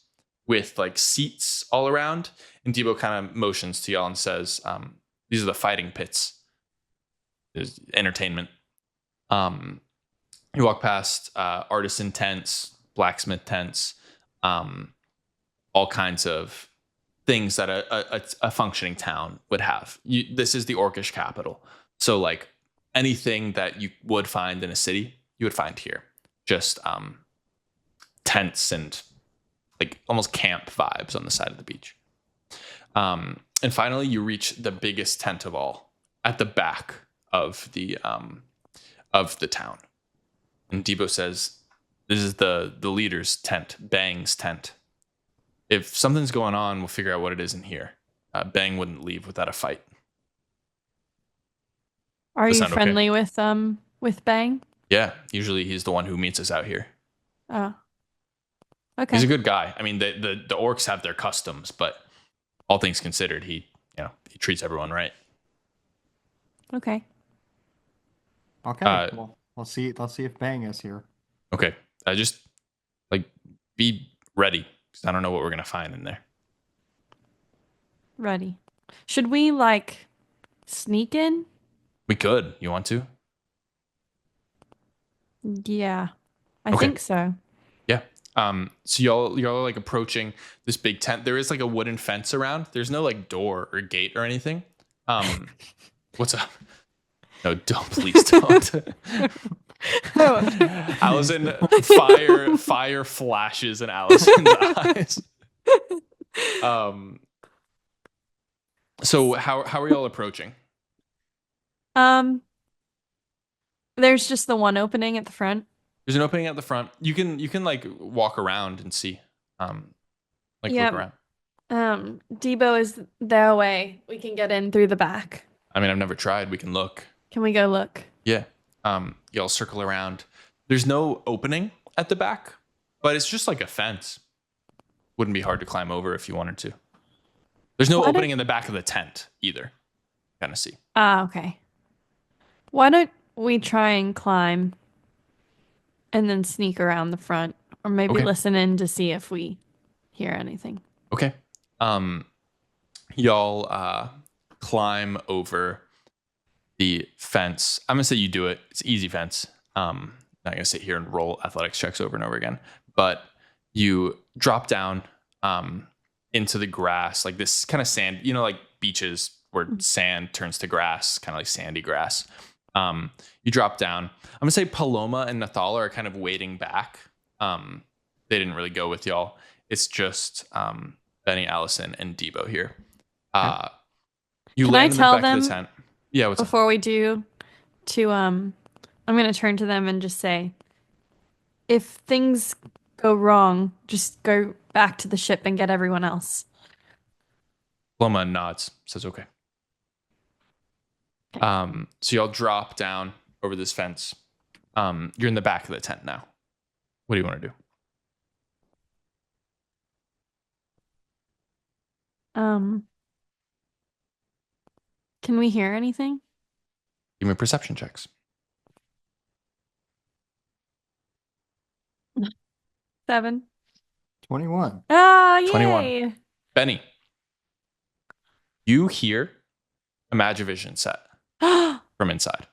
with like seats all around, and Debo kind of motions to y'all and says, "These are the fighting pits. There's entertainment." You walk past artisan tents, blacksmith tents. All kinds of things that a functioning town would have. This is the Orcish capital. So like anything that you would find in a city, you would find here. Just tents and like almost camp vibes on the side of the beach. And finally, you reach the biggest tent of all at the back of the town. And Debo says, this is the leader's tent, Bang's tent. If something's going on, we'll figure out what it is in here. Bang wouldn't leave without a fight. Are Does you that sound okay? friendly with Bang? Yeah, usually he's the one who meets us out here. Oh. Okay. He's a good guy. I mean, the orcs have their customs, but all things considered, he treats everyone right. Okay. Okay. Well, let's see if Bang is here. Okay, just like be ready because I don't know what we're gonna find in there. Ready. Should we like sneak in? We could. You want to? Yeah. I Okay. think so. Yeah. So y'all are like approaching this big tent. There is like a wooden fence around. There's no like door or gate or anything. What's up? No, don't, please don't. Allison, fire flashes in Allison's eyes. So how are y'all approaching? There's just the one opening at the front. There's an opening at the front. You can like walk around and see. Look around. Debo is their way. We can get in through the back. I mean, I've never tried. We can look. Can we go look? Yeah. Y'all circle around. There's no opening at the back, but it's just like a fence. Wouldn't be hard to climb over if you wanted to. There's no opening in the back of the tent either. Kind of see. Ah, okay. Why don't we try and climb and then sneak around the front, or maybe Okay. listen in to see if we hear anything? Okay. Um, y'all climb over the fence. I'm gonna say you do it. It's easy fence. Not gonna sit here and roll athletics checks over and over again. But you drop down into the grass, like this kind of sand, like beaches where sand turns to grass, kind of like sandy grass. You drop down. I'm gonna say Paloma and Nathala are kind of waiting back. They didn't really go with y'all. It's just Benny, Allison, and Debo here. You Can I land in the tell back of the them tent. Yeah, what's up? before we do to I'm gonna turn to them and just say, if things go wrong, just go back to the ship and get everyone else. Paloma nods, says okay. Okay. So y'all drop down over this fence. You're in the back of the tent now. What do you want to do? Um, can we hear anything? Give me perception checks. 7. 21. Ah, 21. yay! Benny, you hear a Magivision set from inside.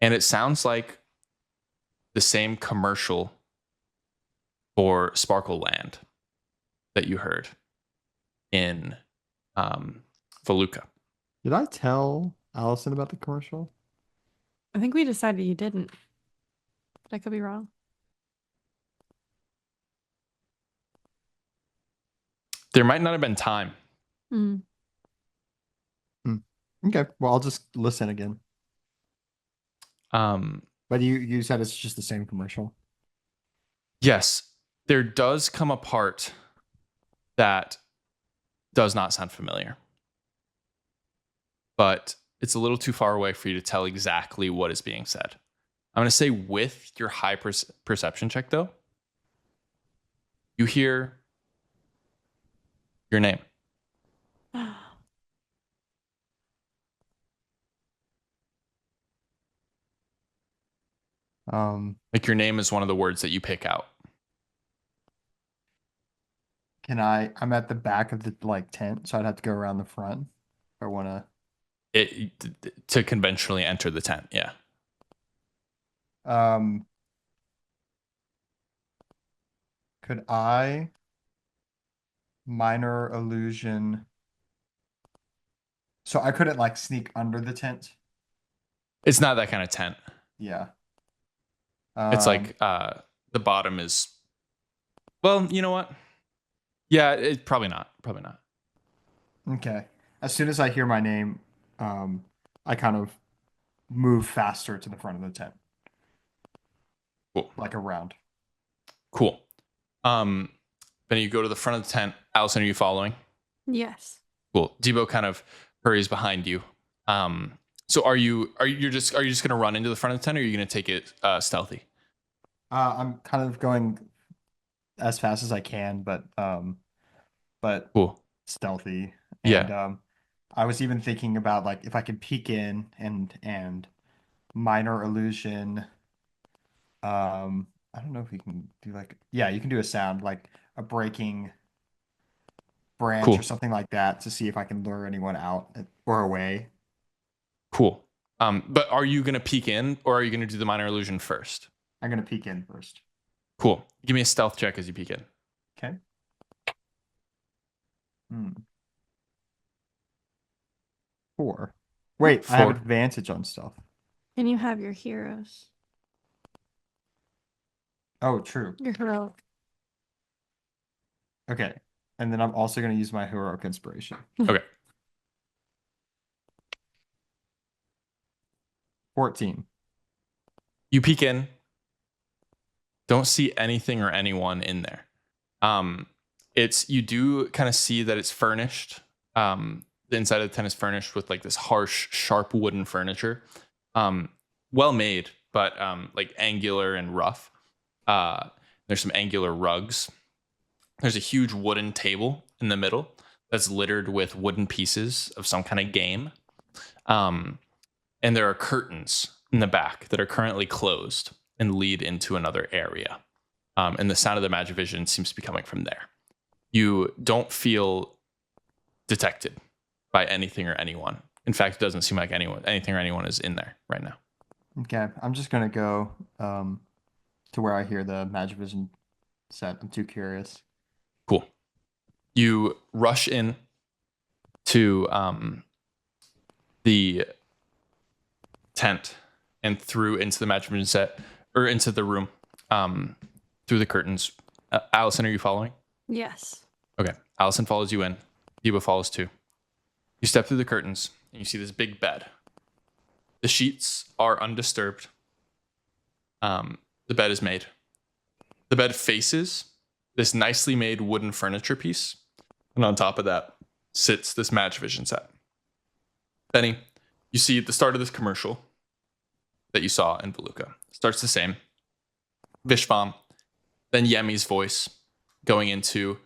And it sounds like the same commercial for Sparkle Land that you heard in Voluka. Did I tell Allison about the commercial? I think we decided you didn't. But I could be wrong. There might not have been time. Mm. Okay, well, I'll just listen again. But you said it's just the same commercial. Yes, there does come a part that does not sound familiar. But it's a little too far away for you to tell exactly what is being said. I'm going to say with your high perception check, though, you hear your name. Like your name is one of the words that you pick out. I'm at the back of the tent, so I'd have to go around the front if I want To conventionally enter the tent, yeah. to. Could I minor illusion? So I couldn't sneak under the tent. It's not that kind of tent. Yeah. It's like the bottom is. Well, you know what? Yeah, it's probably not. Probably not. Okay. As soon as I hear my name, I kind of move faster to the front of the tent. Cool. Like around. Cool. Then you go to the front of the tent. Allison, are you following? Yes. Cool. Debo kind of hurries behind you. So are you just gonna run into the front of the tent, or are you gonna take it stealthy? I'm kind of going as fast as I can, but Cool. stealthy. Yeah. And I was even thinking about if I could peek in and minor illusion. I don't know if we can do you can do a sound like a breaking branch Cool. or something like that to see if I can lure anyone out or away. Cool. But are you gonna peek in, or are you gonna do the minor illusion first? I'm gonna peek in first. Cool. Give me a stealth check as you peek in. Okay. 4. Wait, I have 4. advantage on stuff. And you have your heroes. Oh, true. Your heroic. Okay. And then I'm also going to use my heroic inspiration. Okay. 14. You peek in. Don't see anything or anyone in there. You do kind of see that it's furnished. The inside of the tent is furnished with this harsh, sharp wooden furniture. Well made, but angular and rough. There's some angular rugs. There's a huge wooden table in the middle that's littered with wooden pieces of some kind of game. And there are curtains in the back that are currently closed and lead into another area. And the sound of the magic vision seems to be coming from there. You don't feel detected by anything or anyone. In fact, it doesn't seem like anything or anyone is in there right now. Okay, I'm just gonna go to where I hear the magic vision set. I'm too curious. Cool. You rush in to the tent and through into the magic vision set, or into the room, through the curtains. Allison, are you following? Yes. Okay. Allison follows you in. Debo follows too. You step through the curtains and you see this big bed. The sheets are undisturbed. The bed is made. The bed faces this nicely made wooden furniture piece. And on top of that sits this Magic Vision set. Benny, you see at the start of this commercial that you saw in Beluga. Starts the same. Fish bomb. Then Yemi's voice going into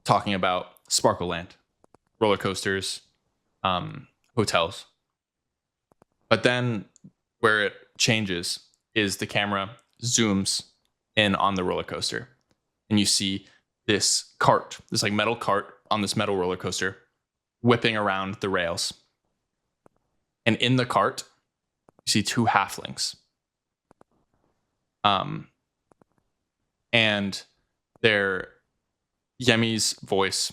talking about Sparkle Land, roller coasters, hotels. But then where it changes is the camera zooms in on the roller coaster. And you see this cart, this like metal cart on this metal roller coaster, whipping around the rails. And in the cart, you see two halflings. And their Yemi's voice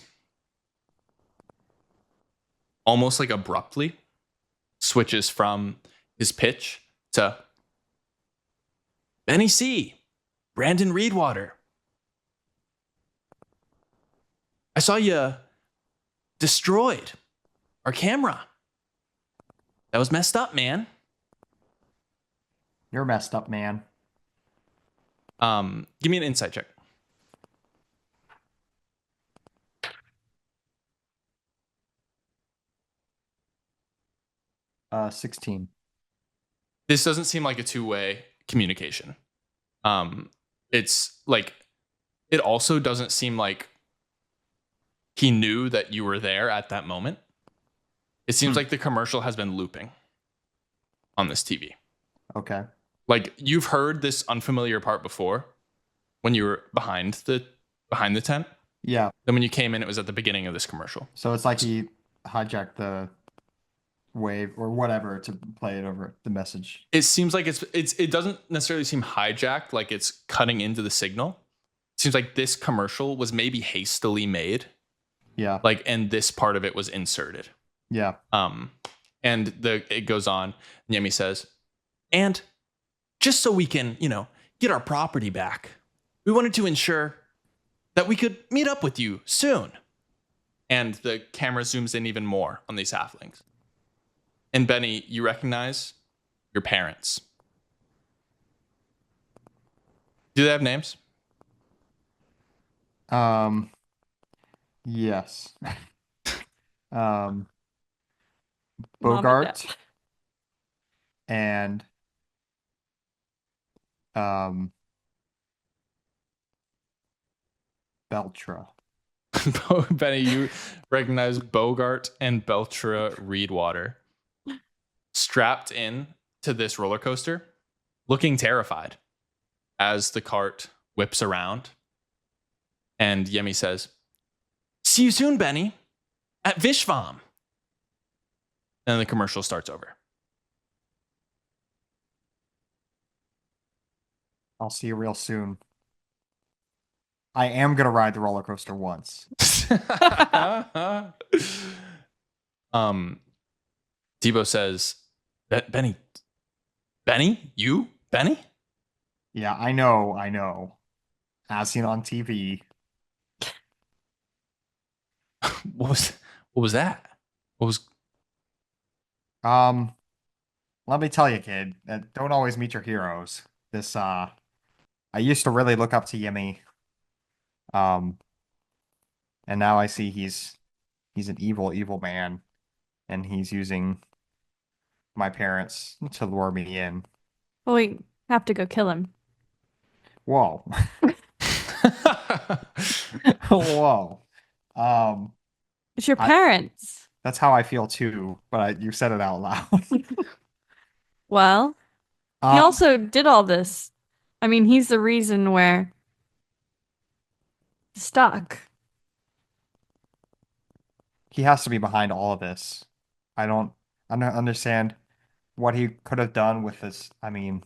almost like abruptly switches from his pitch to Benny C. Brandon Reedwater. I saw you destroyed our camera. That was messed up, man. You're messed up, man. Give me an insight check. 16. This doesn't seem like a two-way communication. It's like, it also doesn't seem like he knew that you were there at that moment. It seems like the commercial has been looping on this TV. Okay. Like, you've heard this unfamiliar part before when you were behind the tent. Yeah. Then when you came in, it was at the beginning of this commercial. So it's like he hijacked the wave or whatever to play it over the message. It seems like it doesn't necessarily seem hijacked, like it's cutting into the signal. It seems like this commercial was maybe hastily made. Yeah. Like, and this part of it was inserted. Yeah. And it goes on. And Yemi says, and just so we can, get our property back, we wanted to ensure that we could meet up with you soon. And the camera zooms in even more on these halflings. And Benny, you recognize your parents. Do they have names? Yes. Mom and Bogart Dad. and Beltra. Benny, you recognize Bogart and Beltra Reedwater strapped in to this roller coaster, looking terrified as the cart whips around. And Yemi says, see you soon, Benny, at Vishvam. And the commercial starts over. I'll see you real soon. I am gonna ride the roller coaster once. Debo says, Benny, you, Benny? Yeah, I know. As seen on TV. What was that? What was? Let me tell you, kid, that don't always meet your heroes. This I used to really look up to Yemi. And now I see he's an evil man, and he's using my parents to lure me in. Well, we have to go kill him. Whoa. Whoa. It's your I- parents. That's how I feel too, but you said it out loud. Well, he Um, also did all this. I mean, he's the reason we're stuck. he has to be behind all of this. I don't understand what he could have done with this. I mean,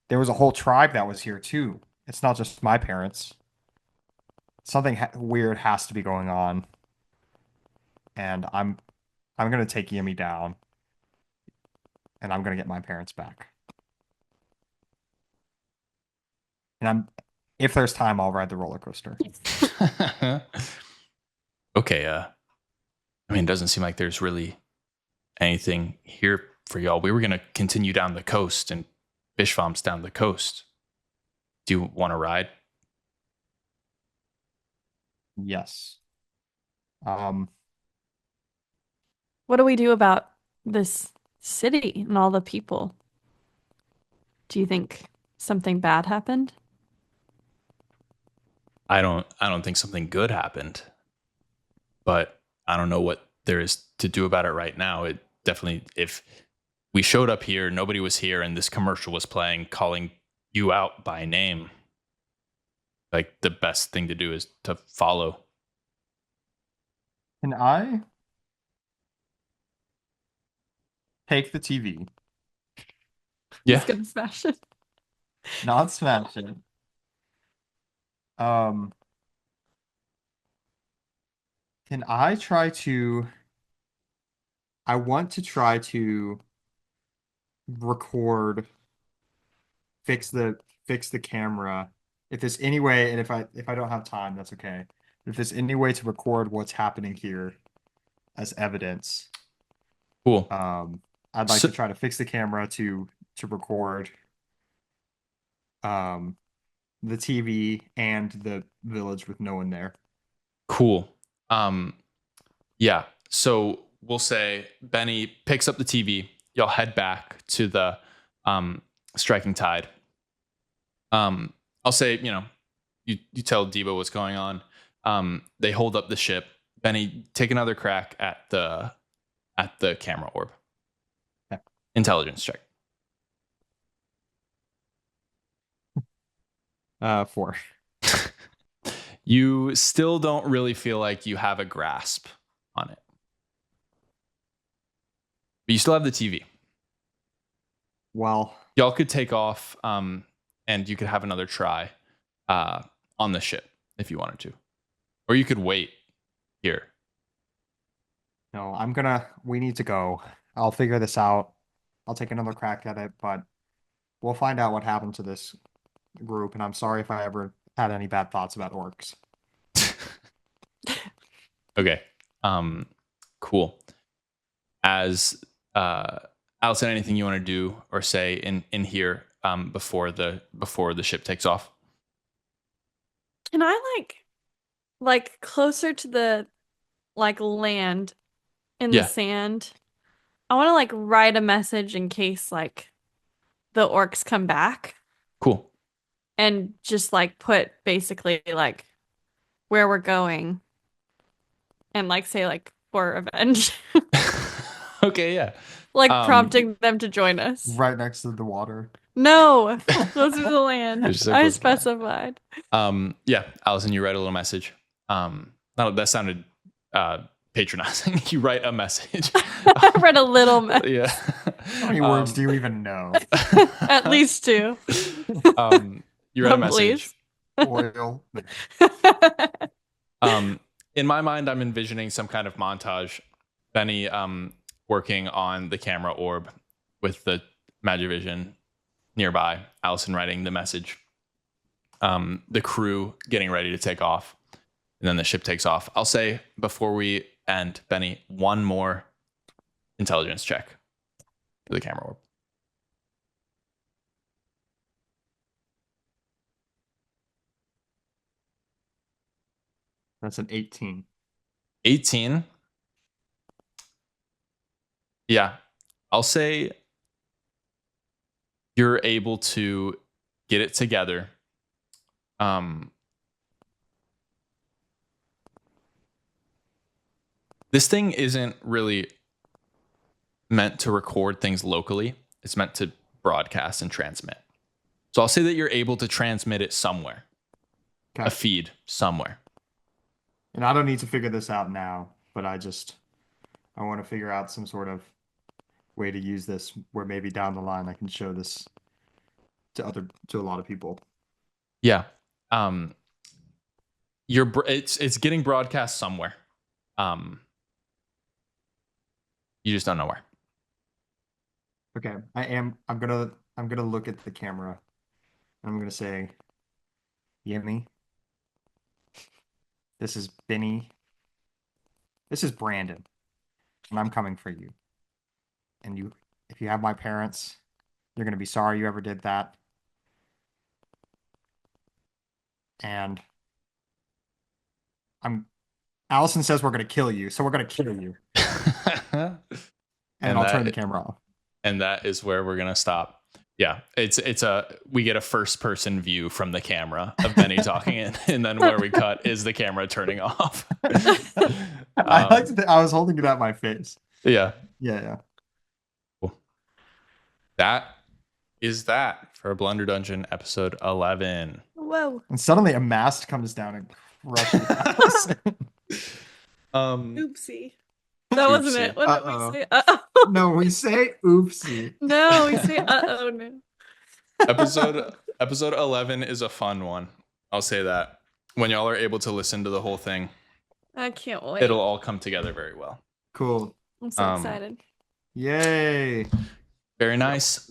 there was a whole tribe that was here too. It's not just my parents. Something weird has to be going on, and I'm gonna take Yumi down, and I'm gonna get my parents back. And if there's time, I'll ride the roller coaster. Okay, I mean, it doesn't seem like there's really anything here for y'all. We were gonna continue down the coast, and Bishvam's down the coast. Do you want to ride? Yes. Um, What do we do about this city and all the people? Do you think something bad happened? I don't think something good happened, but I don't know what there is to do about it right now. It definitely, if we showed up here, nobody was here, and this commercial was playing, calling you out by name, like the best thing to do is to follow. can I take the TV, Yeah. He's gonna smash it. not smash it? Um, can I try to? I want to try to record, fix the camera. If there's any way, and if I don't have time, that's okay. If there's any way to record what's happening here as evidence, Cool. I'd like So- to try to fix the camera to record the TV and the village with no one there. Cool. Yeah. So we'll say Benny picks up the TV. Y'all head back to the striking tide. I'll say, you tell Debo what's going on. They hold up the ship. Benny, take another crack at the camera orb. Okay. Intelligence check. 4. You still don't really feel like you have a grasp on it. But you still have the TV. Well, Y'all could take off and you could have another try on the ship if you wanted to. Or you could wait here. no, we need to go. I'll figure this out. I'll take another crack at it, but we'll find out what happened to this group, and I'm sorry if I ever had any bad thoughts about orcs. Okay. Cool. As Allison, anything you want to do or say in here before the ship takes off? Can I like closer to the land in Yeah. the sand? I want to write a message in case the orcs come back Cool. and just put basically where we're going and say for revenge. Okay, yeah. Prompting them to join us. Right next to the water. No, those are the land. They're so I close by. specified. Yeah, Allison, you write a little message. No, that sounded patronizing. You write a message. I read a little message. Yeah. How many words do you even know? At least 2. You write a message. Please. Oil. In my mind, I'm envisioning some kind of montage. Benny working on the camera orb with the Magivision nearby. Allison writing the message. The crew getting ready to take off. And then the ship takes off. I'll say before we end, Benny, one more intelligence check for the camera orb. That's an 18. 18. Yeah. I'll say you're able to get it together. This thing isn't really meant to record things locally. It's meant to broadcast and transmit. So I'll say that you're able to transmit it somewhere, Okay. a feed somewhere. And I don't need to figure this out now, but I want to figure out some sort of way to use this where maybe down the line I can show this to a lot of people. Yeah. It's getting broadcast somewhere. You just don't know where. Okay. I'm gonna look at the camera and I'm gonna say, Yemi, this is Benny. This is Brandon. And I'm coming for you. And if you have my parents, you're gonna be sorry you ever did that. And Allison says we're gonna kill you, so we're gonna kill you. And I'll turn the camera off. And that is where we're gonna stop. Yeah, we get a first person view from the camera of Benny talking, and then where we cut is the camera turning off. I was holding it at my face. Yeah. Yeah. Cool. That is that for Blunder Dungeon episode 11. Whoa. And suddenly a mast comes down and crushes Allison. Oopsie. That wasn't it. What did we say? Uh-oh. No, we say oopsie. No, we say uh-oh no. Episode 11 is a fun one. I'll say that. When y'all are able to listen to the whole thing, I can't wait. it'll all come together very well. Cool. I'm so excited. Yay. Very nice.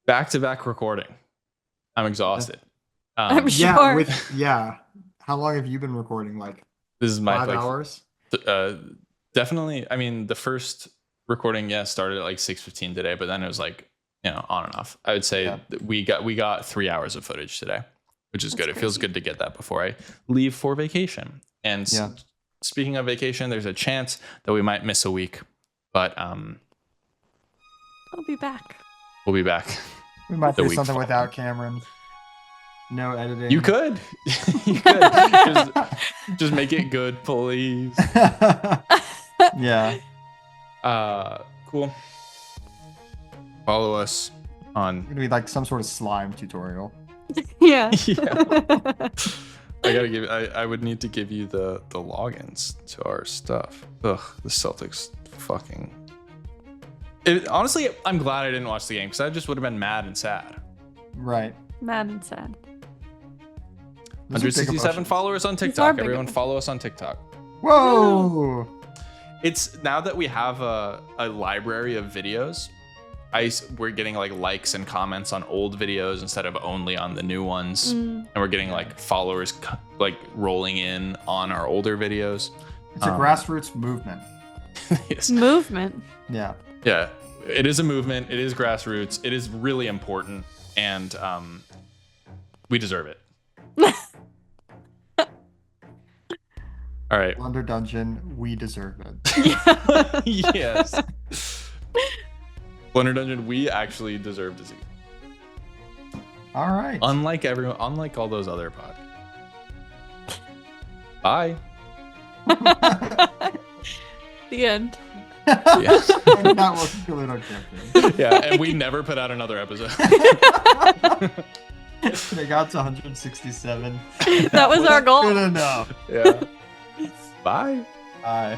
Back-to-back recording. I'm exhausted. I'm sure. How long have you been recording? Like This is my 5 hours? Definitely. I mean, the first recording, started at like 6:15 today, but then it was like, on and off. I would say we got 3 hours of footage today, which is good. It feels good to get that before I leave for vacation. And speaking of vacation, there's a chance that we might miss a week, but I'll be back. we'll be back. We might The do week something following. without Cameron. No editing. You could. You could. Just make it good, please. Yeah. Cool. Follow us on. It's gonna be like some sort of slime tutorial. Yeah. I would need to give you the logins to our stuff. Ugh, the Celtics fucking. Honestly, I'm glad I didn't watch the game because I just would have been mad and sad. Right. Mad and sad. 167 followers on TikTok. Everyone follow us on TikTok. Whoa. It's now that we have a library of videos, we're getting like likes and comments on old videos instead of only on the new ones. And we're getting like followers like rolling in on our older videos. It's a grassroots movement. Yes. Movement. Yeah. Yeah, it is a movement. It is grassroots. It is really important, and we deserve it. All right. Blunder Dungeon, we deserve it. Yes. Blunder Dungeon, we actually deserve to see. All right. Unlike all those other podcasts. Bye. The end. Yeah. And that will conclude our campaign. Yeah, and we never put out another episode. They got to 167. That was our goal. Good enough. Yeah. Bye. Bye.